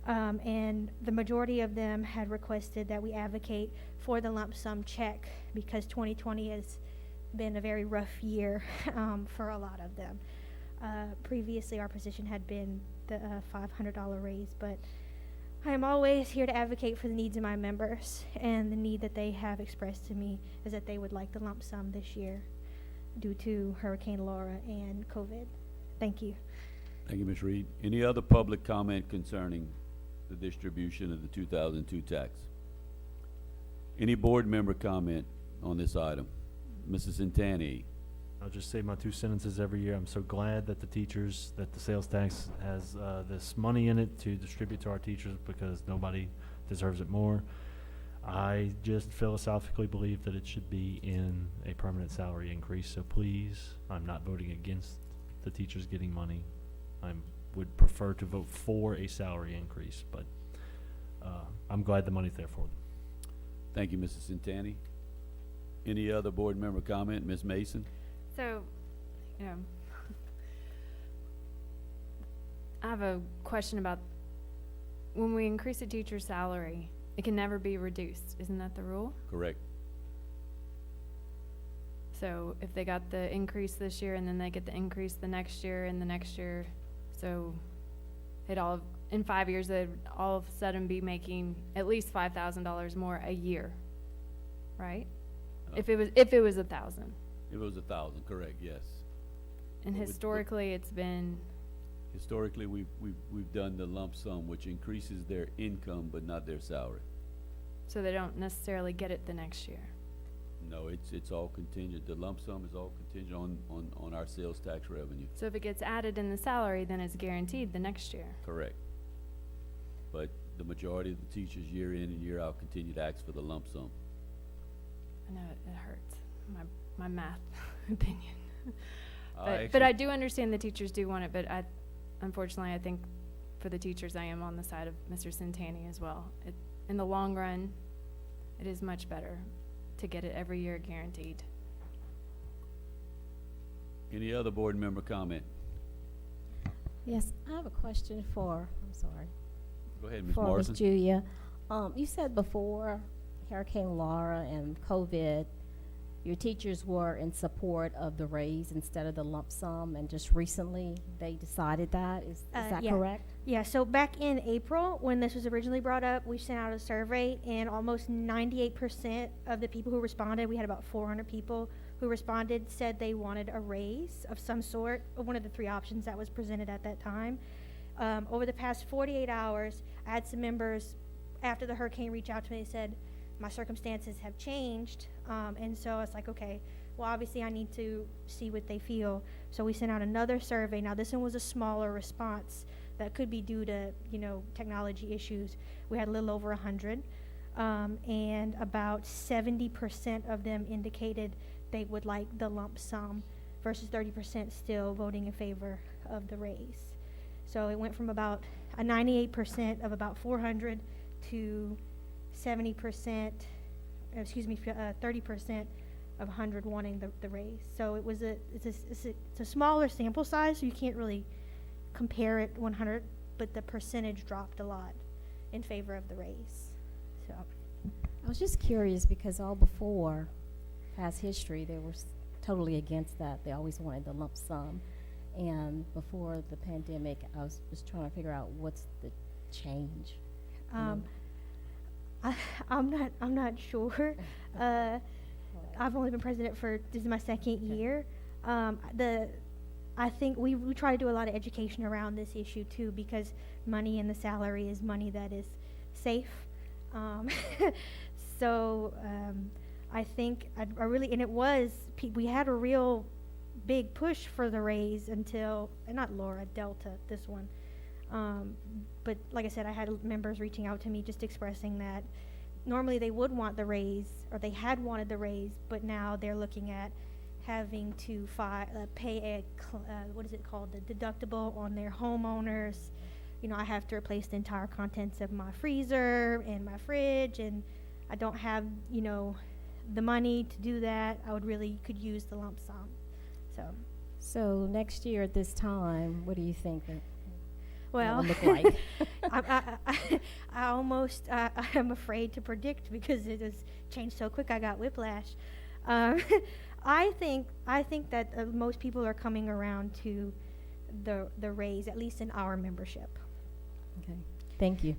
And the majority of them had requested that we advocate for the lump sum check because 2020 has been a very rough year for a lot of them. Previously, our position had been the $500 raise, but I am always here to advocate for the needs of my members, and the need that they have expressed to me is that they would like the lump sum this year due to Hurricane Laura and COVID. Thank you. Thank you, Ms. Reed. Any other public comment concerning the distribution of the 2002 tax? Any board member comment on this item? Mrs. Intani? I'll just say my 2 sentences every year. I'm so glad that the sales tax has this money in it to distribute to our teachers because nobody deserves it more. I just philosophically believe that it should be in a permanent salary increase. So please, I'm not voting against the teachers getting money. I would prefer to vote for a salary increase, but I'm glad the money's there for them. Thank you, Mrs. Intani. Any other board member comment? Ms. Mason? So, I have a question about when we increase a teacher's salary, it can never be reduced. Isn't that the rule? Correct. So if they got the increase this year and then they get the increase the next year and the next year, so it all, in 5 years, they'd all of a sudden be making at least $5,000 more a year, right? If it was 1,000. If it was 1,000, correct, yes. And But with- historically, it's been, Historically, we've done the lump sum, which increases their income but not their salary. so they don't necessarily get it the next year. No, it's all contingent. The lump sum is all contingent on our sales tax revenue. So if it gets added in the salary, then it's guaranteed the next year. Correct. But the majority of the teachers, year in and year out, continue to ask for the lump sum. I know it hurts, my math opinion. But actually- I do understand the teachers do want it, but unfortunately, I think for the teachers, I am on the side of Mr. Centani as well. In the long run, it is much better to get it every year guaranteed. Any other board member comment? Yes, I have a question for, I'm sorry. Go ahead, Ms. For Morrison. Ms. Julia. You said before Hurricane Laura and COVID, your teachers were in support of the raise instead of the lump sum, and just recently they decided that. Is that yeah. correct? Yeah, so back in April, when this was originally brought up, we sent out a survey, and almost 98% of the people who responded, we had about 400 people who responded, said they wanted a raise of some sort, one of the three options that was presented at that time. Over the past 48 hours, I had some members, after the hurricane, reach out to me and said, my circumstances have changed, and so I was like, okay, well, obviously I need to see what they feel. So we sent out another survey. Now, this one was a smaller response that could be due to, technology issues. We had a little over 100, and about 70% of them indicated they would like the lump sum versus 30% still voting in favor of the raise. So it went from about a 98% of about 400 to 70%, 30% of 100 wanting the raise. So it's a smaller sample size, so you can't really compare it 100, but the percentage dropped a lot in favor of the raise. So I was just curious because all before past history, they were totally against that. They always wanted the lump sum. And before the pandemic, I was just trying to figure out what's the change. I'm not sure. I've only been president this is my second year. I think we try to do a lot of education around this issue too, because money in the salary is money that is safe. So I think I really, and it was, we had a real big push for the raise until, not Laura, Delta, this one. But like I said, I had members reaching out to me just expressing that normally they would want the raise, or they had wanted the raise, but now they're looking at having to pay what is it called, the deductible on their homeowners. I have to replace the entire contents of my freezer and my fridge, and I don't have, the money to do that. I could use the lump sum. So next year at this time, what do you think that well, would look like? I'm afraid to predict because it has changed so quick. I got whiplash. I think that most people are coming around to the raise, at least in our membership. Okay, thank you.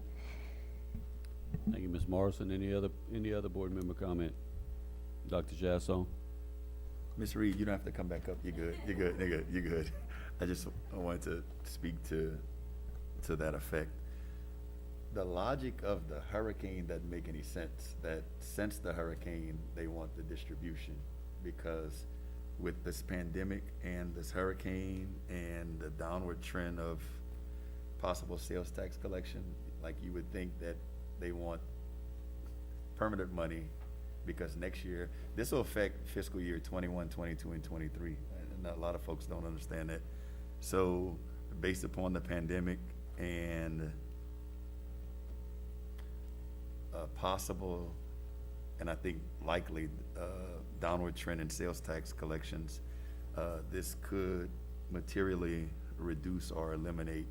Thank you, Ms. Morrison. Any other board member comment? Dr. Chasson? Ms. Reed, you don't have to come back up. You're good. You're good. I wanted to speak to that effect. The logic of the hurricane doesn't make any sense. That since the hurricane, they want the distribution, because with this pandemic and this hurricane and the downward trend of possible sales tax collection, like you would think that they want permanent money, because next year, this will affect fiscal year 21, 22, and 23. And a lot of folks don't understand that. So based upon the pandemic and possible, and I think likely, downward trend in sales tax collections, this could materially reduce or eliminate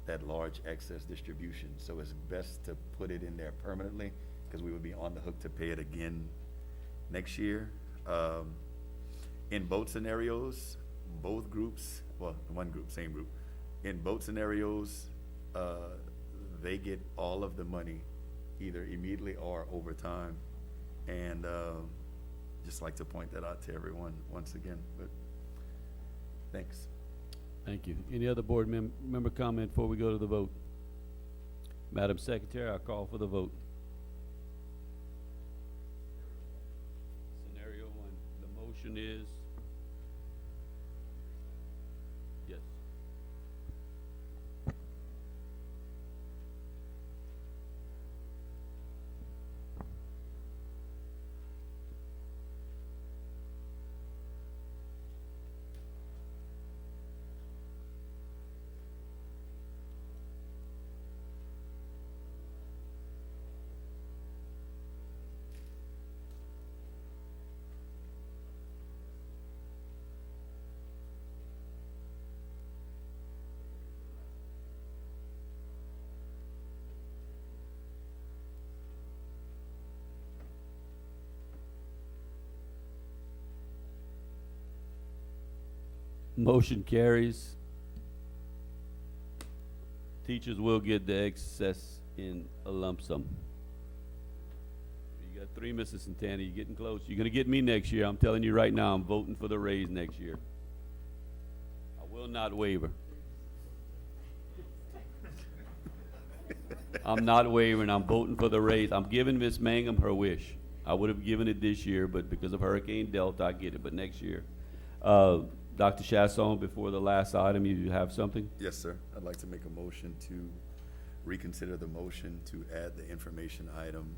that large excess distribution. So it's best to put it in there permanently, because we would be on the hook to pay it again next year. In both scenarios, both groups, well, one group, same group, in both scenarios, they get all of the money, either immediately or over time. And just like to point that out to everyone once again, but thanks. Thank you. Any other board member comment before we go to the vote? Madam Secretary, I call for the vote. Scenario one, the motion is yes. Motion carries. Teachers will get the excess in a lump sum. You got 3, Mrs. Santana. You're getting close. You're gonna get me next year. I'm telling you right now, I'm voting for the raise next year. I will not waver. I'm not wavering. I'm voting for the raise. I'm giving Miss Mangum her wish. I would have given it this year, but because of Hurricane Delta, I get it, but next year. Dr. Chasson, before the last item, you have something? Yes, sir. I'd like to make a motion to reconsider the motion to add the information item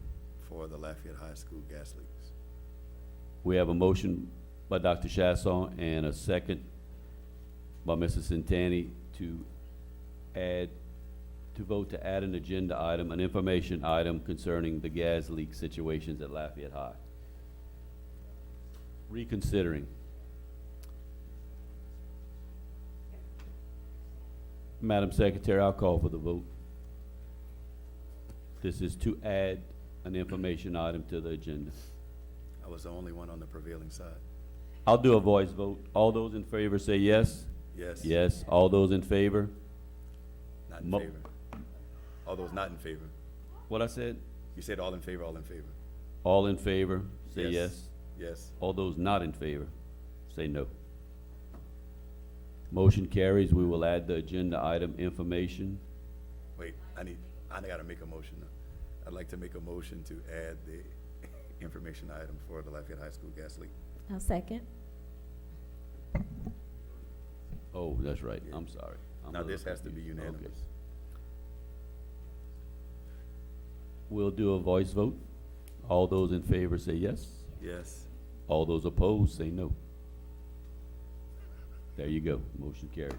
for the Lafayette High School gas leaks. We have a motion by Dr. Chasson and a second by Mrs. Santani to vote to add an agenda item, an information item concerning the gas leak situations at Lafayette High. Reconsidering. Madam Secretary, I'll call for the vote. This is to add an information item to the agenda. I was the only one on the prevailing side. I'll do a voice vote. All those in favor say yes? Yes. Yes. All those in favor? Not in favor. All those not in favor. What I said? You said all in favor, all in favor. All in favor, say Yes. yes. Yes. All those not in favor, say no. Motion carries. We will add the agenda item information. Wait, I gotta make a motion now. I'd like to make a motion to add the information item for the Lafayette High School gas leak. I'll second. Oh, that's right. I'm sorry. I'm Now a little this has to be confused. unanimous. Okay. We'll do a voice vote. All those in favor say yes. Yes. All those opposed say no. There you go. Motion carries.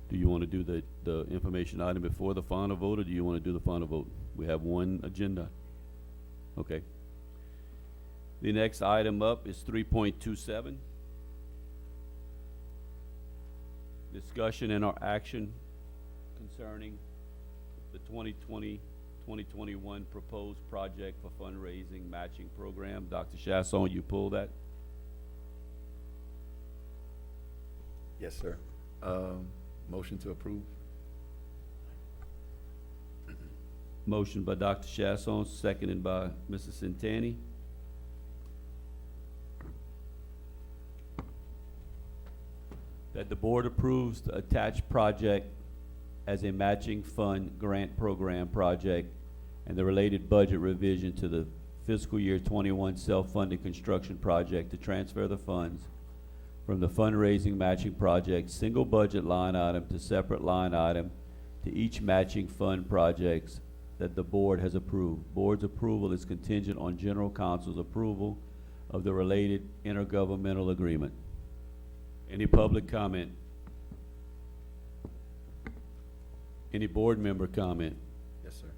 Do you want to do the information item before the final vote, or do you want to do the final vote? We have one agenda. Okay. The next item up is 3.27. Discussion and our action concerning the 2020-2021 proposed project for fundraising matching program. Dr. Chasson, you pull that? Yes, sir. Motion to approve. Motion by Dr. Chasson, seconded by Mrs. Santani. That the board approves the attached project as a matching fund grant program project and the related budget revision to the fiscal year 21 self-funded construction project to transfer the funds from the fundraising matching project single budget line item to separate line item to each matching fund projects that the board has approved. Board's approval is contingent on general counsel's approval of the related intergovernmental agreement. Any public comment? Any board member comment? Yes, sir.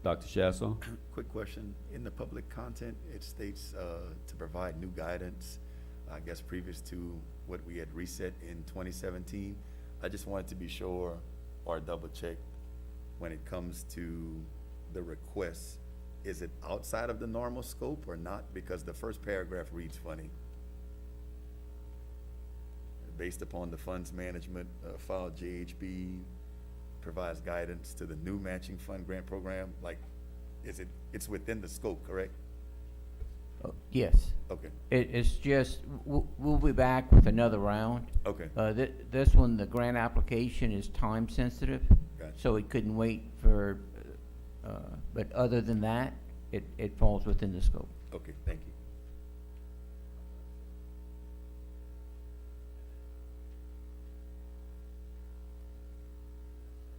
Dr. Chasson? Quick question. In the public content, it states to provide new guidance, I guess previous to what we had reset in 2017. I just wanted to be sure or double check when it comes to the requests. Is it outside of the normal scope or not? Because the first paragraph reads funny. based upon the funds management file, JHB provides guidance to the new matching fund grant program. Like, it's within the scope, correct? Yes. Okay. It's just, we'll be back with another round. Okay. This one, the grant application is time sensitive. Gotcha. So it couldn't wait for, but other than that, it falls within the scope. Okay, thank you.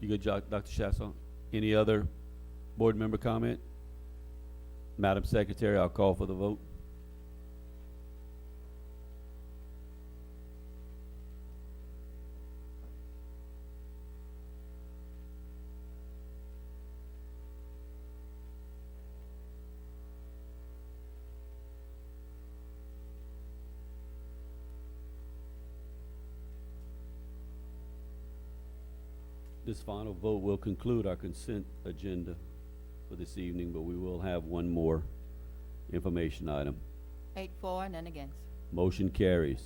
You good, Dr. Chasson? Any other board member comment? Madam Secretary, I'll call for the vote. This final vote will conclude our consent agenda for this evening, but we will have one more information item. 8 for, none against. Motion carries.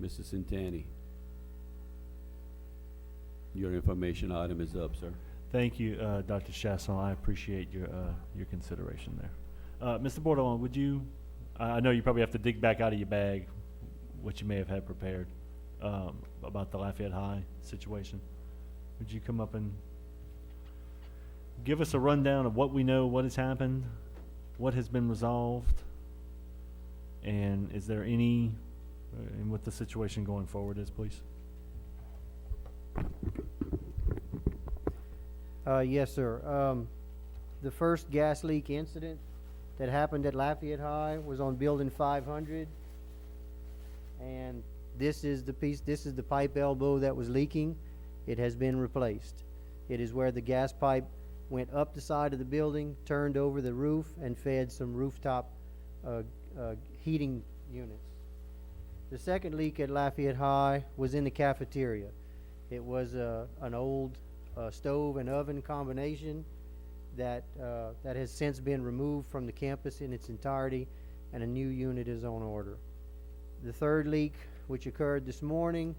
Mr. Centani, your information item is up, sir. Thank you, Dr. Chasson. I appreciate your consideration there. Mr. Bordelon, would you, I know you probably have to dig back out of your bag what you may have had prepared about the Lafayette High situation. Would you come up and give us a rundown of what we know, what has happened, what has been resolved, and is there any, and what the situation going forward is, please? Yes, sir. The first gas leak incident that happened at Lafayette High was on building 500, and this is the pipe elbow that was leaking. It has been replaced. It is where the gas pipe went up the side of the building, turned over the roof, and fed some rooftop heating units. The second leak at Lafayette High was in the cafeteria. It was an old stove and oven combination that has since been removed from the campus in its entirety, and a new unit is on order. The third leak, which occurred this morning,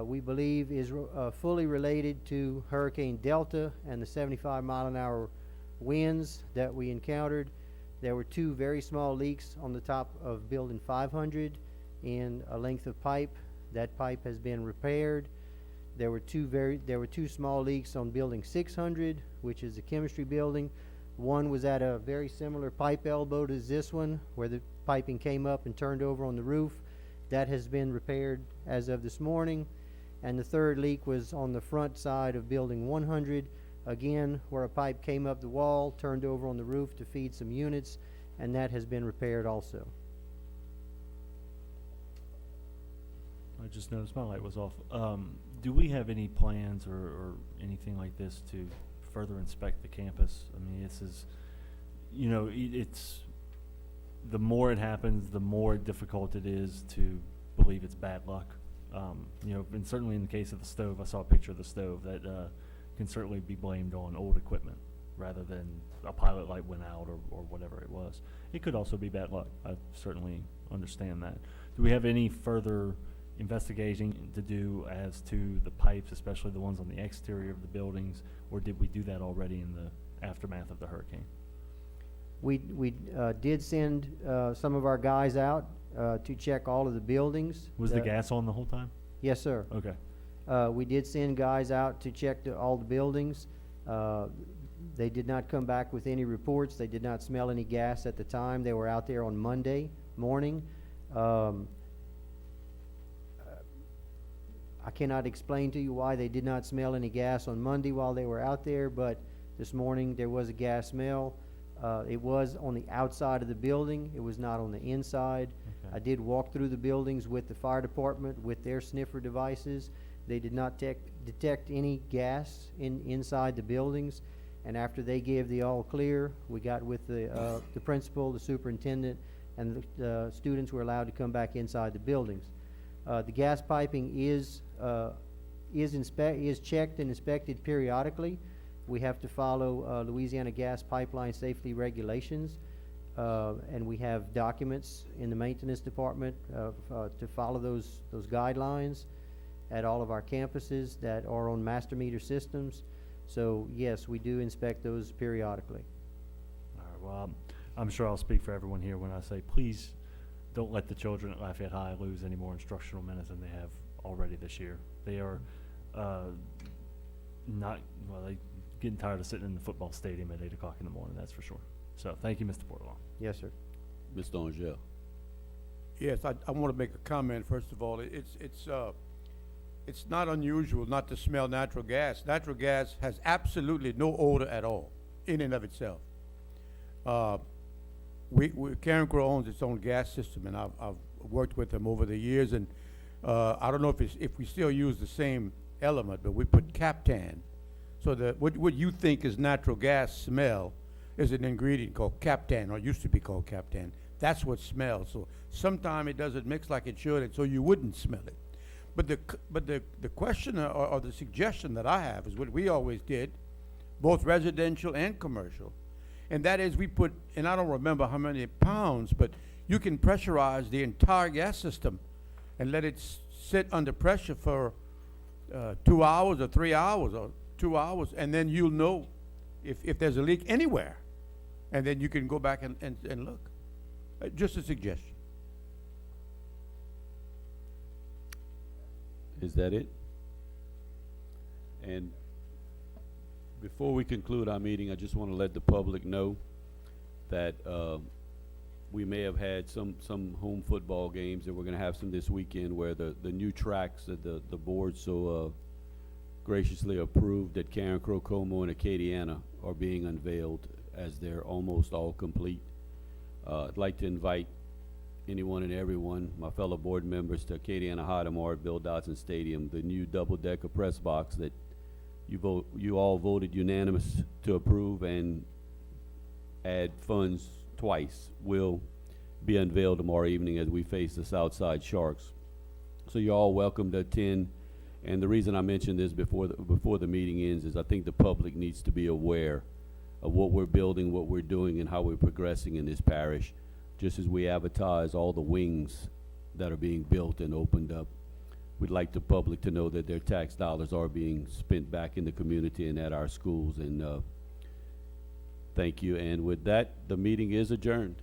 we believe is fully related to Hurricane Delta and the 75-mile-an-hour winds that we encountered. There were two very small leaks on the top of building 500 in a length of pipe. That pipe has been repaired. There were two small leaks on building 600, which is the chemistry building. One was at a very similar pipe elbow to this one, where the piping came up and turned over on the roof. That has been repaired as of this morning. And the third leak was on the front side of building 100, again, where a pipe came up the wall, turned over on the roof to feed some units, and that has been repaired also. I just noticed my light was off. Do we have any plans or anything like this to further inspect the campus? I mean, this is, you know, it's, the more it happens, the more difficult it is to believe it's bad luck. You know, and certainly in the case of the stove, I saw a picture of the stove that can certainly be blamed on old equipment rather than a pilot light went out or whatever it was. It could also be bad luck. I certainly understand that. Do we have any further investigation to do as to the pipes, especially the ones on the exterior of the buildings, or did we do that already in the aftermath of the hurricane? We did send some of our guys out to check all of the buildings. Was the gas on the whole time? Yes, sir. Okay. We did send guys out to check all the buildings. They did not come back with any reports. They did not smell any gas at the time. They were out there on Monday morning. I cannot explain to you why they did not smell any gas on Monday while they were out there, but this morning there was a gas smell. It was on the outside of the building. It was not on the inside. Okay. I did walk through the buildings with the fire department with their sniffer devices. They did not detect any gas inside the buildings. And after they gave the all clear, we got with the principal, the superintendent, and the students were allowed to come back inside the buildings. The gas piping is checked and inspected periodically. We have to follow Louisiana gas pipeline safety regulations. and we have documents in the maintenance department to follow those guidelines at all of our campuses that are on master meter systems. So yes, we do inspect those periodically. All right, well, I'm sure I'll speak for everyone here when I say, please don't let the children at Lafayette High lose any more instructional minutes than they have already this year. They are they getting tired of sitting in the football stadium at 8 o'clock in the morning, that's for sure. So thank you, Mr. Portlaw. Yes, sir. Mr. Angel. Yes, I want to make a comment, first of all. It's not unusual not to smell natural gas. Natural gas has absolutely no odor at all, in and of itself. Karen Crowe owns its own gas system, and I've worked with them over the years, and I don't know if we still use the same element, but we put Captan. So what you think is natural gas smell is an ingredient called Captan, or used to be called Captan. That's what smells. So sometimes it doesn't mix like it should, and so you wouldn't smell it. But the question or the suggestion that I have is what we always did, both residential and commercial, and that is we put, and I don't remember how many pounds, but you can pressurize the entire gas system and let it sit under pressure for 2 hours or 3 hours or 2 hours, and then you'll know if there's a leak anywhere, and then you can go back and look. Just a suggestion. Is that it? And before we conclude our meeting, I just want to let the public know that we may have had some home football games, and we're going to have some this weekend where the new tracks that the board so graciously approved at Karen Crowe, Como, and Acadiana are being unveiled as they're almost all complete. I'd like to invite anyone and everyone, my fellow board members, to Acadiana High tomorrow at Bill Dodson Stadium, the new double-decker press box that you all voted unanimous to approve and add funds twice will be unveiled tomorrow evening as we face the Southside Sharks. So you're all welcome to attend. And the reason I mention this before the meeting ends is I think the public needs to be aware of what we're building, what we're doing, and how we're progressing in this parish, just as we advertise all the wings that are being built and opened up. We'd like the public to know that their tax dollars are being spent back in the community and at our schools. And thank you. And with that, the meeting is adjourned.